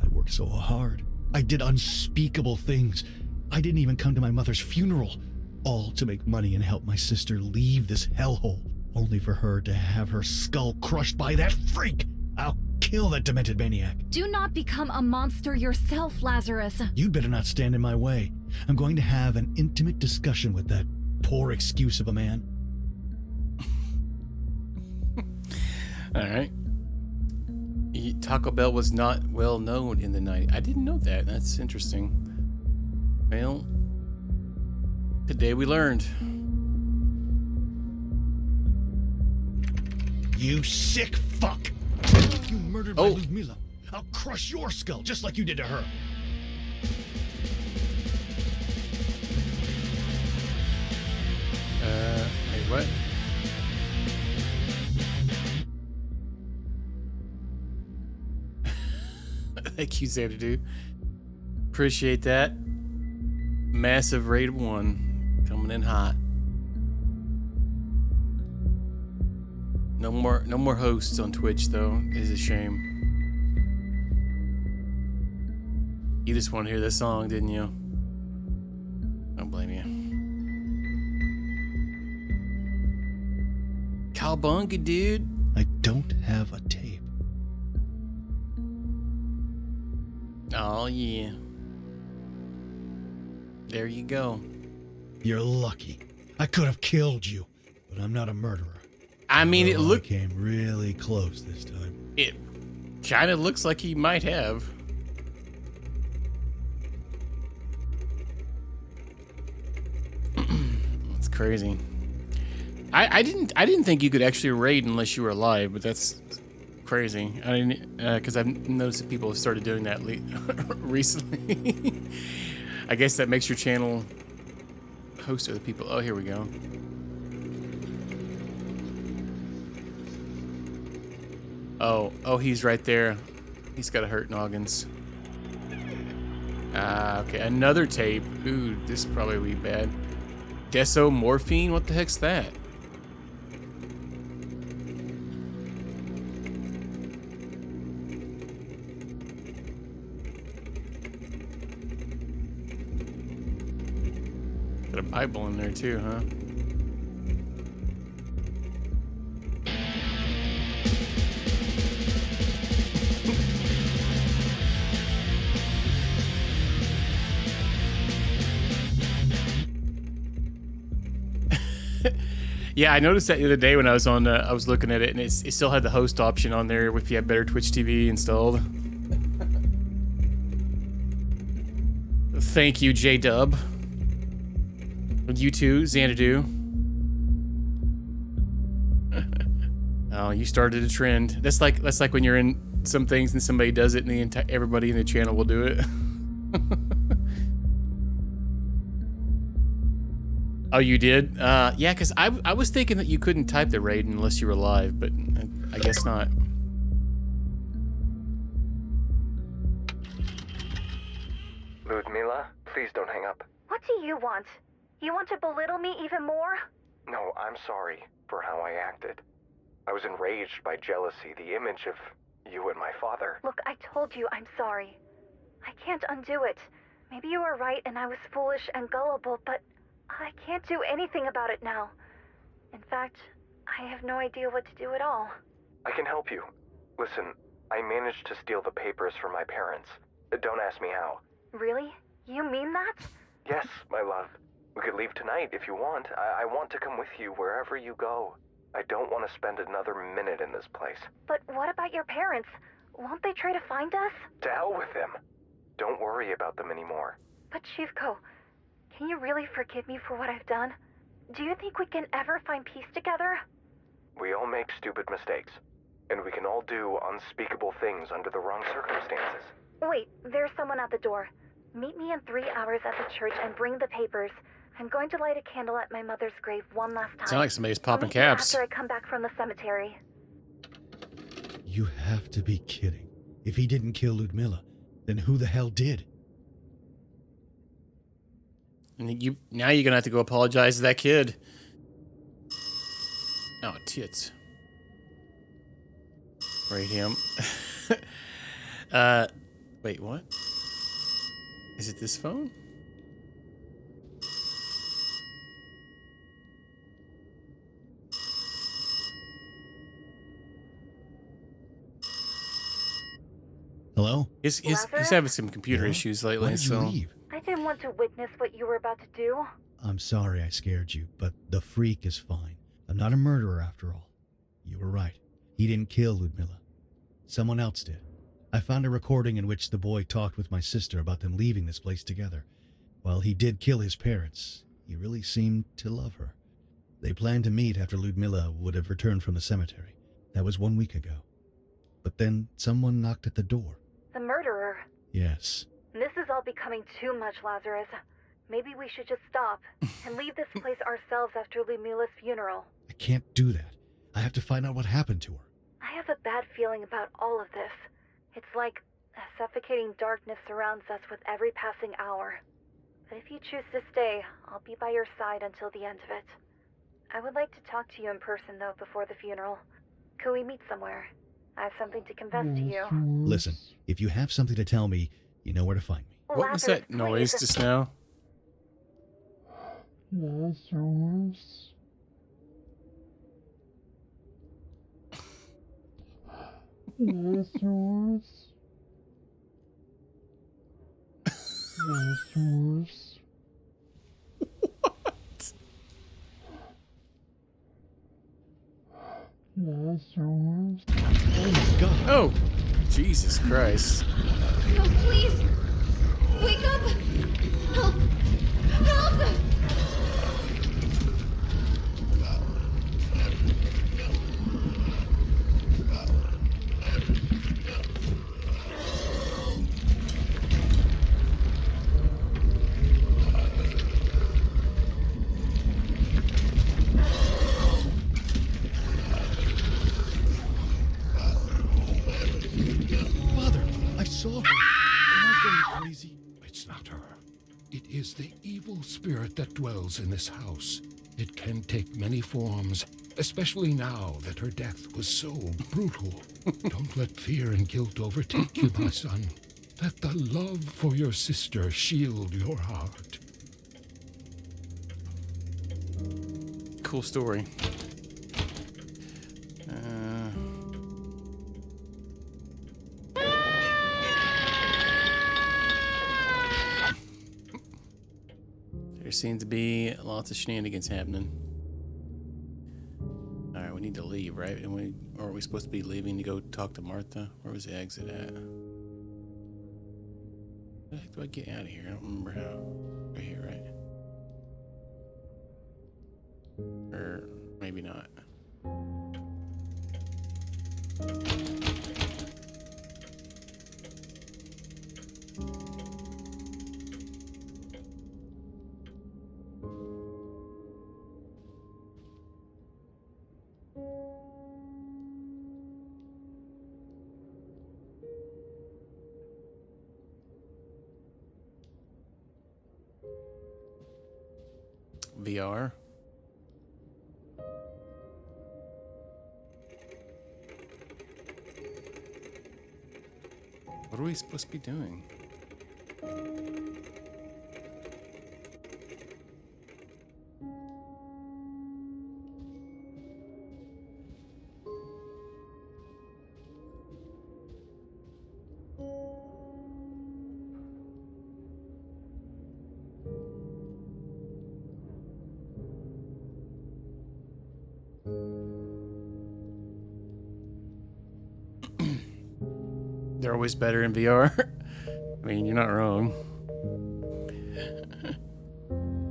I worked so hard. I did unspeakable things. I didn't even come to my mother's funeral. All to make money and help my sister leave this hellhole. Only for her to have her skull crushed by that freak. I'll kill that demented maniac. Do not become a monster yourself, Lazarus. You'd better not stand in my way. I'm going to have an intimate discussion with that poor excuse of a man. All right. Taco Bell was not well known in the 90s. I didn't know that. That's interesting. Well, today we learned. You sick fuck! If you murdered my Ludmilla, I'll crush your skull just like you did to her. Wait, what? Thank you, Xanadu. Appreciate that. Massive raid 1 coming in hot. No more hosts on Twitch though. It's a shame. You just want to hear this song, didn't you? Don't blame you. Cowabunga, dude. I don't have a tape. Oh yeah. There you go. You're lucky. I could have killed you, but I'm not a murderer. I mean, it looked. I came really close this time. It kind of looks like he might have. It's crazy. I didn't think you could actually raid unless you were alive, but that's crazy. I didn't because I've noticed that people have started doing that recently. I guess that makes your channel host other people. Oh, here we go. Oh, he's right there. He's got a hurt noggins. Okay, another tape. Ooh, this is probably really bad. Desomorphine? What the heck's that? Got a Bible in there too, huh? Yeah, I noticed that the other day when I was on, I was looking at it, and it still had the host option on there if you had better Twitch TV installed. Thank you, J-Dub. You too, Xanadu. Oh, you started a trend. That's like when you're in some things and somebody does it, and everybody in the channel will do it. Oh, you did? Yeah, because I was thinking that you couldn't type the raid unless you were live, but I guess not. Ludmilla, please don't hang up. What do you want? You want to belittle me even more? No, I'm sorry for how I acted. I was enraged by jealousy, the image of You and my father. Look, I told you I'm sorry. I can't undo it. Maybe you were right and I was foolish and gullible, but I can't do anything about it now. In fact, I have no idea what to do at all. I can help you. Listen, I managed to steal the papers from my parents. Don't ask me how. Really? You mean that? Yes, my love. We could leave tonight if you want. I want to come with you wherever you go. I don't want to spend another minute in this place. But what about your parents? Won't they try to find us? To hell with them. Don't worry about them anymore. But Shivko, can you really forgive me for what I've done? Do you think we can ever find peace together? We all make stupid mistakes. And we can all do unspeakable things under the wrong circumstances. Wait, there's someone at the door. Meet me in 3 hours at the church and bring the papers. I'm going to light a candle at my mother's grave one last time. Sound like somebody's popping I'll meet you caps. after I come back from the cemetery. You have to be kidding. If he didn't kill Ludmilla, then who the hell did? And now you're gonna have to go apologize to that kid. Oh, tits. Right, him. Wait, what? Is it this phone? Hello? He's Lazarus? having some computer issues lately, Why did you so leave? I didn't want to witness what you were about to do. I'm sorry I scared you, but the freak is fine. I'm not a murderer after all. You were right. He didn't kill Ludmilla. Someone else did. I found a recording in which the boy talked with my sister about them leaving this place together. While he did kill his parents, he really seemed to love her. They planned to meet after Ludmilla would have returned from the cemetery. That was 1 week ago. But then someone knocked at the door. The murderer. Yes. This is all becoming too much, Lazarus. Maybe we should just stop and leave this place ourselves after Ludmilla's funeral. I can't do that. I have to find out what happened to her. I have a bad feeling about all of this. It's like a suffocating darkness surrounds us with every passing hour. But if you choose to stay, I'll be by your side until the end of it. I would like to talk to you in person, though, before the funeral. Could we meet somewhere? I have something to confess to you. Listen, if you have something to tell me, you know where to find me. what was that noise just now? Lazarus. Lazarus. Lazarus. What? Lazarus. Oh my god. Oh, Jesus Christ. No, please! Wake up! Help! Help! Father, I saw her. Am I going crazy? It's not her. It is the evil spirit that dwells in this house. It can take many forms, especially now that her death was so brutal. Don't let fear and guilt overtake you, my son. Let the love for your sister shield your heart. Cool story. There seems to be lots of shenanigans happening. Alright, we need to leave, right? Or are we supposed to be leaving to go talk to Martha? Where was the exit at? How the heck do I get out of here? I don't remember how. Right here, right? Or maybe not. VR. What are we supposed to be doing? They're always better in VR. I mean, you're not wrong.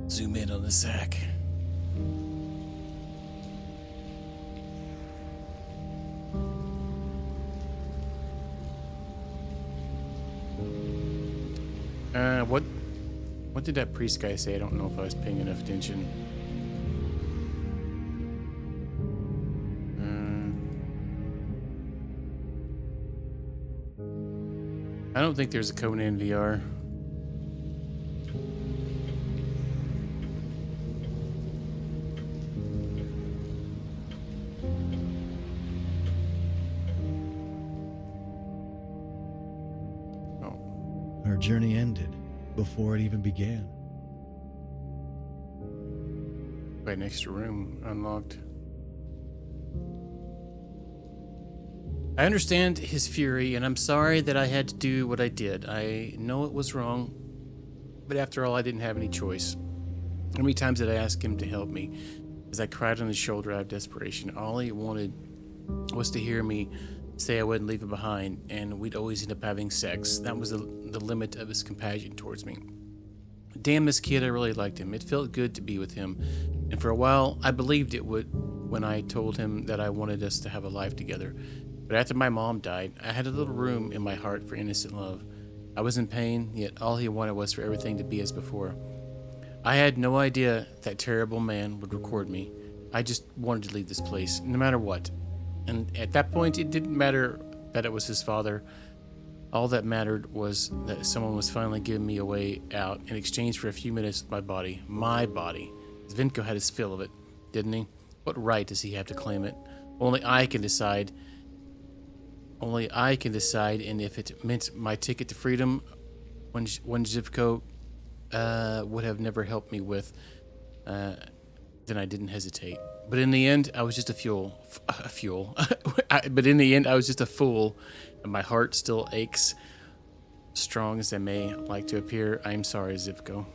Zoom in on the sack. What did that priest guy say? I don't know if I was paying enough attention. I don't think there's a Conan in VR. Our journey ended before it even began. Right next to room unlocked. I understand his fury, and I'm sorry that I had to do what I did. I know it was wrong, but after all, I didn't have any choice. How many times did I ask him to help me? As I cried on his shoulder out of desperation, all he wanted was to hear me say I wouldn't leave him behind, and we'd always end up having sex. That was the limit of his compassion towards me. Damn, this kid, I really liked him. It felt good to be with him, and for a while, I believed it would when I told him that I wanted us to have a life together. But after my mom died, I had a little room in my heart for innocent love. I was in pain, yet all he wanted was for everything to be as before. I had no idea that terrible man would record me. I just wanted to leave this place, no matter what. And at that point, it didn't matter that it was his father. All that mattered was that someone was finally giving me a way out in exchange for a few minutes with my body. My body. Zvinko had his fill of it, didn't he? What right does he have to claim it? Only I can decide. And if it meant my ticket to freedom, when Zivko would have never helped me with, then I didn't hesitate. But in the end, I was just a fool. But in the end, I was just a fool, and my heart still aches. Strong as I may like to appear, I am sorry, Zivko.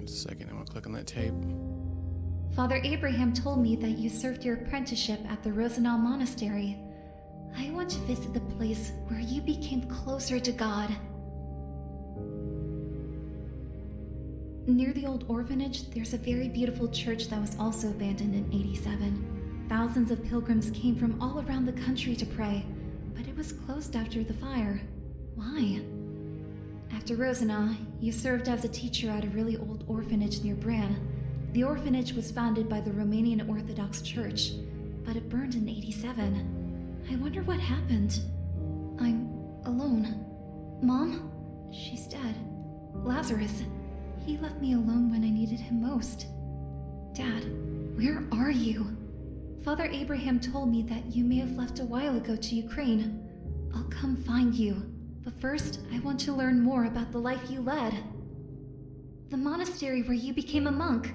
Second, I'm gonna click on that tape. Father Abraham told me that you served your apprenticeship at the Rosenau Monastery. I want to visit the place where you became closer to God. Near the old orphanage, there's a very beautiful church that was also abandoned in '87. Thousands of pilgrims came from all around the country to pray, but it was closed after the fire. Why? After Rosenau, you served as a teacher at a really old orphanage near Bran. The orphanage was founded by the Romanian Orthodox Church, but it burned in '87. I wonder what happened. I'm alone. Mom? She's dead. Lazarus, he left me alone when I needed him most. Dad, where are you? Father Abraham told me that you may have left a while ago to Ukraine. I'll come find you. But first, I want to learn more about the life you led. The monastery where you became a monk.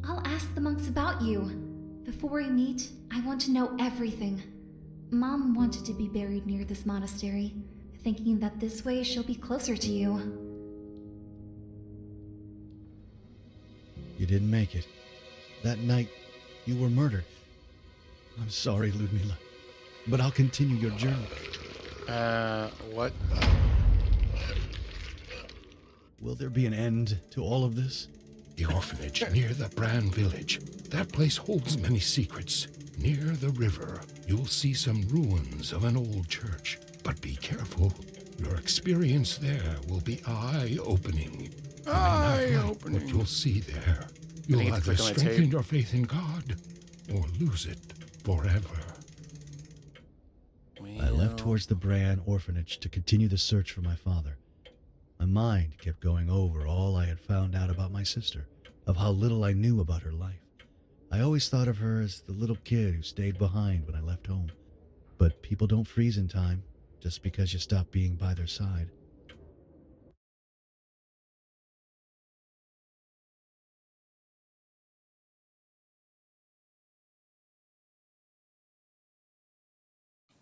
I'll ask the monks about you. Before we meet, I want to know everything. Mom wanted to be buried near this monastery, thinking that this way she'll be closer to you. You didn't make it. That night, you were murdered. I'm sorry, Ludmila, but I'll continue your journey. What? Will there be an end to all of this? The orphanage near the Bran village. That place holds many secrets. Near the river, you'll see some ruins of an old church. But be careful. Your experience there will be eye-opening. Eye-opening. What you'll see there. You'll get to either click on that strengthen tape. your faith in God or lose it forever. I left towards the Bran orphanage to continue the search for my father. My mind kept going over all I had found out about my sister, of how little I knew about her life. I always thought of her as the little kid who stayed behind when I left home. But people don't freeze in time just because you stop being by their side.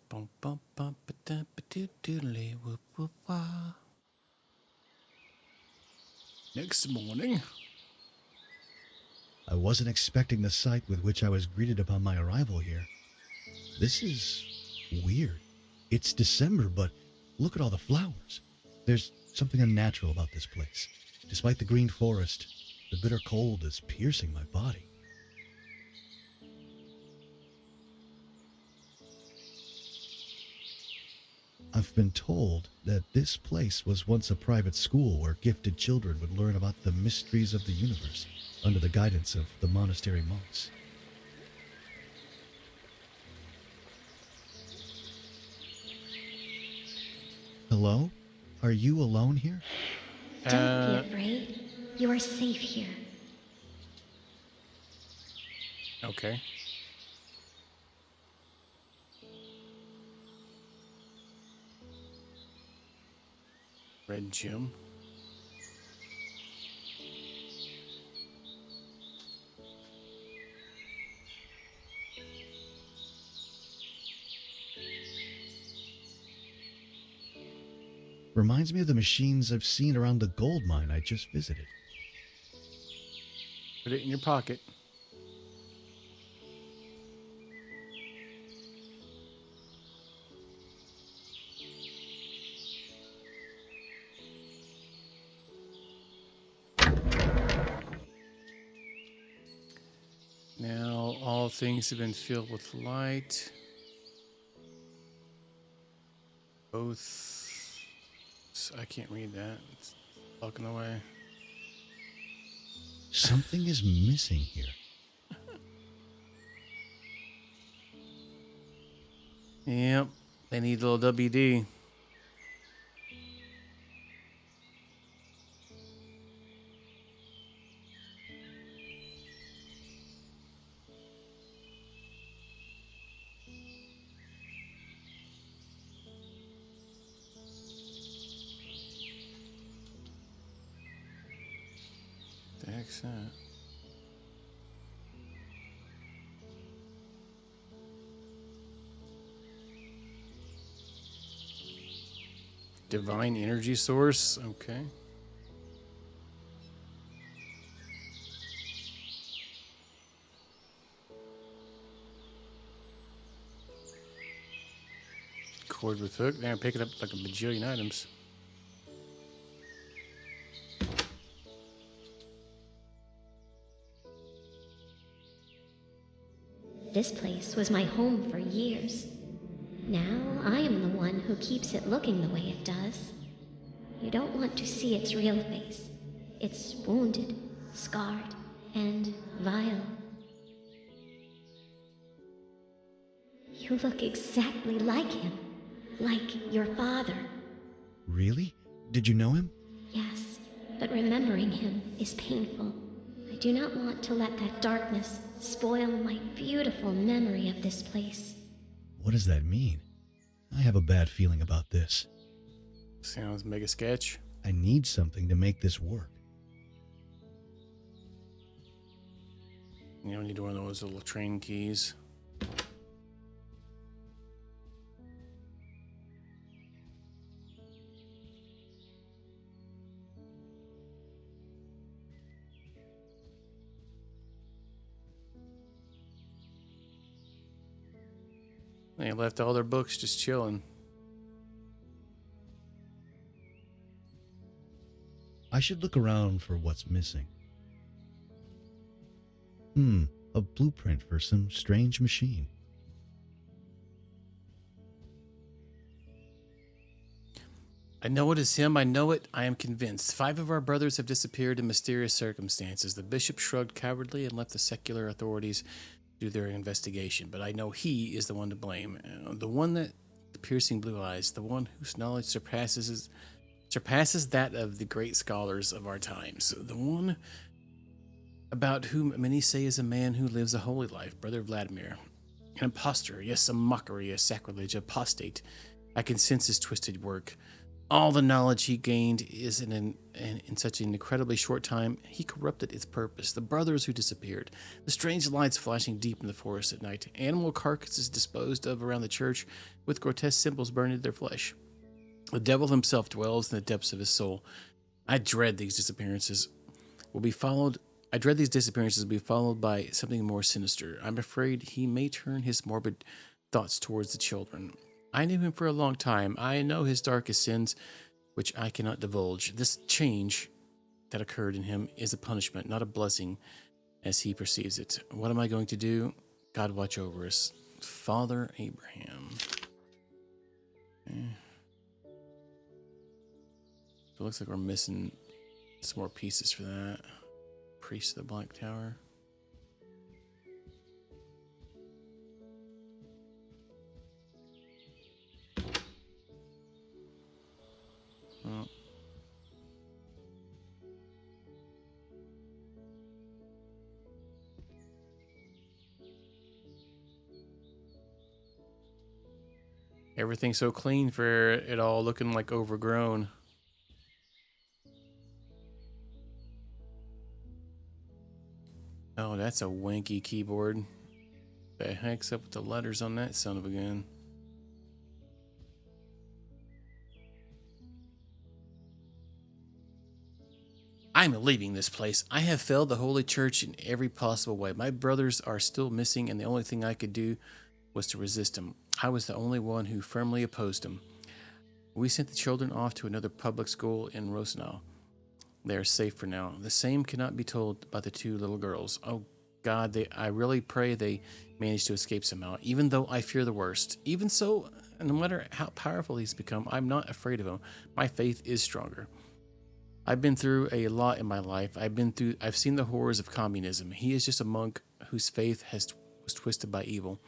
Bum, bum, bum, ba-da, ba-doo-doodly, whoop, whoop, wah. Next morning. I wasn't expecting the sight with which I was greeted upon my arrival here. This is weird. It's December, but look at all the flowers. There's something unnatural about this place. Despite the green forest, the bitter cold is piercing my body. I've been told that this place was once a private school where gifted children would learn about the mysteries of the universe under the guidance of the monastery monks. Hello? Are you alone here? Don't be afraid. You are safe here. Okay. Red gym. Reminds me of the machines I've seen around the gold mine I just visited. Put it in your pocket. Now all things have been filled with light. Both. I can't read that. It's blocking the way. Something is missing here. Yep. They need a little WD. The heck's that? Divine energy source. Okay. Cord with hook. Now pick it up like a bajillion items. This place was my home for years. Now I am the one who keeps it looking the way it does. You don't want to see its real face. It's wounded, scarred, and vile. You look exactly like him. Like your father. Really? Did you know him? Yes, but remembering him is painful. I do not want to let that darkness spoil my beautiful memory of this place. What does that mean? I have a bad feeling about this. Sounds mega sketch. I need something to make this work. You don't need one of those little train keys. They left all their books just chilling. I should look around for what's missing. A blueprint for some strange machine. I know it is him. I know it. I am convinced. 5 of our brothers have disappeared in mysterious circumstances. The bishop shrugged cowardly and left the secular authorities do their investigation. But I know he is the one to blame. The one that the piercing blue eyes, the one whose knowledge surpasses that of the great scholars of our times. The one about whom many say is a man who lives a holy life, Brother Vladimir. An impostor, yes, a mockery, a sacrilege, apostate. I can sense his twisted work. All the knowledge he gained is in such an incredibly short time, he corrupted its purpose. The brothers who disappeared, the strange lights flashing deep in the forest at night, animal carcasses disposed of around the church with grotesque symbols burned into their flesh. The devil himself dwells in the depths of his soul. I dread these disappearances will be followed by something more sinister. I'm afraid he may turn his morbid thoughts towards the children. I knew him for a long time. I know his darkest sins, which I cannot divulge. This change that occurred in him is a punishment, not a blessing, as he perceives it. What am I going to do? God watch over us. Father Abraham. Okay. So it looks like we're missing some more pieces for that. Priest of the Black Tower. Well. Everything's so clean for it all looking like overgrown. Oh, that's a wanky keyboard. The heck's up with the letters on that son of a gun? I'm leaving this place. I have failed the Holy Church in every possible way. My brothers are still missing, and the only thing I could do was to resist them. I was the only one who firmly opposed them. We sent the children off to another public school in Rosenau. They are safe for now. The same cannot be told about the 2 little girls. Oh God, I really pray they manage to escape somehow, even though I fear the worst. Even so, no matter how powerful he's become, I'm not afraid of him. My faith is stronger. I've been through a lot in my life. I've seen the horrors of communism. He is just a monk whose faith was twisted by evil.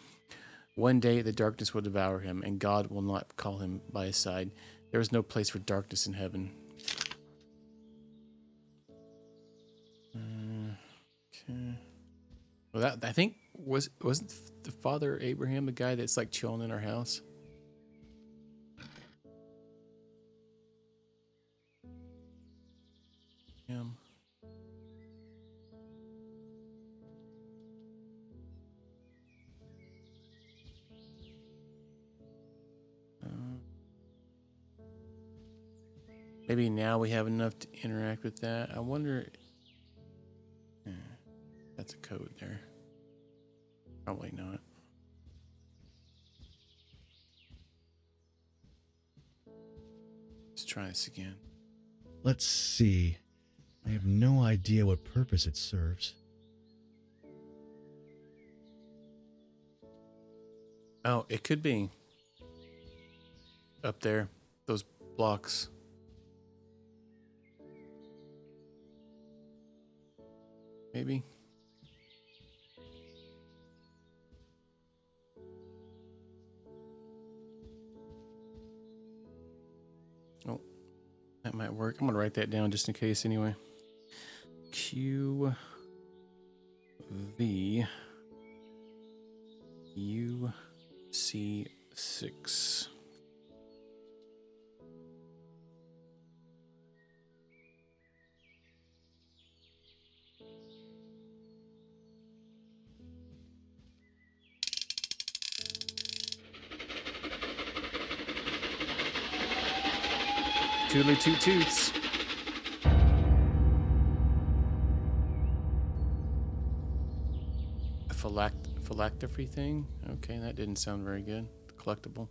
One day the darkness will devour him, and God will not call him by his side. There is no place for darkness in heaven. Okay. Well, that I think wasn't the Father Abraham the guy that's like chilling in our house? Him. Maybe now we have enough to interact with that. I wonder. That's a code there. Probably not. Let's try this again. Let's see. I have no idea what purpose it serves. Oh, it could be up there. Those blocks. Maybe. Oh, that might work. I'm going to write that down just in case anyway. Q V U C 6. Toodly toot toots. A phylactery thing? Okay, that didn't sound very good. Collectible.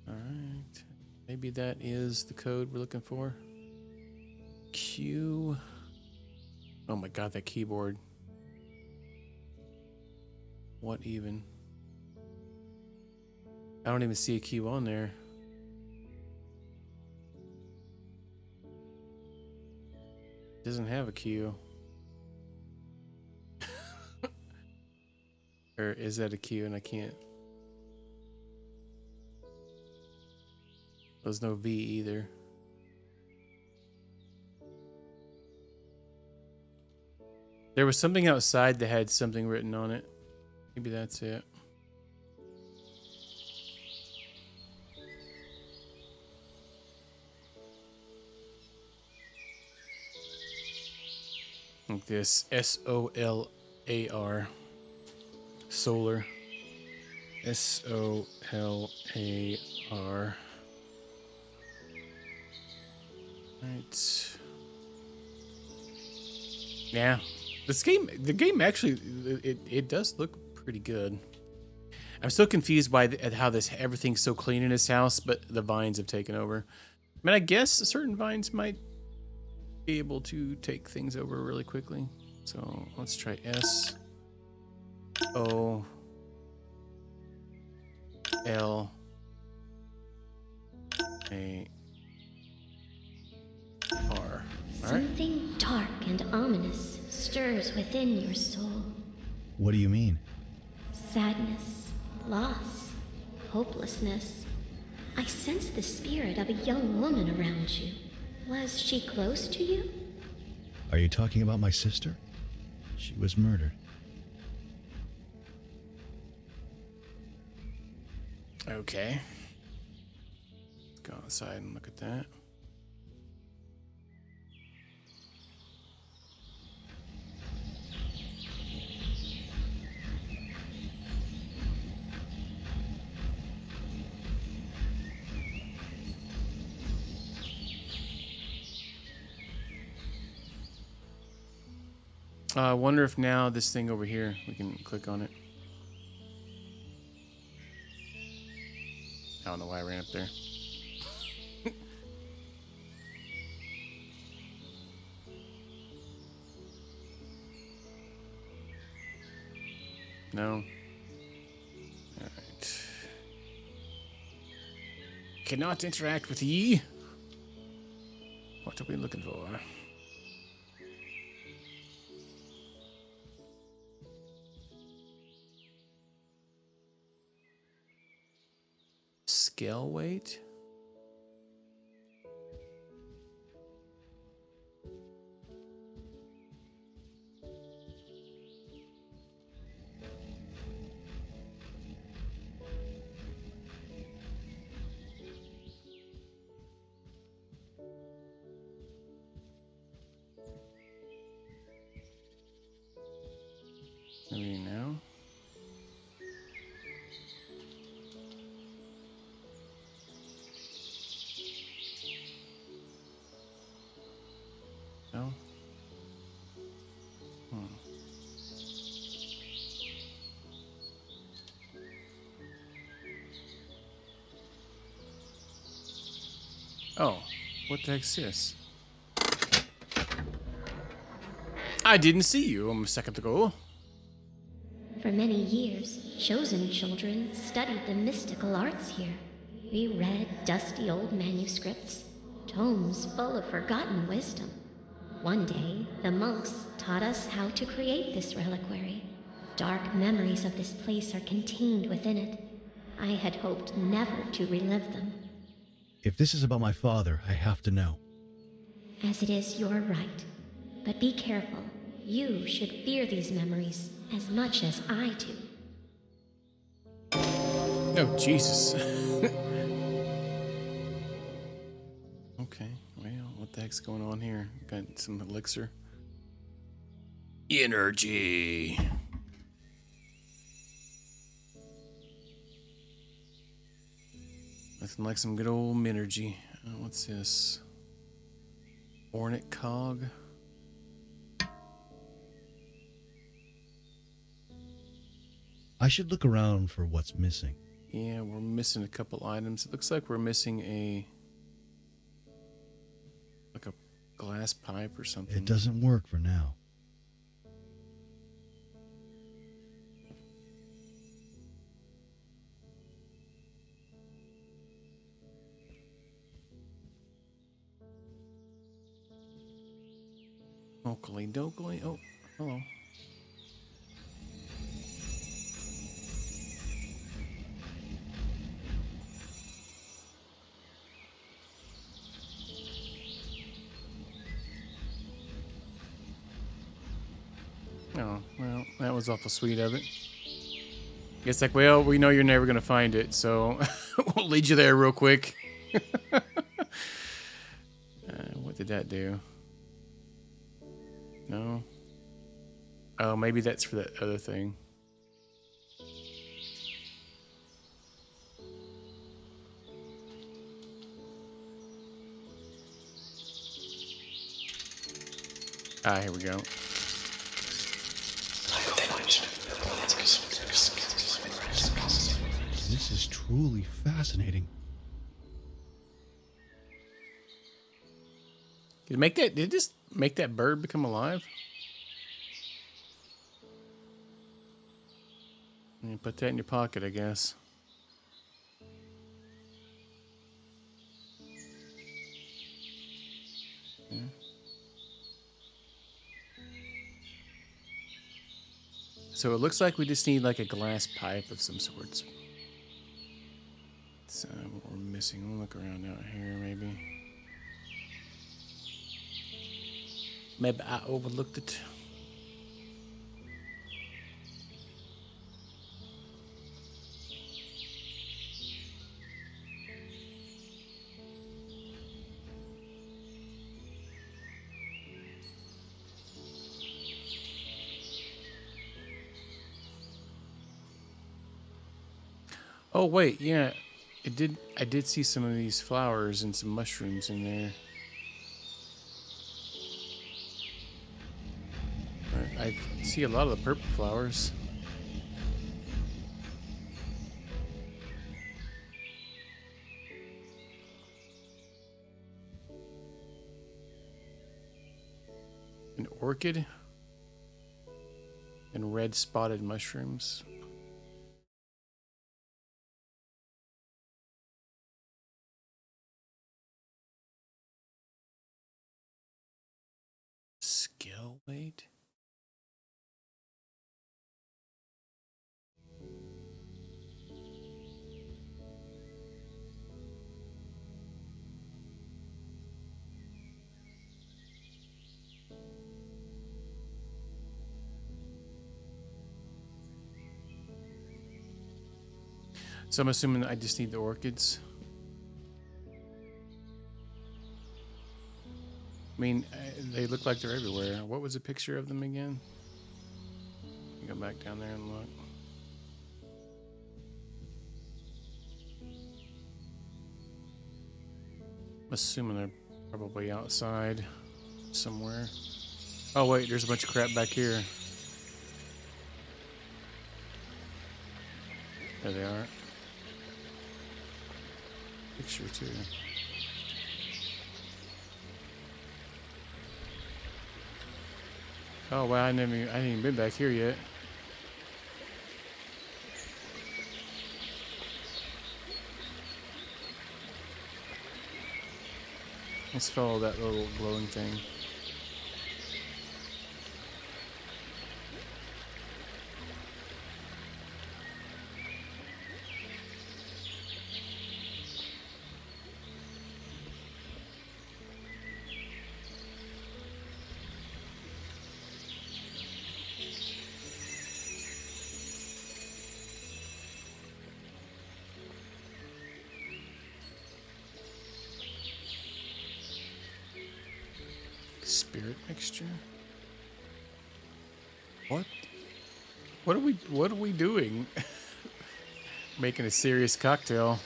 Alright. Maybe that is the code we're looking for. Q. Oh my god, that keyboard. What even? I don't even see a Q on there. Doesn't have a queue. Or is that a queue and I can't? There's no V either. There was something outside that had something written on it. Maybe that's it. Like this SOLAR. Solar. SOLAR. Right. Yeah. The game actually, it does look pretty good. I'm still confused by how everything's so clean in this house, but the vines have taken over. I mean, I guess certain vines might be able to take things over really quickly. So let's try SOLAR. Something dark and ominous stirs within your soul. What do you mean? Sadness, loss, hopelessness. I sense the spirit of a young woman around you. Was she close to you? Are you talking about my sister? She was murdered. Okay. Let's go outside and look at that. I wonder if now this thing over here, we can click on it. I don't know why I ran up there. No. Alright. Cannot interact with ye. What are we looking for? Scale weight? Maybe now? No? Oh, what the heck's this? I didn't see you a second ago. For many years, chosen children studied the mystical arts here. We read dusty old manuscripts, tomes full of forgotten wisdom. One day, the monks taught us how to create this reliquary. Dark memories of this place are contained within it. I had hoped never to relive them. If this is about my father, I have to know. As it is your right. But be careful. You should fear these memories as much as I do. Oh, Jesus. Okay, well, what the heck's going on here? Got some elixir. Energy. Nothing like some good old minergy. What's this? Ornate cog. I should look around for what's missing. Yeah, we're missing a couple items. It looks like we're missing a glass pipe or something. It doesn't work for now. Oakley Dokley. Oh, hello. Oh, well, that was awful sweet of it. It's like, well, we know you're never going to find it, so we'll lead you there real quick. What did that do? No? Oh, maybe that's for that other thing. Ah, here we go. This is truly fascinating. Did it just make that bird become alive? You put that in your pocket, I guess. Yeah. So it looks like we just need like a glass pipe of some sorts. So what we're missing. We'll look around out here, maybe. Maybe I overlooked it. Oh wait, yeah, it did. I did see some of these flowers and some mushrooms in there. I see a lot of the purple flowers. An orchid and red spotted mushrooms. Skill weight. So I'm assuming I just need the orchids. I mean, they look like they're everywhere. What was the picture of them again? Go back down there and look. I'm assuming they're probably outside somewhere. Oh wait, there's a bunch of crap back here. There they are. Picture too. Oh wow, I hadn't even been back here yet. Let's follow that little glowing thing. Spirit mixture. What? What are we doing? Making a serious cocktail.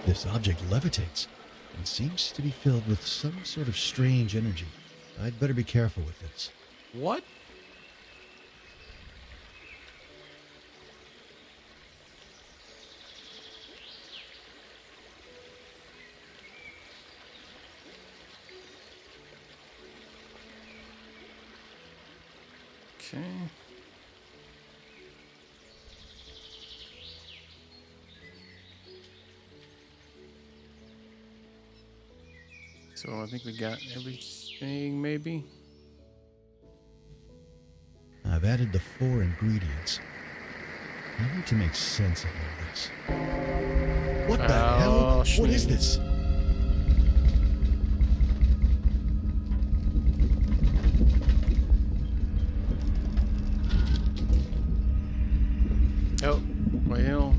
This object levitates and seems to be filled with some sort of strange energy. I'd better be careful with this. What? Okay. So I think we got everything, maybe. I've added the 4 ingredients. I need to make sense of all this. What the hell? What is this? Oh, well.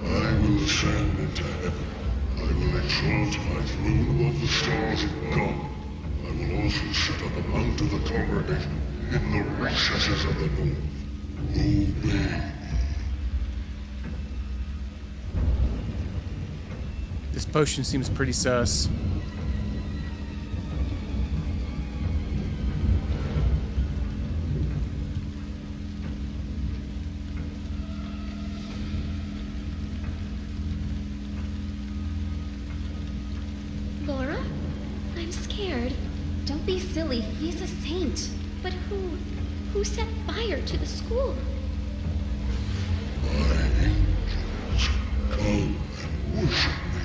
I will ascend into heaven. I will exalt my throne above the stars of God. I will also set up a mount of the congregation in the recesses of the north. Obey. This potion seems pretty sus. Laura? I'm scared. Don't be silly. He's a saint. But who set fire to the school? Come and worship me.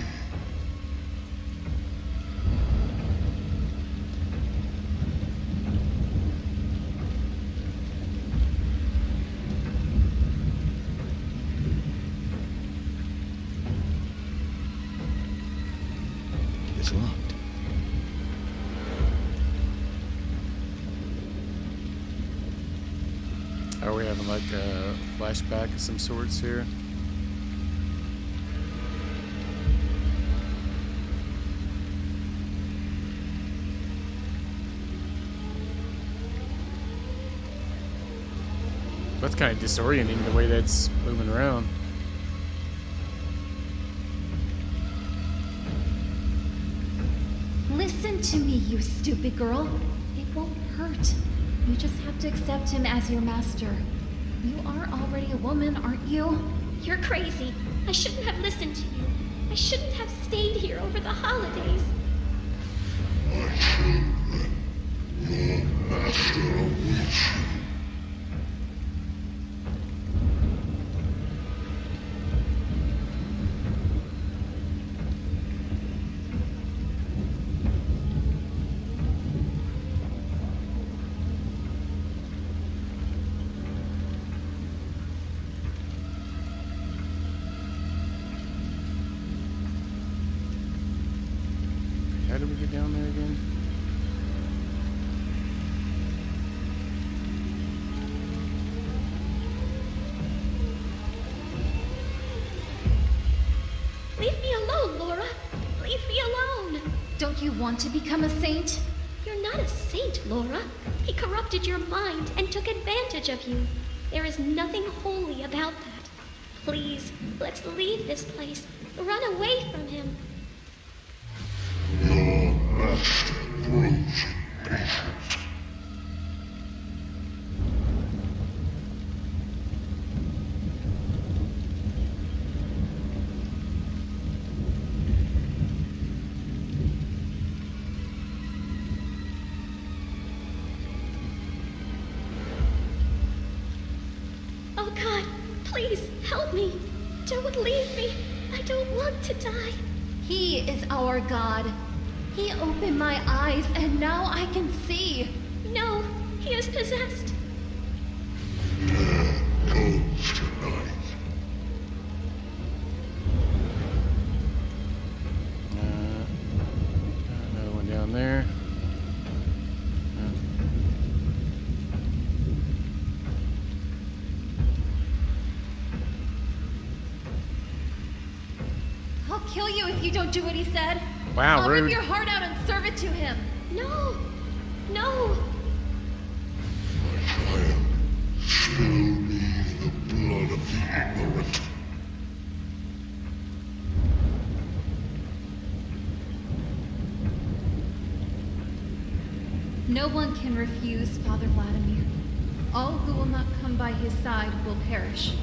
It's locked. Are we having like a flashback of some sorts here? That's kind of disorienting the way that's moving around. Listen to me, you stupid girl. It won't hurt. You just have to accept him as your master. You are already a woman, aren't you? You're crazy. I shouldn't have listened to you. I shouldn't have stayed here over the holidays. My children, your master awaits you. How do we get down there again? Leave me alone, Laura. Leave me alone. Don't you want to become a saint? You're not a saint, Laura. He corrupted your mind and took advantage of you. There is nothing holy about that. Please, let's leave this place. Run away from him. Your master grows impatient. Oh God, please help me. Don't leave me. I don't want to die. He is our God. He opened my eyes and now I can see. No, he is possessed. Comes tonight. Another one down there. I'll kill you if you don't do what he said. Wow, I'll rude. rip your heart out and serve it to him. No, no. Child, spill me the blood of the ignorant. No one can refuse Father Vladimir. All who will not not come by his side will perish.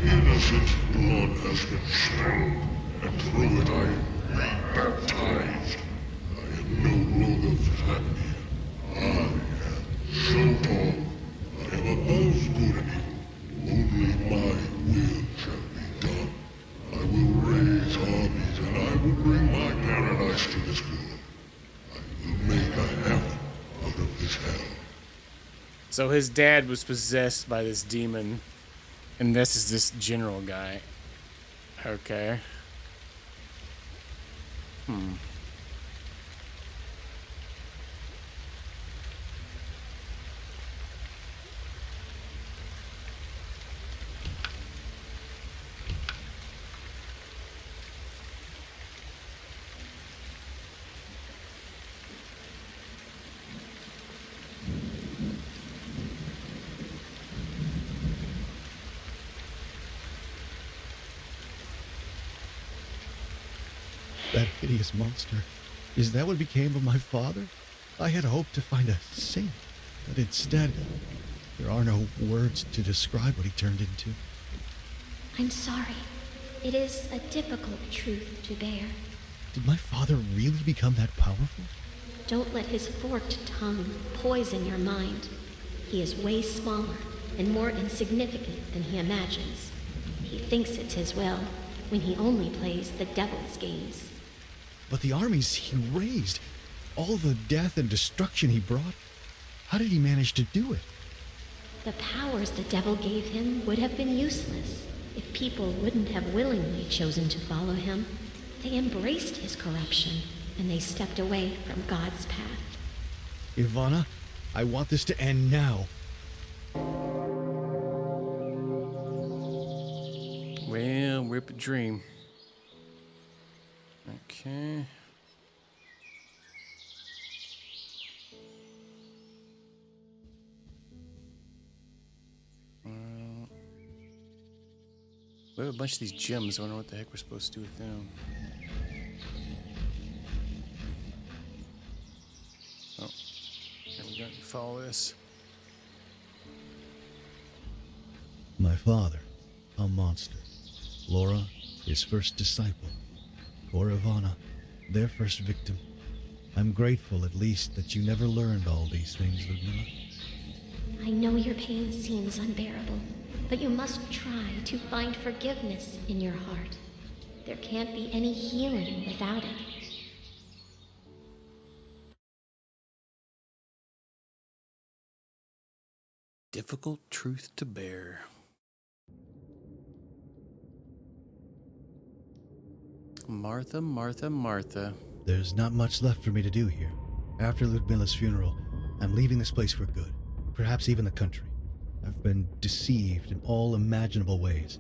Innocent blood has been shed, and through it I am rebaptized. I am no longer Vladimir. I am Shoto. I am above good and evil. Only my will shall be done. I will raise armies, and I will bring my paradise to this world. I will make a heaven out of this hell. So his dad was possessed by this demon, and this is this general guy. Okay. That hideous monster. Is that what became of my father? I had hoped to find a saint, but instead, there are no words to describe what he turned into. I'm sorry. It is a difficult truth to bear. Did my father really become that powerful? Don't let his forked tongue poison your mind. He is way smaller and more insignificant than he imagines. He thinks it's his will, when he only plays the devil's games. But the armies he raised, all the death and destruction he brought, how did he manage to do it? The powers the devil gave him would have been useless if people wouldn't have willingly chosen to follow him. They embraced his corruption, and they stepped away from God's path. Ivana, I want this to end now. Well, rip a dream. Okay. We have a bunch of these gems. I wonder what the heck we're supposed to do with them. Oh, there we go. Follow this. My father, a monster. Laura, his first disciple. Poor Ivana, their first victim. I'm grateful at least that you never learned all these things, Ludmilla. I know your pain seems unbearable, but you must try to find forgiveness in your heart. There can't be any healing without it. Difficult truth to bear. Martha, Martha, Martha. There's not much left for me to do here. After Ludmilla's funeral, I'm leaving this place for good. Perhaps even the country. I've been deceived in all imaginable ways.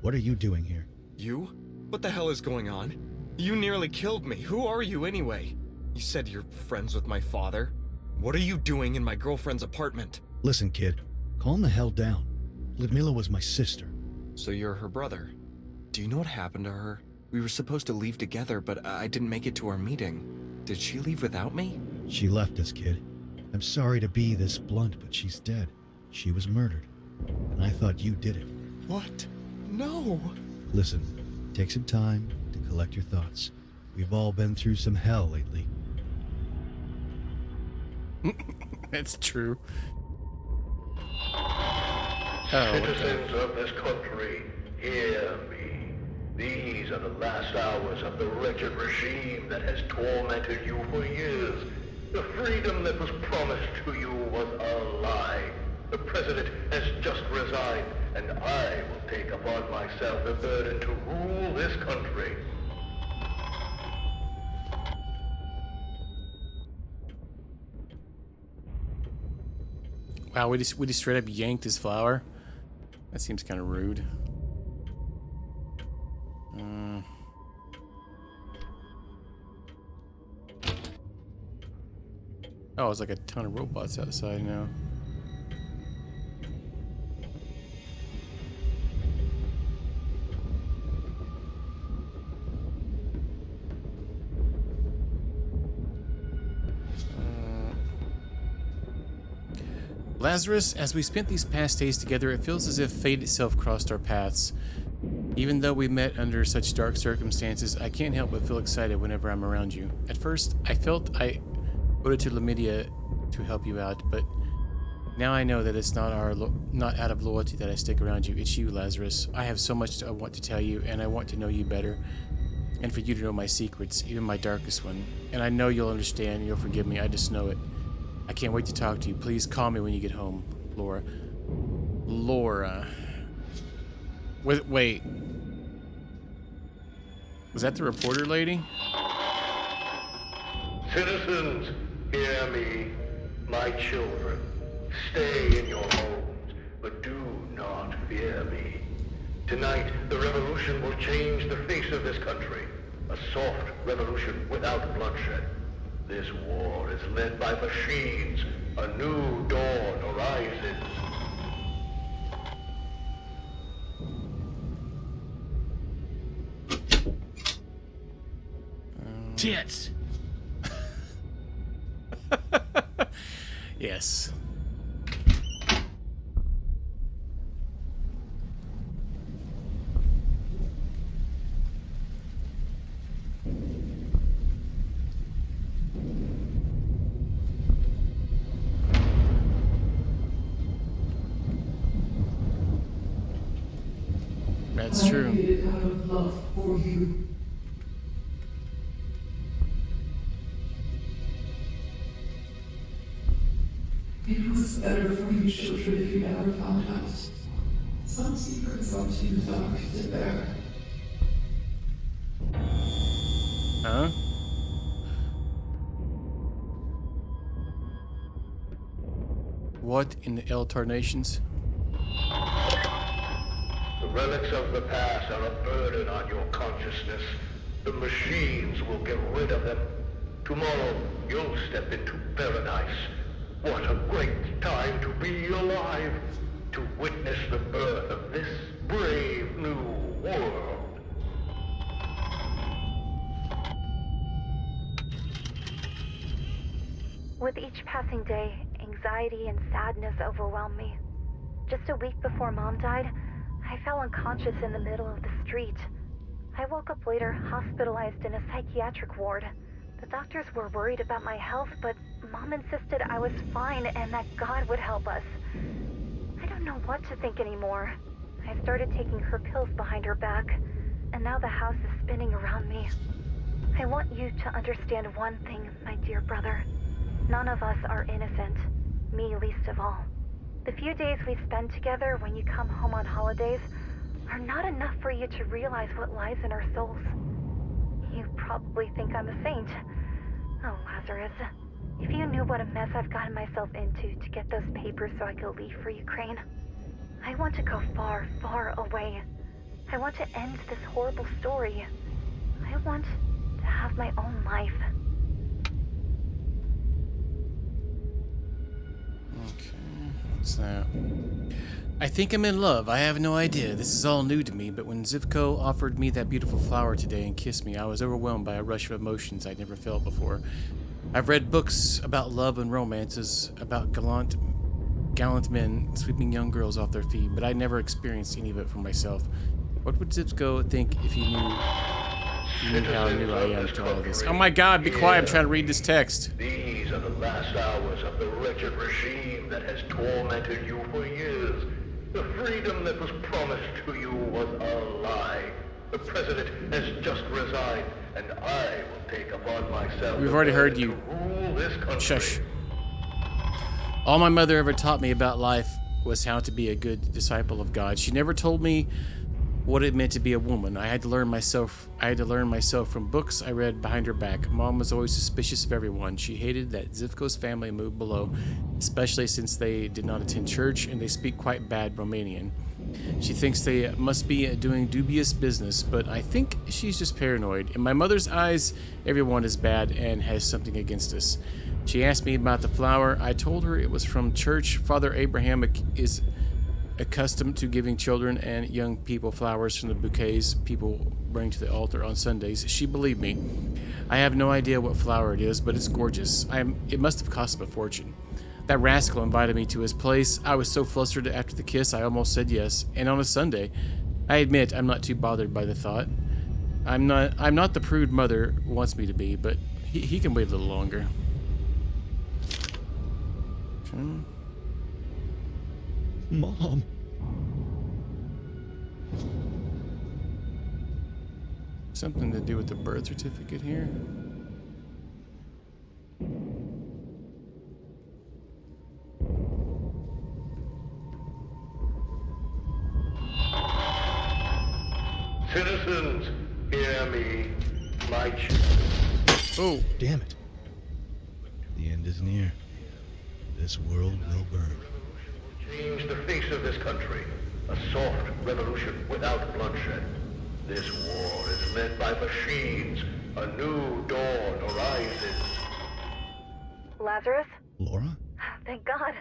What are you doing here? You? What the hell is going on? You nearly killed me. Who are you anyway? You said you're friends with my father. What are you doing in my girlfriend's apartment? Listen, kid. Calm the hell down. Ludmilla was my sister. So you're her brother. Do you know what happened to her? We were supposed to leave together, but I didn't make it to our meeting. Did she leave without me? She left us, kid. I'm sorry to be this blunt, but she's dead. She was murdered. And I thought you did it. What? No! Listen, take some time to collect your thoughts. We've all been through some hell lately. That's true. Citizens of this country, hear me. These are the last hours of the wretched regime that has tormented you for years. The freedom that was promised to you was a lie. The president has just resigned, and I will take upon myself the burden to rule this country. Wow, we just straight up yanked his flower. That seems kind of rude. Oh, there's like a ton of robots outside now. Lazarus, as we spent these past days together, it feels as if fate itself crossed our paths. Even though we met under such dark circumstances, I can't help but feel excited whenever I'm around you. At first, I felt I owed it to Lamidia to help you out, but now I know that it's not out of loyalty that I stick around you. It's you, Lazarus. I have so much I want to tell you, and I want to know you better, and for you to know my secrets, even my darkest one. And I know you'll understand, and you'll forgive me. I just know it. I can't wait to talk to you. Please call me when you get home, Laura. Laura. Wait. Was that the reporter lady? Citizens, hear me. My children, stay in your homes, but do not fear me. Tonight, the revolution will change the face of this country. A soft revolution without bloodshed. This war is led by machines. A new dawn arises. Tits. Yes. That's true. I did it out of love for you. It was better for you children if you never found out. Some secrets are too dark to bear. Huh? What in the El Tarnations? The relics of the past are a burden on your consciousness. The machines will get rid of them. Tomorrow, you'll step into paradise. What a great time to be alive, to witness the birth of this brave new world. With each passing day, anxiety and sadness overwhelmed me. Just a week before Mom died, I fell unconscious in the middle of the street. I woke up later, hospitalized in a psychiatric ward. The doctors were worried about my health, but Mom insisted I was fine and that God would help us. I don't know what to think anymore. I started taking her pills behind her back, and now the house is spinning around me. I want you to understand one thing, my dear brother. None of us are innocent, me least of all. The few days we spend together when you come home on holidays are not enough for you to realize what lies in our souls. You probably think I'm a saint. Oh, Lazarus, if you knew what a mess I've gotten myself into to get those papers so I could leave for Ukraine. I want to go far, far away. I want to end this horrible story. I want to have my own life. Okay, what's that? I think I'm in love. I have no idea. This is all new to me, but when Zivko offered me that beautiful flower today and kissed me, I was overwhelmed by a rush of emotions I'd never felt before. I've read books about love and romances, about gallant men sweeping young girls off their feet, but I never experienced any of it for myself. What would Zivko think if he knew how new I am to all of this? Oh my God, be quiet, I'm trying to read this text. These are the last hours of the wretched regime that has tormented you for years. The freedom that was promised to you was a lie. The president has just resigned, and I will take upon myself. We've already heard you. Rule this country. Shush. All my mother ever taught me about life was how to be a good disciple of God. She never told me what it meant to be a woman. I had to learn myself from books I read behind her back. Mom was always suspicious of everyone. She hated that Zivko's family moved below, especially since they did not attend church and they speak quite bad Romanian. She thinks they must be doing dubious business, but I think she's just paranoid. In my mother's eyes, everyone is bad and has something against us. She asked me about the flower. I told her it was from church. Father Abraham is accustomed to giving children and young people flowers from the bouquets people bring to the altar on Sundays. She believed me. I have no idea what flower it is, but it's gorgeous. It must have cost him a fortune. That rascal invited me to his place. I was so flustered after the kiss, I almost said yes. And on a Sunday. I admit I'm not too bothered by the thought. I'm not the prude mother wants me to be, but he can wait a little longer. Mom. Something to do with the birth certificate here. Citizens, hear me. My Oh, damn it. The end is near. This world will burn. Change the face of this country. A soft revolution without bloodshed. This war is led by machines. A new dawn arises. Lazarus? Laura? Thank God.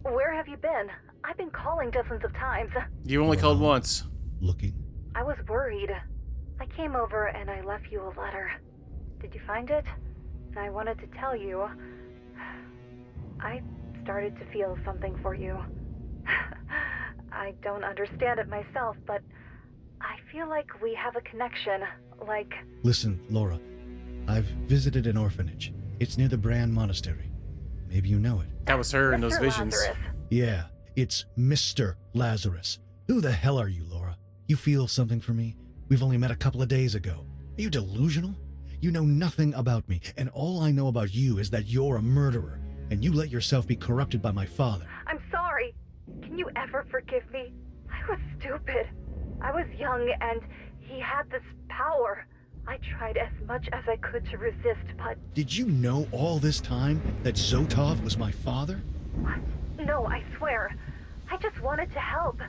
Where have you been? I've been calling dozens of times. You only called once. Looking? I was worried. I came over and I left you a letter. Did you find it? I wanted to tell you. I started to feel something for you. I don't understand it myself, but I feel like we have a connection. Like... Listen, Laura. I've visited an orphanage. It's near the Bran Monastery. Maybe you know it. That was her in those visions. Lazarus. Yeah, it's Mr. Lazarus. Who the hell are you, Laura? You feel something for me? We've only met a couple of days ago. Are you delusional? You know nothing about me, and all I know about you is that you're a murderer, and you let yourself be corrupted by my father. I'm sorry. Can you ever forgive me? I was stupid. I was young, and he had this power. I tried as much as I could to resist, but... Did you know all this time that Zotov was my father? What? No, I swear. I just wanted to help.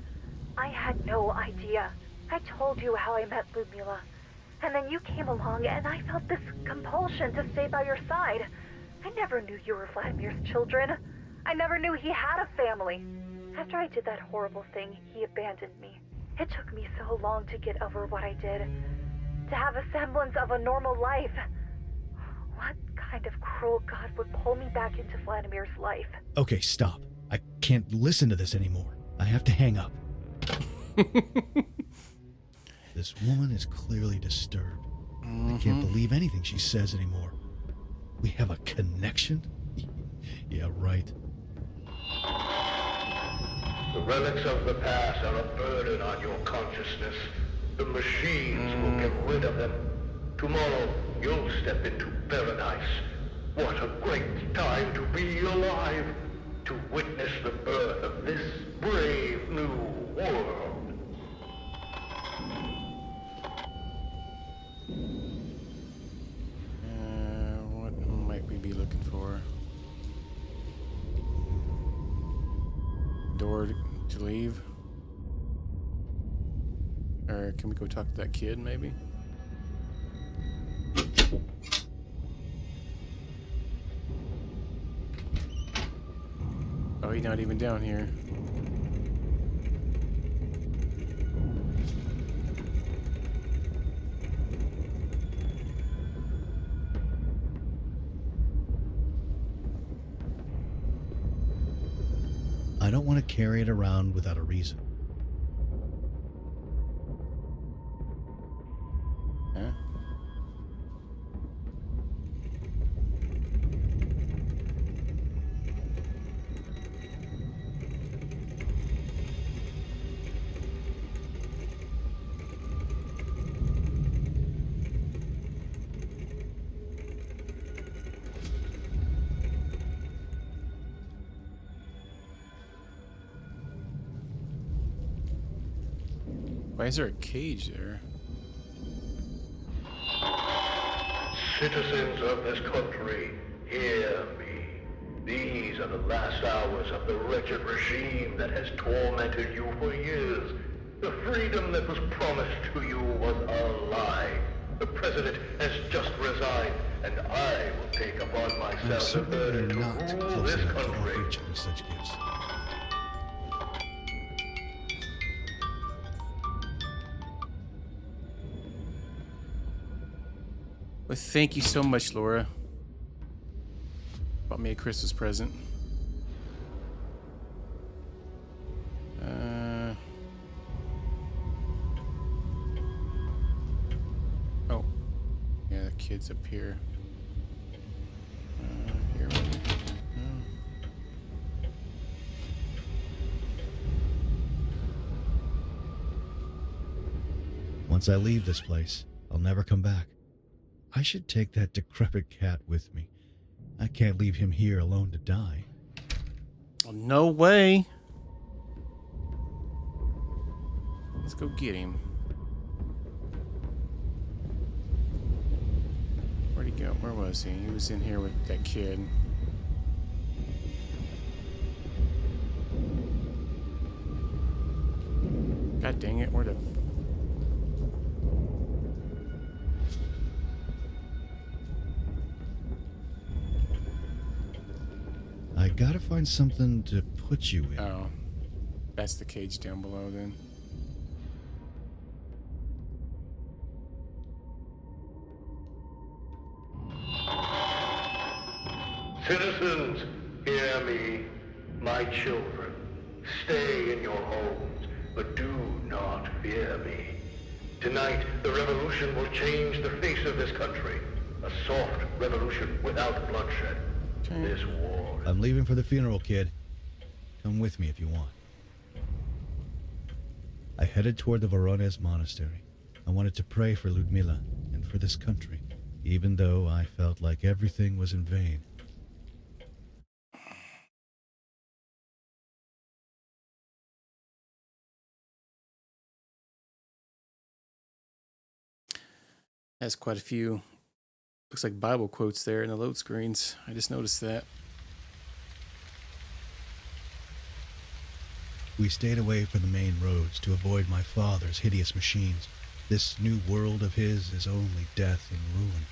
I had no idea. I told you how I met Ludmila. And then you came along, and I felt this compulsion to stay by your side. I never knew you were Vladimir's children. I never knew he had a family. After I did that horrible thing, he abandoned me. It took me so long to get over what I did. To have a semblance of a normal life. What kind of cruel god would pull me back into Vladimir's life? Okay, stop. I can't listen to this anymore. I have to hang up. This woman is clearly disturbed. I can't believe anything she says anymore. We have a connection? Yeah, right. The relics of the past are a burden on your consciousness. The machines will get rid of them. Tomorrow, you'll step into paradise. What a great time to be alive. To witness the birth of this brave new world. What might we be looking for? Door to leave? Or can we go talk to that kid, maybe? Oh, he's not even down here. I don't want to carry it around without a reason. Huh? Why is there a cage there? Citizens of this country, hear me. These are the last hours of the wretched regime that has tormented you for years. The freedom that was promised to you was a lie. The president has just resigned, and I will take upon myself the burden to rule this country. Such gifts. Well, thank you so much, Laura. Bought me a Christmas present. kid's up here. Here maybe. No. Once I leave this place, I'll never come back. I should take that decrepit cat with me. I can't leave him here alone to die. Oh, no way. Let's go get him. Where'd he go? Where was he? He was in here with that kid. God dang it, where the... I gotta find something to put you in. Oh. That's the cage down below then. Citizens, hear me, my children. Stay in your homes, but do not fear me. Tonight, the revolution will change the face of this country. A soft revolution without bloodshed. This war... I'm leaving for the funeral, kid. Come with me if you want. I headed toward the Voronezh monastery. I wanted to pray for Ludmila and for this country, even though I felt like everything was in vain. Has quite a few, looks like Bible quotes there in the load screens. I just noticed that. We stayed away from the main roads to avoid my father's hideous machines. This new world of his is only death and ruin.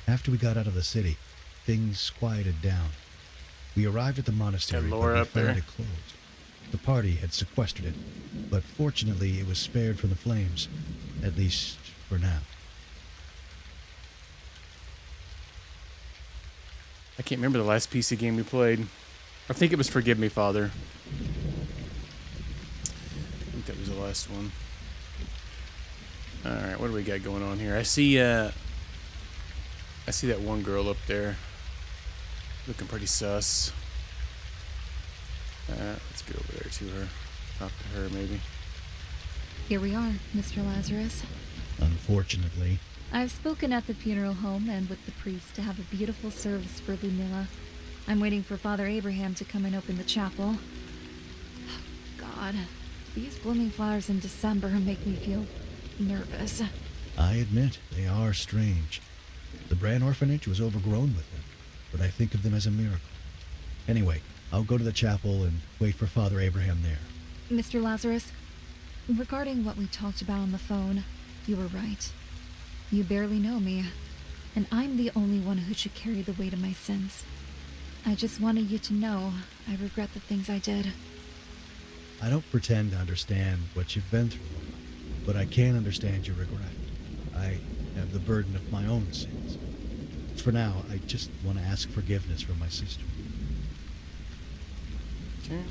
After we got out of the city, things quieted down. We arrived at the monastery, Got but Laura we up found there. it closed. The party had sequestered it, but fortunately it was spared from the flames, at least for now. I can't remember the last PC game we played. I think it was Forgive Me, Father. I think that was the last one. Alright, what do we got going on here? I see that one girl up there. Looking pretty sus. Let's get over there to her. Talk to her, maybe. Here we are, Mr. Lazarus. Unfortunately, I've spoken at the funeral home and with the priest to have a beautiful service for Ludmila. I'm waiting for Father Abraham to come and open the chapel. God, these blooming flowers in December make me feel nervous. I admit they are strange. The Bran orphanage was overgrown with them, but I think of them as a miracle. Anyway, I'll go to the chapel and wait for Father Abraham there. Mr. Lazarus, regarding what we talked about on the phone, you were right. You barely know me, and I'm the only one who should carry the weight of my sins. I just wanted you to know I regret the things I did. I don't pretend to understand what you've been through, but I can understand your regret. I have the burden of my own sins. For now, I just want to ask forgiveness from my sister. Okay.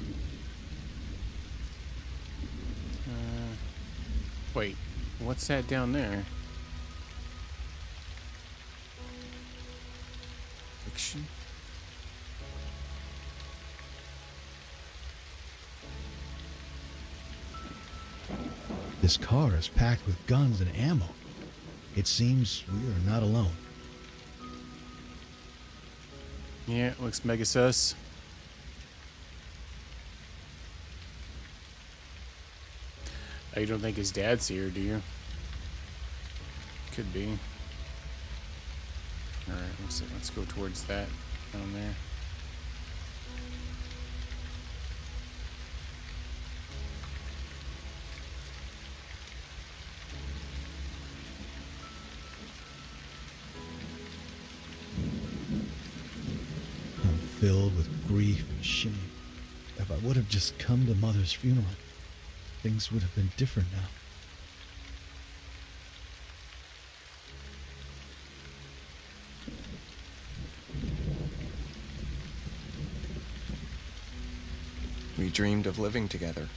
Wait, what's that down there? Fiction? This car is packed with guns and ammo. It seems we are not alone. Yeah, it looks mega sus. Oh, you don't think his dad's here, do you? Could be. Alright, let's go towards that down there. I'm filled with grief and shame. If I would have just come to Mother's funeral, things would have been different now. We dreamed of living together,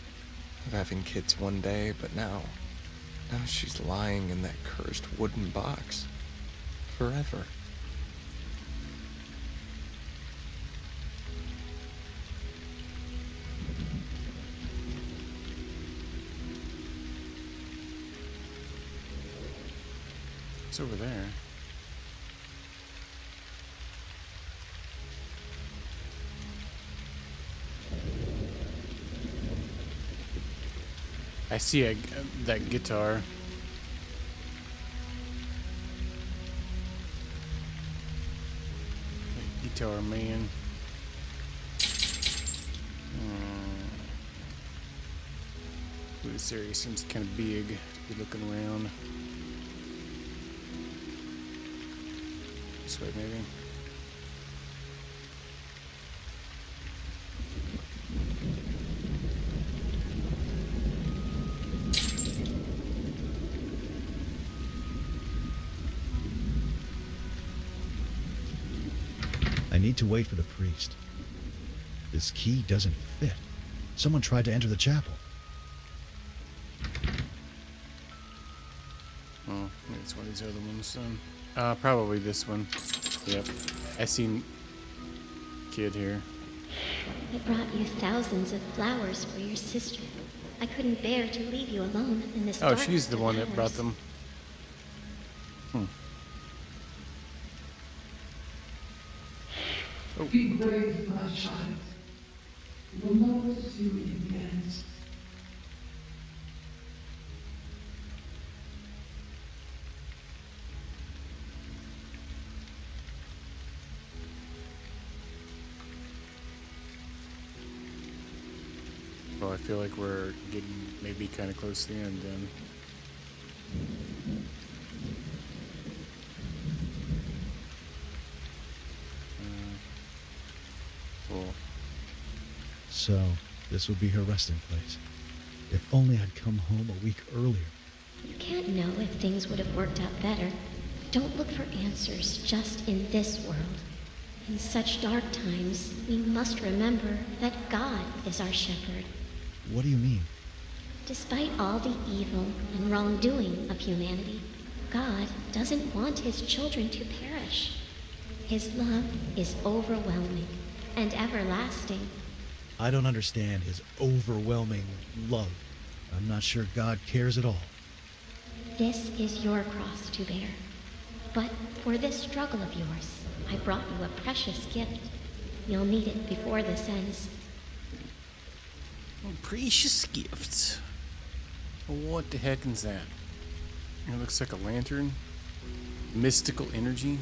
of having kids one day, but now she's lying in that cursed wooden box. forever. It's over there. I see that guitar. That guitar man. Ooh, this area seems kind of big to be looking around. This way, maybe. I need to wait for the priest. This key doesn't fit. Someone tried to enter the chapel. Oh, maybe it's one of these other ones then. Probably this one. Yep. I seen kid here. I brought you thousands of flowers for your sister. I couldn't bear to leave you alone in this Oh, dark she's the one that hours. brought them. Be brave, my child. You will know what to do in the end. Well, I feel like we're getting maybe kind of close to the end then. Cool. So, this would be her resting place. If only I'd come home a week earlier. You can't know if things would have worked out better. Don't look for answers just in this world. In such dark times, we must remember that God is our shepherd. What do you mean? Despite all the evil and wrongdoing of humanity, God doesn't want his children to perish. His love is overwhelming and everlasting. I don't understand his overwhelming love. I'm not sure God cares at all. This is your cross to bear. But for this struggle of yours, I brought you a precious gift. You'll need it before this ends. Oh, precious gift. What the heck is that? It looks like a lantern. Mystical energy.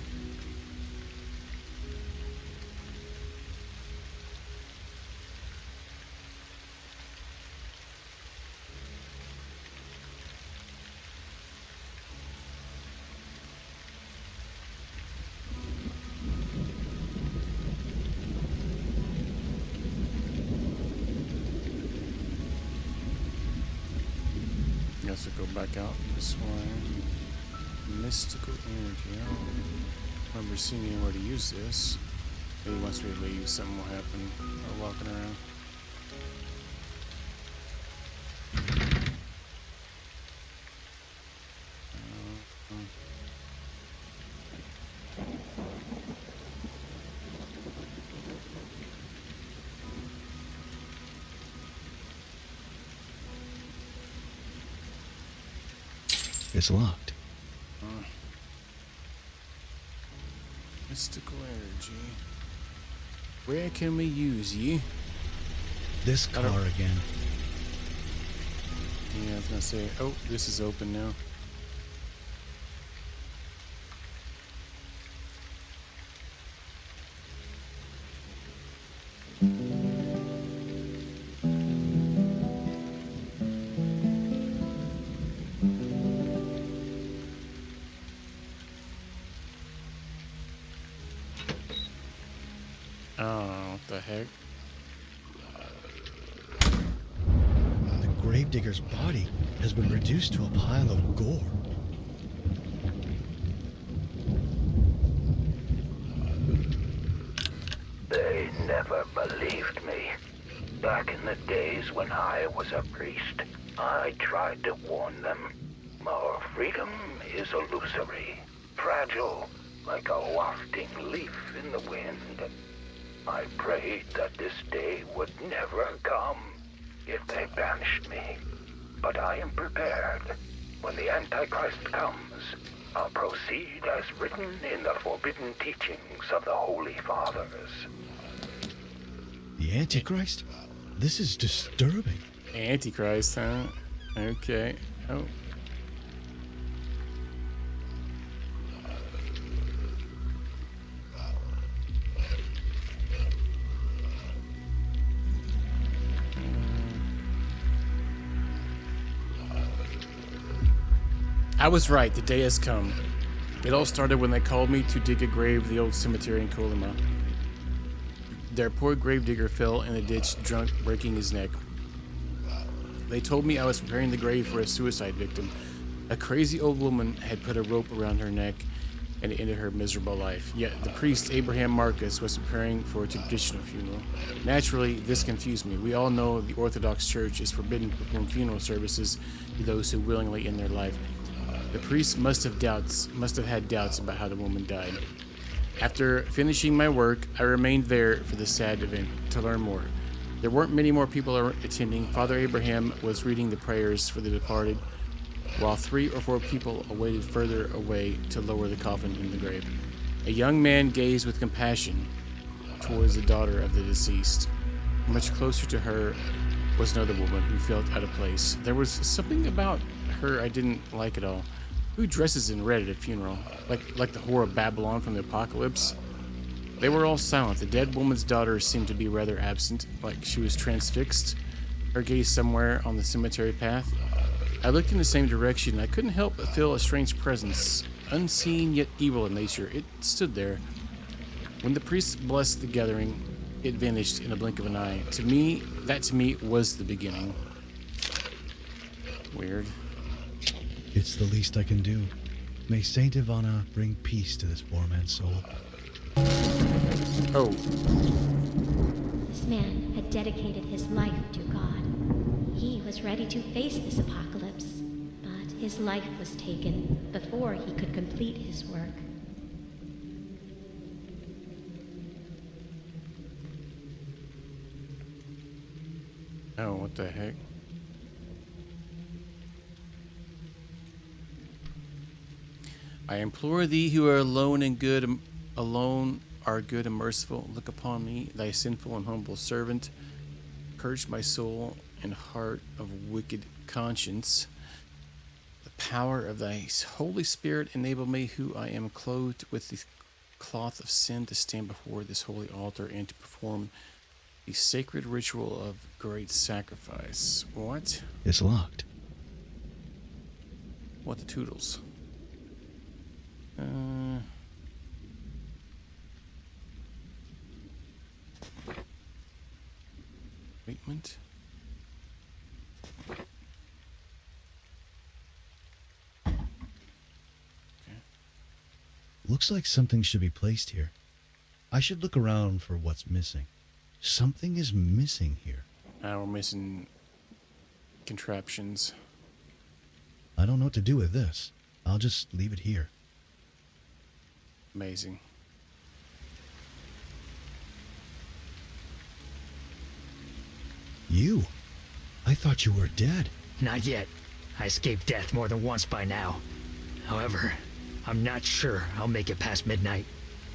Guess we'll go back out this way. Mystical energy. I don't remember seeing anywhere to use this. Maybe once we leave, something will happen. We're walking around. It's locked. Mystical energy. Where can we use ye? This car again. Yeah, I was gonna say. Oh, this is open now. Oh, what the heck? The gravedigger's body has been reduced to a pile of gore. They never believed me. Back in the days when I was a priest, I tried to warn them. Our freedom is illusory, fragile, like a wafting leaf in the wind. I prayed that this day would never come if they banished me. But I am prepared. When the Antichrist comes, I'll proceed as written in the forbidden teachings of the Holy Fathers. The Antichrist? This is disturbing. Antichrist, huh? Okay. Oh. I was right, the day has come. It all started when they called me to dig a grave at the old cemetery in Colima. Their poor gravedigger fell in a ditch drunk, breaking his neck. They told me I was preparing the grave for a suicide victim. A crazy old woman had put a rope around her neck and it ended her miserable life. Yet the priest, Abraham Marcus, was preparing for a traditional funeral. Naturally, this confused me. We all know the Orthodox Church is forbidden to perform funeral services to those who willingly end their life. The priest must have had doubts about how the woman died. After finishing my work, I remained there for the sad event to learn more. There weren't many more people attending. Father Abraham was reading the prayers for the departed, while 3 or 4 people awaited further away to lower the coffin in the grave. A young man gazed with compassion towards the daughter of the deceased. Much closer to her was another woman who felt out of place. There was something about her I didn't like at all. Who dresses in red at a funeral? Like the whore of Babylon from the apocalypse? They were all silent. The dead woman's daughter seemed to be rather absent, like she was transfixed, her gaze somewhere on the cemetery path. I looked in the same direction, and I couldn't help but feel a strange presence, unseen yet evil in nature. It stood there. When the priest blessed the gathering, it vanished in a blink of an eye. To me, was the beginning. Weird. It's the least I can do. May Saint Ivana bring peace to this poor man's soul. Oh. This man had dedicated his life to God. He was ready to face this apocalypse, but his life was taken before he could complete his work. Oh, what the heck? I implore thee who are alone and good, alone are good and merciful, look upon me, thy sinful and humble servant. Purge my soul and heart of wicked conscience. The power of thy Holy Spirit enable me, who I am clothed with the cloth of sin, to stand before this holy altar and to perform the sacred ritual of great sacrifice. What? It's locked. What the toodles? Treatment. Looks like something should be placed here. I should look around for what's missing. Something is missing here. We're missing contraptions. I don't know what to do with this. I'll just leave it here. Amazing. You? I thought you were dead. Not yet. I escaped death more than once by now. However, I'm not sure I'll make it past midnight.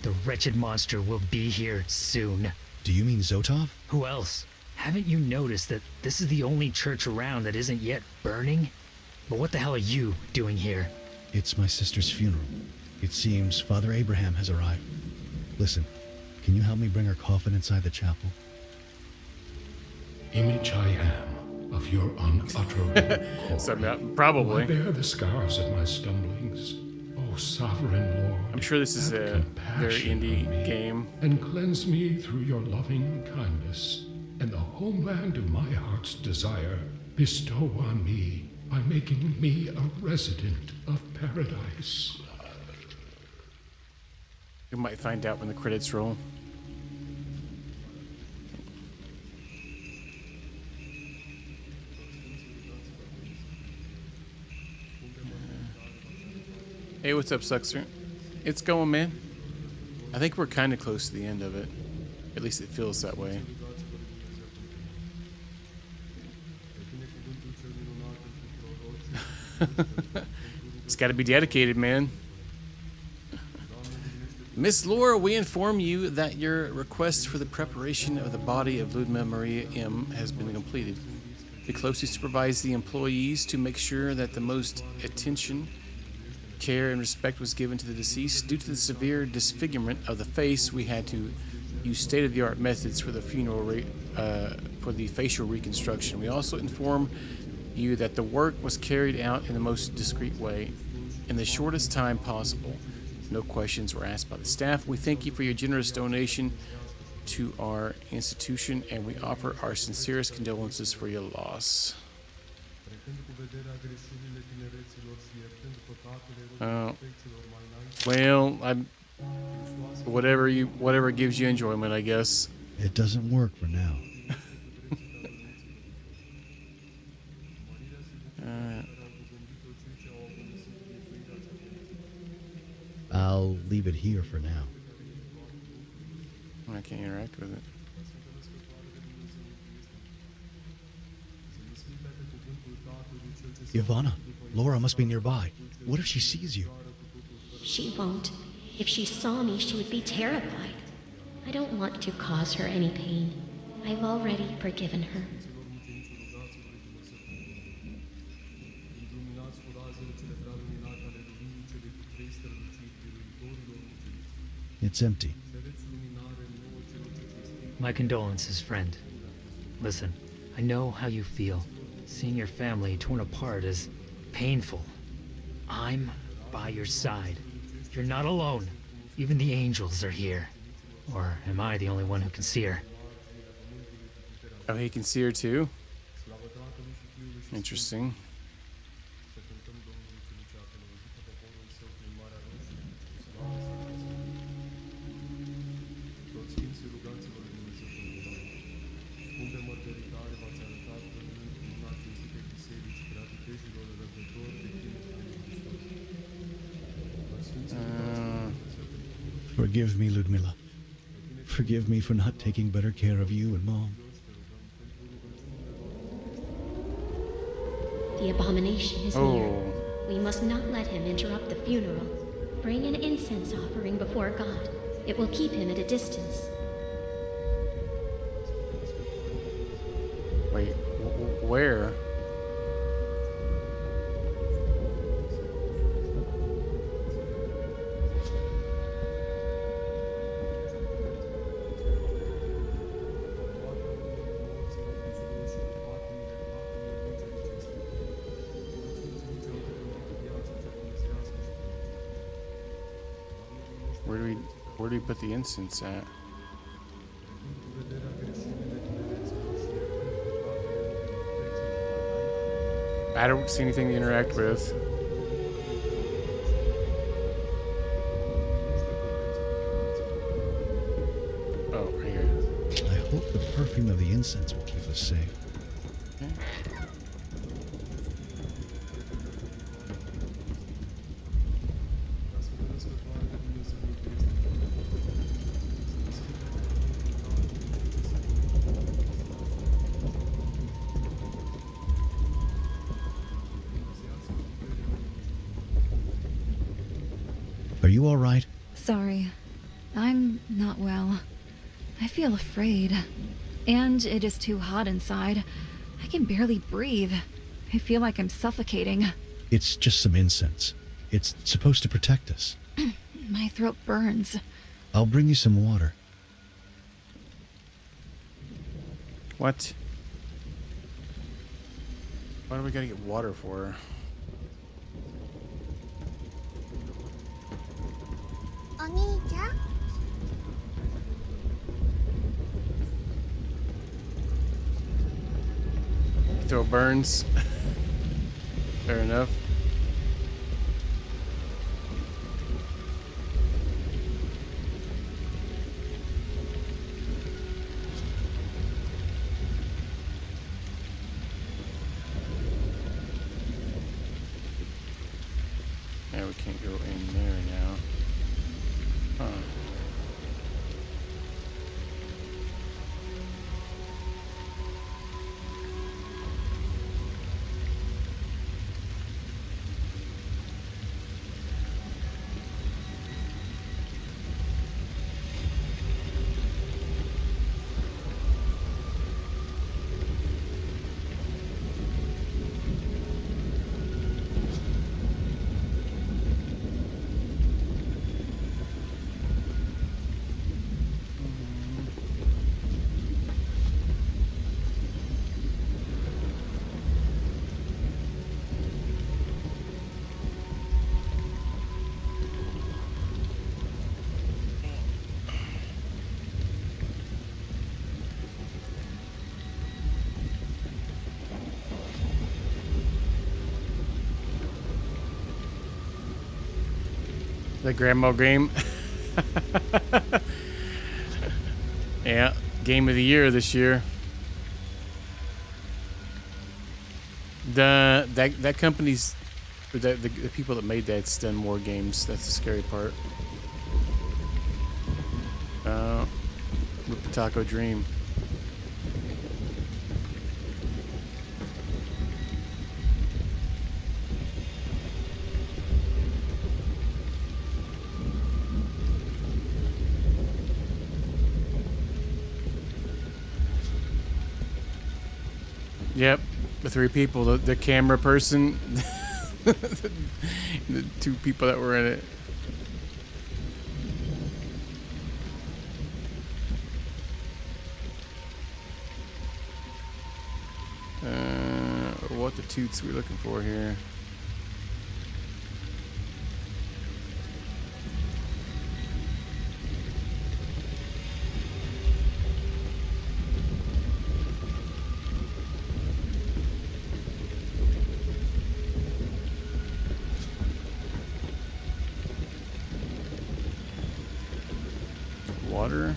The wretched monster will be here soon. Do you mean Zotov? Who else? Haven't you noticed that this is the only church around that isn't yet burning? But what the hell are you doing here? It's my sister's funeral. It seems Father Abraham has arrived. Listen, can you help me bring her coffin inside the chapel? Image I am of your unutterable glory. Probably. I bear the scars of my stumblings. O sovereign Lord, I'm sure this is a very indie game. And cleanse me through your loving kindness, and the homeland of my heart's desire bestow on me by making me a resident of paradise. You might find out when the credits roll. Hey, what's up, Suxer? it's going, man. I think we're kind of close to the end of it. At least it feels that way. It's got to be dedicated, man. Miss Laura, we inform you that your request for the preparation of the body of Ludmilla Maria M. has been completed. We closely supervise the employees to make sure that the most attention, care, and respect was given to the deceased. Due to the severe disfigurement of the face, we had to use state-of-the-art methods for the for the facial reconstruction. We also inform you that the work was carried out in the most discreet way, in the shortest time possible. No questions were asked by the staff. We thank you for your generous donation to our institution, and we offer our sincerest condolences for your loss. Well, whatever gives you enjoyment, I guess. It doesn't work for now. I'll leave it here for now. I can't interact with it. Ivana, Laura must be nearby. What if she sees you? She won't. If she saw me, she would be terrified. I don't want to cause her any pain. I've already forgiven her. It's empty. My condolences, friend. Listen, I know how you feel. Seeing your family torn apart is painful. I'm by your side. You're not alone. Even the angels are here. Or am I the only one who can see her? Oh, he can see her too? Interesting. Forgive me, Ludmilla. Forgive me for not taking better care of you and Mom. The abomination is near. We must not let him interrupt the funeral. Bring an incense offering before God. It will keep him at a distance. Wait, where? Where do we put the incense at? I don't see anything to interact with. Oh, right here. I hope the perfume of the incense will keep us safe. Okay. Are you all right? Sorry. I'm not well. I feel afraid. And it is too hot inside. I can barely breathe. I feel like I'm suffocating. It's just some incense. It's supposed to protect us. My throat burns. I'll bring you some water. What? Why do we gotta get water for? Throat burns. Fair enough. Yeah, we can't go in there now. The grandma game. Yeah, game of the year this year. That company's the people that made that's done more games. That's the scary part. With the Taco Dream. Yep, the three people, the camera person, the two people that were in it. What the toots we looking for here? Water.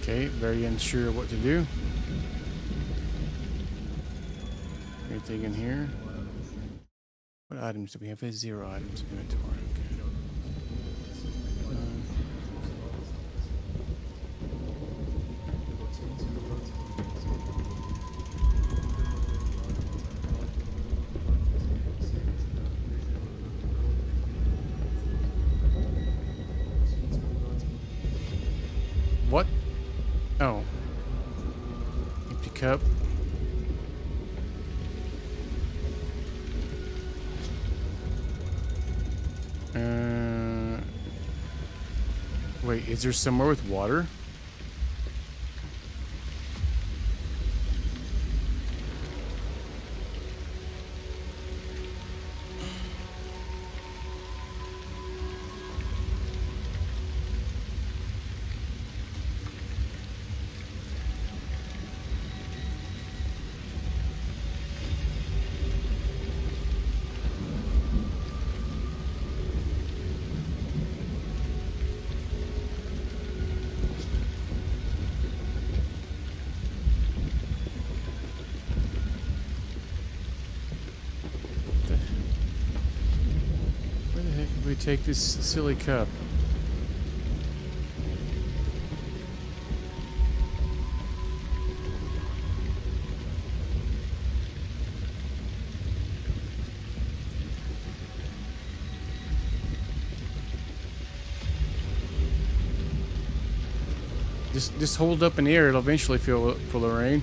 Okay, very unsure what to do. Anything in here? What items do we have? 0 items in inventory. Okay. What? Oh. Empty cup. Wait, is there somewhere with water? Where the heck did we take this silly cup? Just hold up in the air, it'll eventually fill full of rain.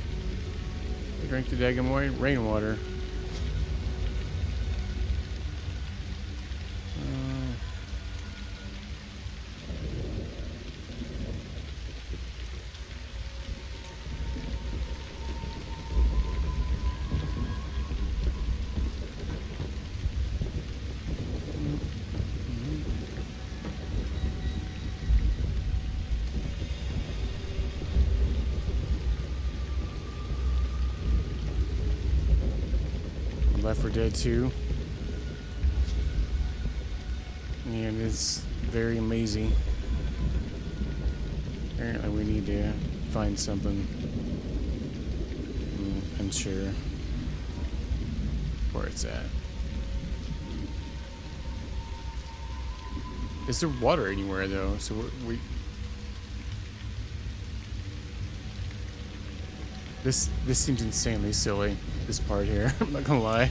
Drink the daggum rainwater. Left 4 Dead 2. And it's very amazing. Apparently we need to find something. I'm unsure where it's at. Is there water anywhere though? So we This seems insanely silly, this part here. I'm not gonna lie.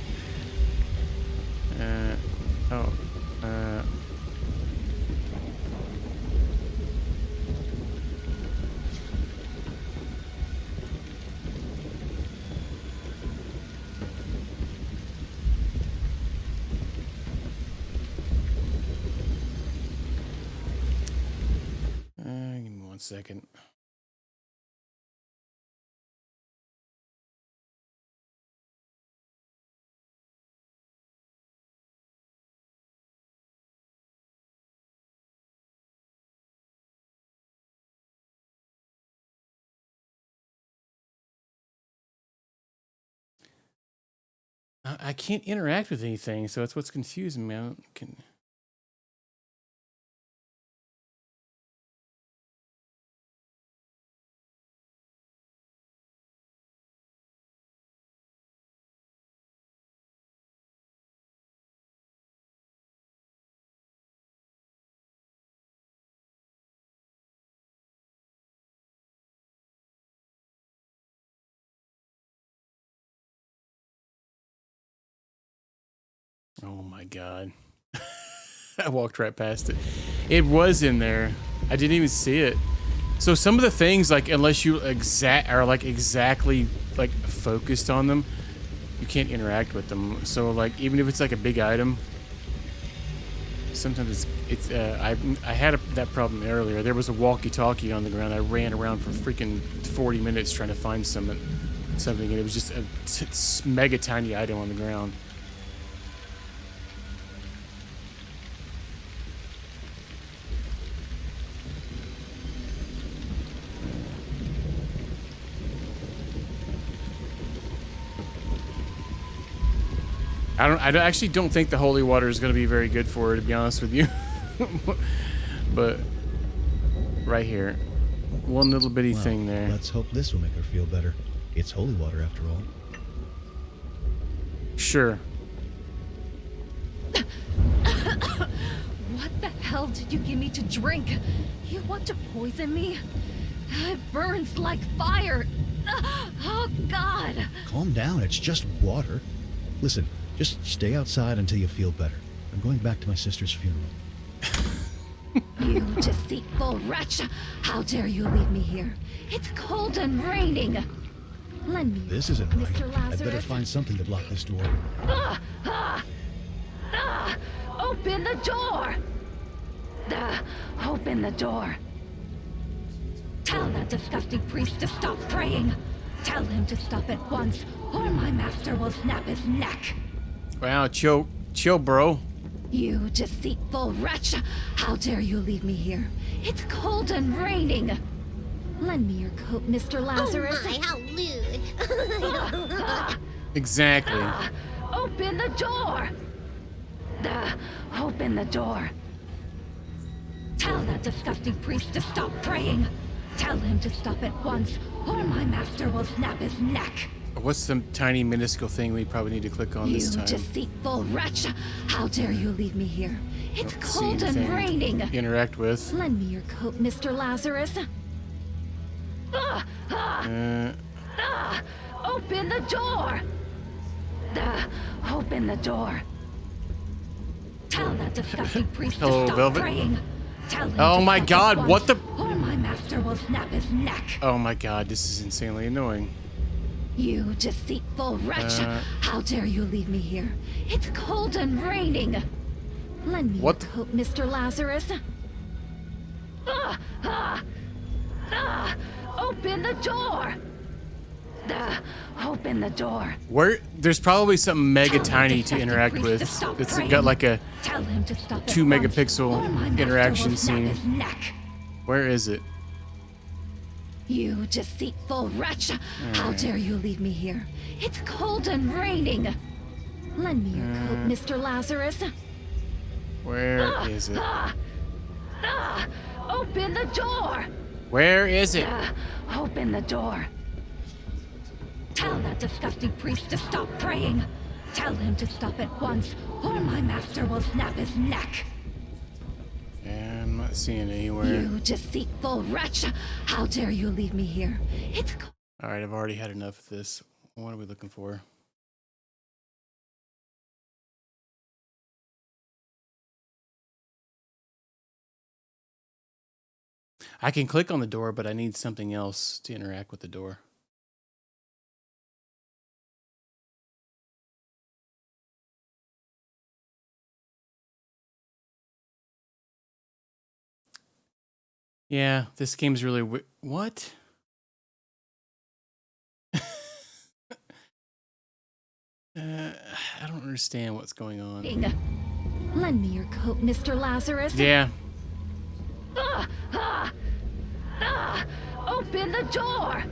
second. I can't interact with anything, so that's what's confusing me. Oh my god. I walked right past it. It was in there. I didn't even see it. So some of the things, like, unless you exactly like focused on them, you can't interact with them. So like, even if it's like a big item, sometimes it's I had that problem earlier. There was a walkie-talkie on the ground. I ran around for freaking 40 minutes trying to find something, and it was just a mega tiny item on the ground. I actually don't think the holy water is going to be very good for her, to be honest with you. But right here, one little bitty thing there. Let's hope this will make her feel better. It's holy water after all. Sure. What the hell did you give me to drink? You want to poison me? It burns like fire. Oh, God. Calm down, it's just water. Listen, just stay outside until you feel better. I'm going back to my sister's funeral. You deceitful wretch! How dare you leave me here? It's cold and raining. Lend me. This isn't right. Mr. Lazarus. I'd better find something to block this door. Open the door! Open the door. Tell that disgusting priest to stop praying. Tell him to stop at once, or my master will snap his neck. Wow, chill, bro. You deceitful wretch! How dare you leave me here? It's cold and raining. Lend me your coat, Mr. Lazarus. Oh my, how lewd. Exactly. Open the door! Open the door. Tell that disgusting priest to stop praying. Tell him to stop at once, or my master will snap his neck. What's the tiny minuscule thing we probably need to click on this time? You deceitful wretch! How dare you leave me here? It's cold and raining. Interact with. Lend me your coat, Mr. Lazarus. Open the door! Open the door. Tell that disgusting priest to stop Velvet. praying. Tell him Oh to my stop god, at what once, the? Or my master will snap his neck. Oh my god, this is insanely annoying. You deceitful wretch! How dare you leave me here? It's cold and raining. Lend me your coat, Mr. Lazarus. Open the door! Open the door. Where there's probably something mega tiny to interact with. It's got like a 2 megapixel interaction scene. Where is it? You deceitful wretch! How dare you leave me here? It's cold and raining. Lend me your coat, Mr. Lazarus. Where is it? Open the door! Where is it? Open the door. Tell that disgusting priest to stop praying. Tell him to stop at once, or my master will snap his neck. I'm not seeing it anywhere. You deceitful wretch! How dare you leave me here? It's Alright, I've already had enough of this. What are we looking for? I can click on the door, but I need something else to interact with the door. Yeah, this game's really what? I don't understand what's going on. Lend me your coat, Mr. Lazarus. Yeah. Open the door!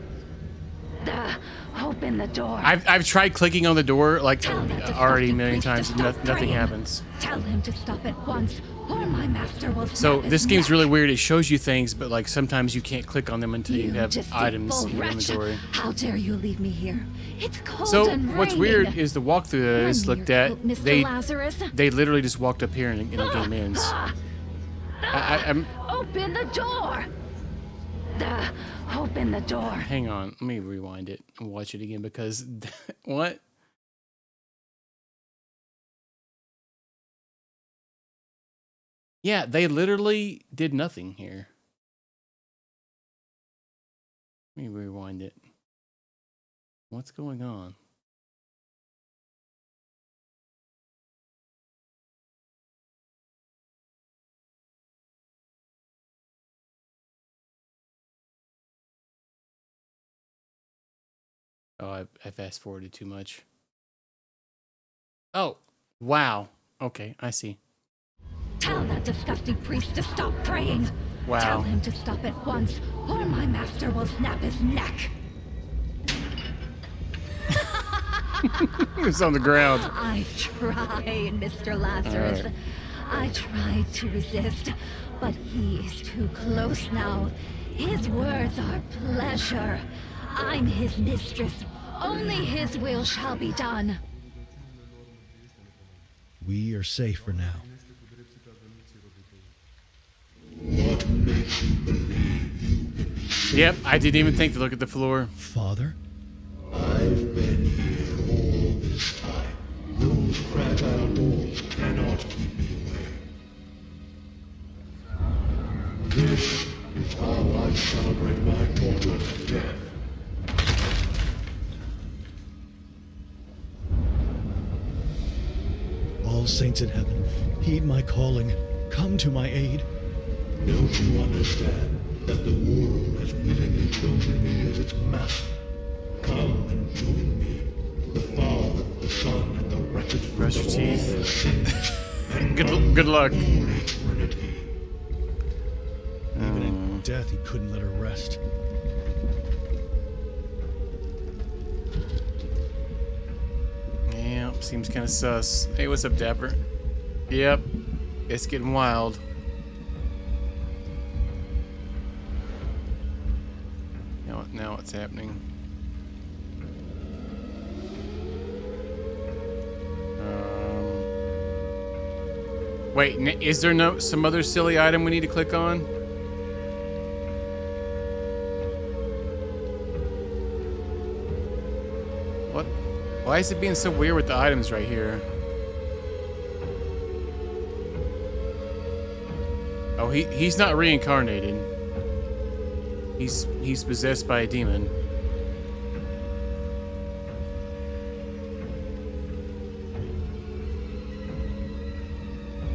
Open the door. I've tried clicking on the door like already a million priest times. to stop Nothing praying. happens. Tell him to stop at once, or my master will So snap this his game's neck. really weird. It shows you things, but like sometimes you can't click on them until you have deceitful items in your wretch. inventory. How dare you leave me here? It's cold So and what's raining. weird is the walkthrough that I just Lend me looked your at. coat, Mr. They Lazarus. they literally just walked up here and the game ends. I'm Open the door! Open the door. hang on. Let me rewind it and watch it again because what? Yeah, they literally did nothing here. Let me rewind it. What's going on? Oh, I fast forwarded too much. Oh, wow. Okay, I see. Tell that disgusting priest to stop praying. Wow. Tell him to stop at once, or my master will snap his neck. He was on the ground. I've tried, Mr. Lazarus. All right. I tried to resist, but he is too close now. His words are pleasure. I'm his mistress. Only his will shall be done. We are safe for now. Yep, I didn't even think to look at the floor. Father? I've been here all this time. Those fragile walls cannot keep me away. This is how I celebrate my daughter's death. All saints in heaven, heed my calling. Come to my aid. Don't you understand that the world has willingly chosen me as its master? Come and join me. The Father, the Son, and the wretched Brush your teeth. Good luck. Even in death, he couldn't let her rest. Yeah, seems kind of sus. Hey, what's up, Dapper? Yep, it's getting wild. Now what's happening? Wait, is there some other silly item we need to click on? What? Why is it being so weird with the items right here? Oh, he's not reincarnated. He's possessed by a demon.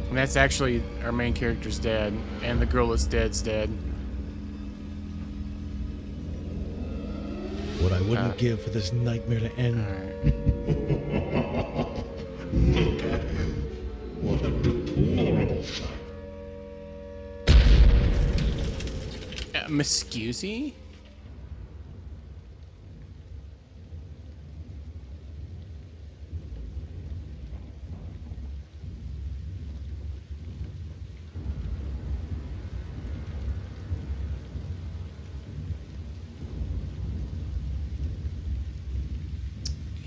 And that's actually our main character's dad, and the girl that's dead's dad. What I wouldn't give for this nightmare to end. Look at him. What a deplorable sight. Excuse?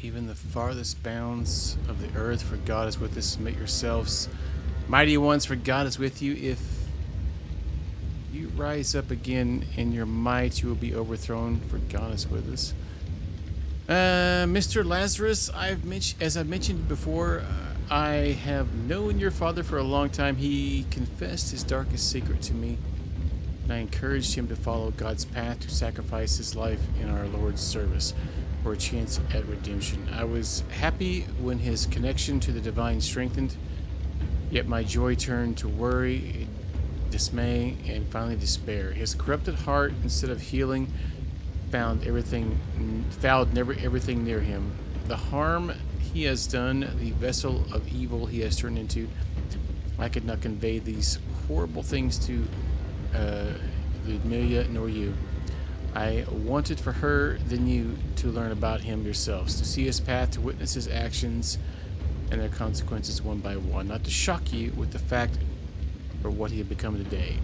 Even the farthest bounds of the earth, for God is with us. Submit yourselves, mighty ones, for God is with you. If you rise up again in your might, you will be overthrown, for God is with us. Mr. Lazarus, as I've mentioned before, I have known your father for a long time. He confessed his darkest secret to me, and I encouraged him to follow God's path, to sacrifice his life in our Lord's service for a chance at redemption. I was happy when his connection to the divine strengthened, yet my joy turned to worry. dismay, and finally despair. His corrupted heart, instead of healing, fouled everything near him. The harm he has done, the vessel of evil he has turned into. I could not convey these horrible things to Ludmilla nor you. I wanted for her than you to learn about him yourselves, to see his path, to witness his actions and their consequences one by one, not to shock you with the fact or what he had become today.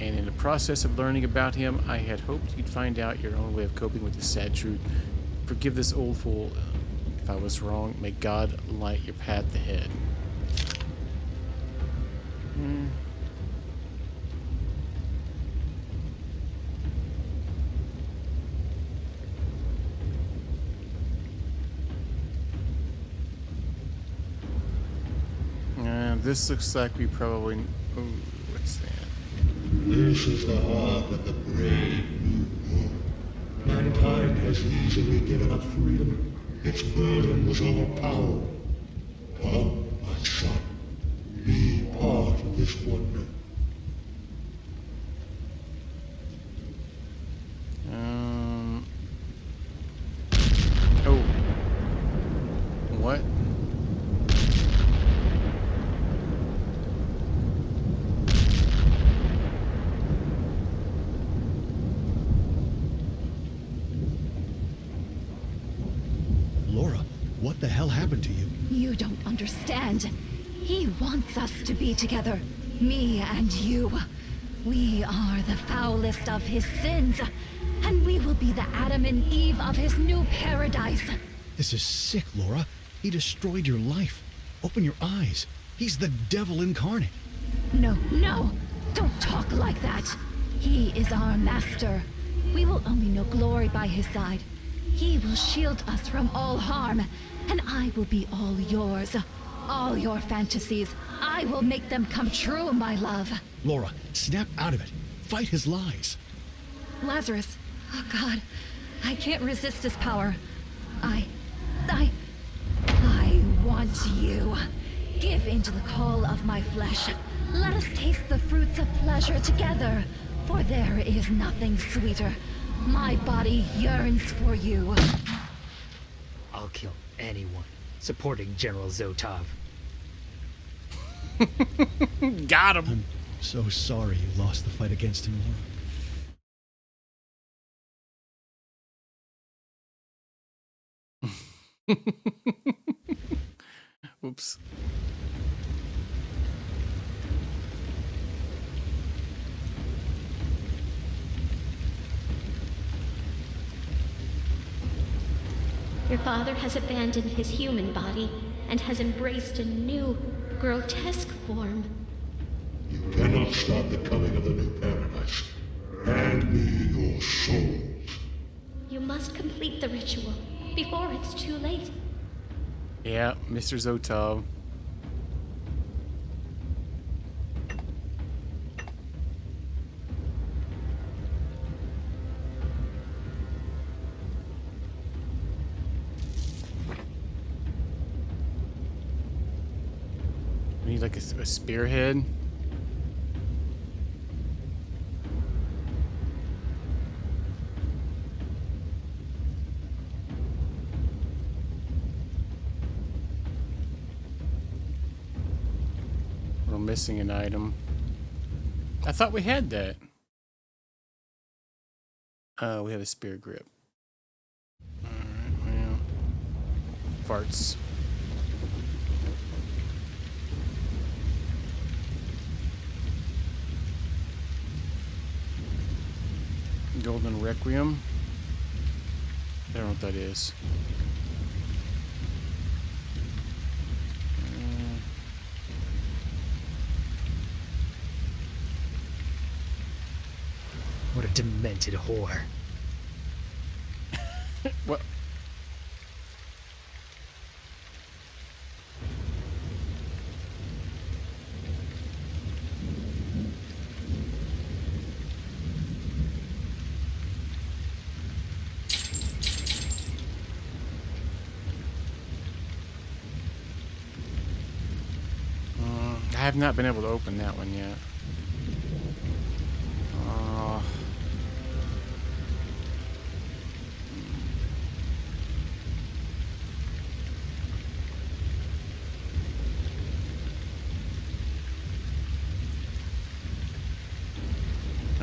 And in the process of learning about him, I had hoped you'd find out your own way of coping with this sad truth. Forgive this old fool if I was wrong. May God light your path ahead. This looks like we probably... Oh, what's that? This is the heart of the brave new moon. Mankind has easily given up freedom. Its burden was overpowered. Come, my son, be part of this wonder. Oh. What? What the hell happened to you? You don't understand. He wants us to be together. Me and you. We are the foulest of his sins. And we will be the Adam and Eve of his new paradise. This is sick, Laura. He destroyed your life. Open your eyes. He's the devil incarnate. No, no. Don't talk like that. He is our master. We will only know glory by his side. He will shield us from all harm, and I will be all yours. All your fantasies, I will make them come true, my love. Laura, snap out of it. Fight his lies. Lazarus, oh God, I can't resist his power. I want you. Give in to the call of my flesh. Let us taste the fruits of pleasure together, for there is nothing sweeter. My body yearns for you. I'll kill anyone supporting General Zotov. Got him. I'm so sorry you lost the fight against him, Laura. Whoops. Your father has abandoned his human body and has embraced a new, grotesque form. You cannot stop the coming of the new paradise. Hand me your souls. You must complete the ritual before it's too late. Yeah, Mr. Zotov. We need like a spearhead. We're missing an item. I thought we had that. We have a spear grip. Alright, well. Farts. Golden Requiem. I don't know what that is. What a demented whore. What? I have not been able to open that one yet.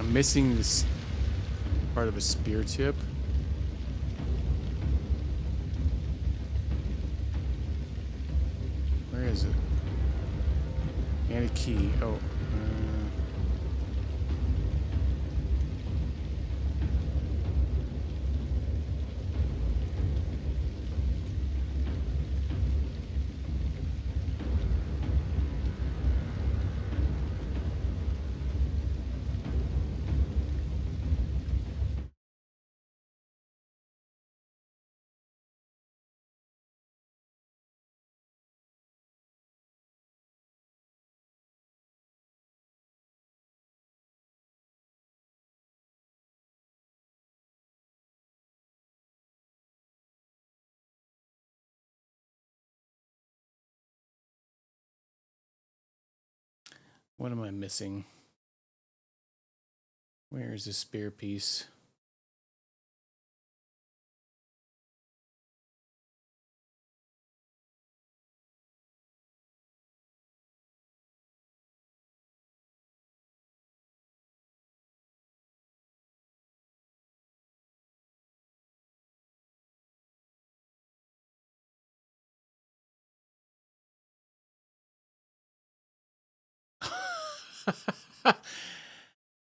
I'm missing this part of a spear tip. Where is it? And a key. Oh. What am I missing? Where is the spear piece?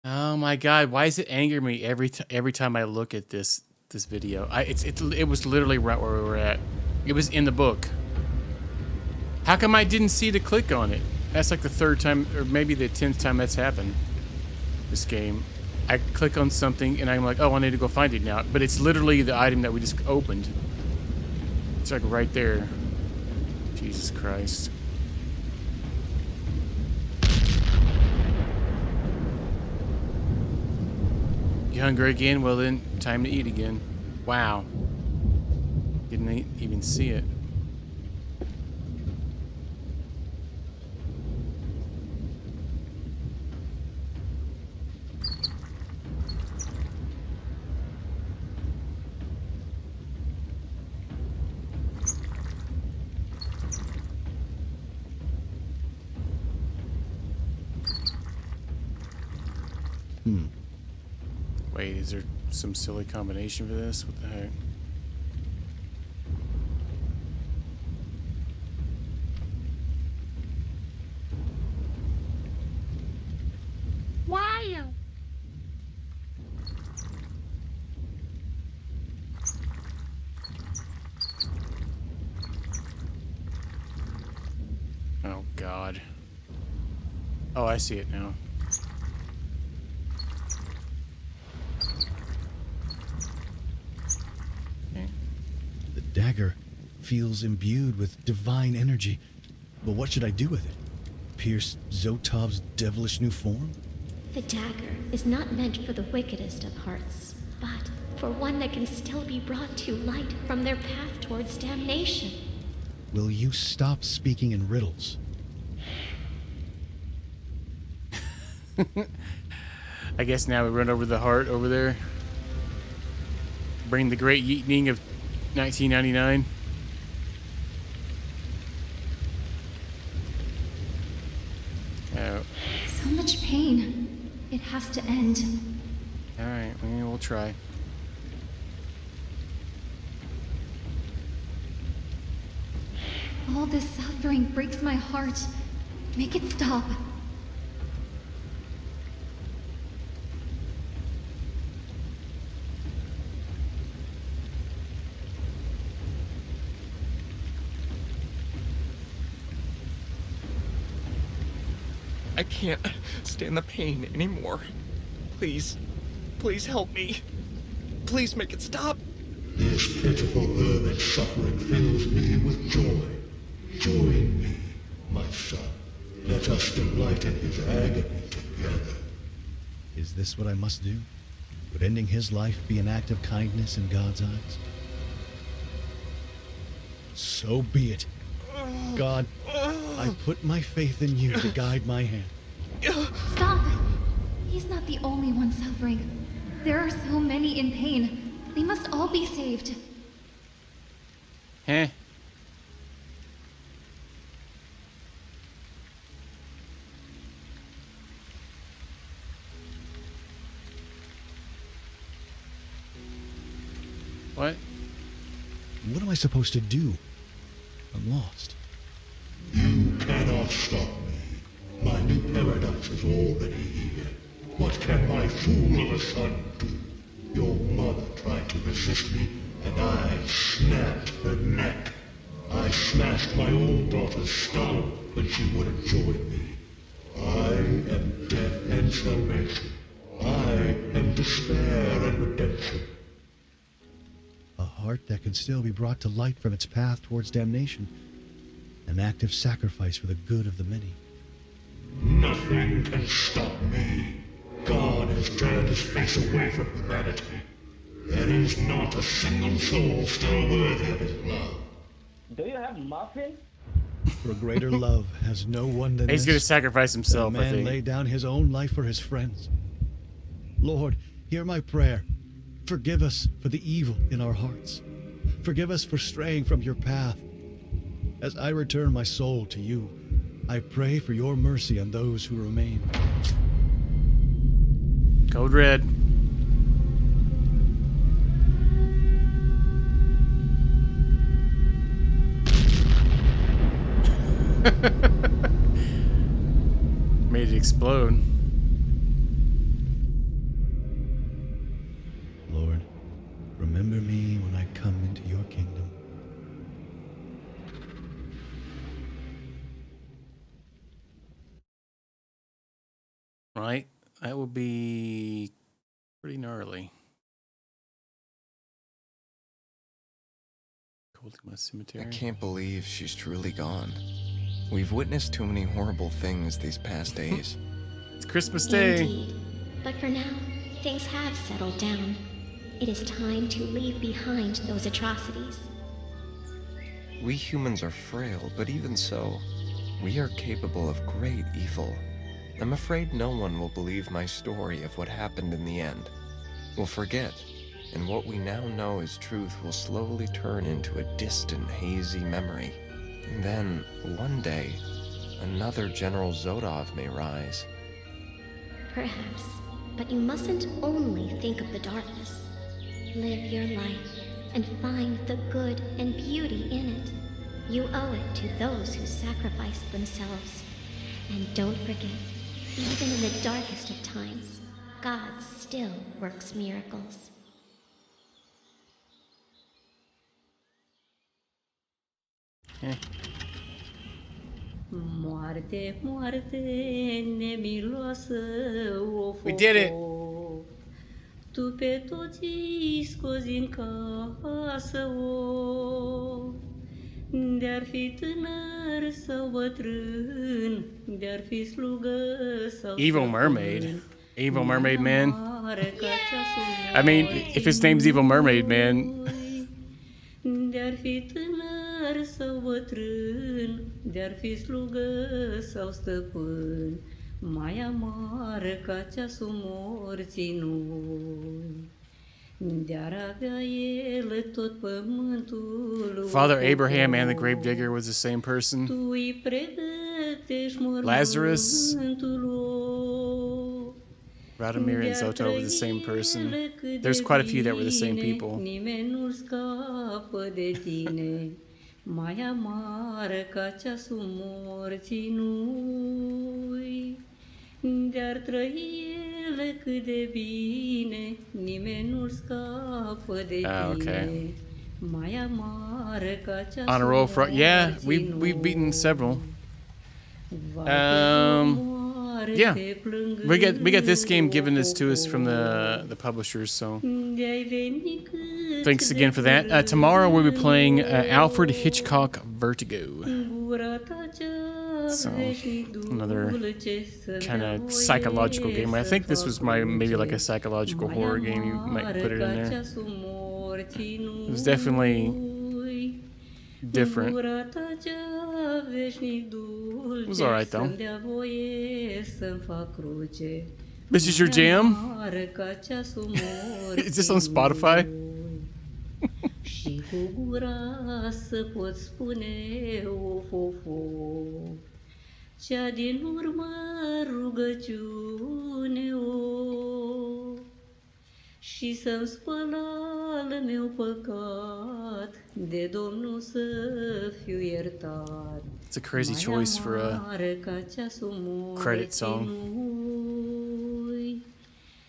Oh my god, why does it anger me every time I look at this video? It was literally right where we were at. It was in the book. How come I didn't see to click on it? That's like the 3rd time or maybe the 10th time that's happened this game. I click on something and I'm like, "Oh, I need to go find it now." But it's literally the item that we just opened. It's like right there. Jesus Christ. You hungry again? Well then, time to eat again. Wow. Didn't even see it. Wait, is there some silly combination for this? What the heck? Wow. Oh God. Oh, I see it now. The dagger feels imbued with divine energy. But what should I do with it? Pierce Zotov's devilish new form? The dagger is not meant for the wickedest of hearts, but for one that can still be brought to light from their path towards damnation. Will you stop speaking in riddles? I guess now we run over the heart over there. Bring the great yeeting of 1999. Oh. So much pain. It has to end. Alright, we'll try. All this suffering breaks my heart. Make it stop. I can't stand the pain anymore. Please, please help me. Please make it stop. This pitiful vermin suffering fills me with joy. Join me, my son. Let us delight in his agony together. Is this what I must do? Would ending his life be an act of kindness in God's eyes? So be it. God, I put my faith in you to guide my hand. Stop! He's not the only one suffering. There are so many in pain. They must all be saved. Heh. What? What am I supposed to do? I'm lost. You cannot stop me. My new paradise is already here. What can my fool of a son do? Your mother tried to resist me, and I snapped her neck. I smashed my own daughter's skull when she wouldn't join me. I am death and salvation. I am despair and redemption. A heart that can still be brought to light from its path towards damnation. An active sacrifice for the good of the many. Nothing can stop me. God has turned his face away from humanity. There is not a single soul still worthy of his love. Do you have muffin? For greater love has no one than He's this, going to sacrifice himself, that a I man think. lay down his own life for his friends. Lord, hear my prayer. Forgive us for the evil in our hearts. Forgive us for straying from your path. As I return my soul to you, I pray for your mercy on those who remain. Code red. Made it explode. Lord, remember me when I come into your kingdom. Right? That would be pretty gnarly. Coltima Cemetery. I can't believe she's truly gone. We've witnessed too many horrible things these past days. It's Christmas Day. Indeed. But for now, things have settled down. It is time to leave behind those atrocities. We humans are frail, but even so, we are capable of great evil. I'm afraid no one will believe my story of what happened in the end. We'll forget, and what we now know as truth will slowly turn into a distant, hazy memory. And then, one day, another General Zodov may rise. Perhaps, but you mustn't only think of the darkness. Live your life and find the good and beauty in it. You owe it to those who sacrificed themselves. And don't forget, even in the darkest of times, God still works miracles. Moarte, moarte, nemiloasă, o We did it! Tu pe toți îi scozi în casă, o. De-ar fi tânăr sau bătrân, de-ar fi slugă sau Evil Mermaid. Evil Mermaid Man. I mean, if his name's Evil Mermaid Man. De-ar fi tânăr sau bătrân, de-ar fi slugă sau stăpân, mai amară ca ceasul morții noi. De-ar avea el tot pământul. Father Abraham and the gravedigger was the same person. Tu îi pregătești Lazarus, mormântul. Radomir, and Zoto were the same person. There's quite a few that were the same people. Nimeni nu scapă de tine, mai amară ca ceasul morții nu-i. De-ar trăi ele cât de bine, nimeni nu scapă de tine, mai amară ca ceasul On a roll for yeah, we've beaten several. Yeah, we get this game given to us from the publishers, so thanks again for that. Tomorrow we'll be playing Alfred Hitchcock Vertigo. So another kind of psychological game. I think this was maybe like a psychological horror game. You might put it in there. It was definitely different. It was alright though. This is your jam? Is this on Spotify? Și cu gura să pot spune o cea din urmă rugăciune o și să-mi spăla al meu păcat, de Domnul să fiu iertat. It's a crazy choice for a credit song.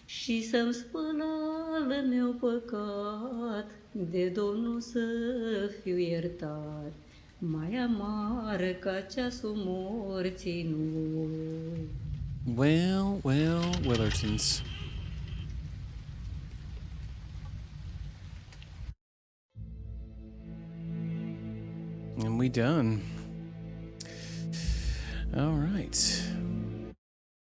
Și să-mi spăl al meu păcat, de Domnul să fiu iertat. Mai amară ca ceasul morții nu. Well, Willertons. And we done. All right.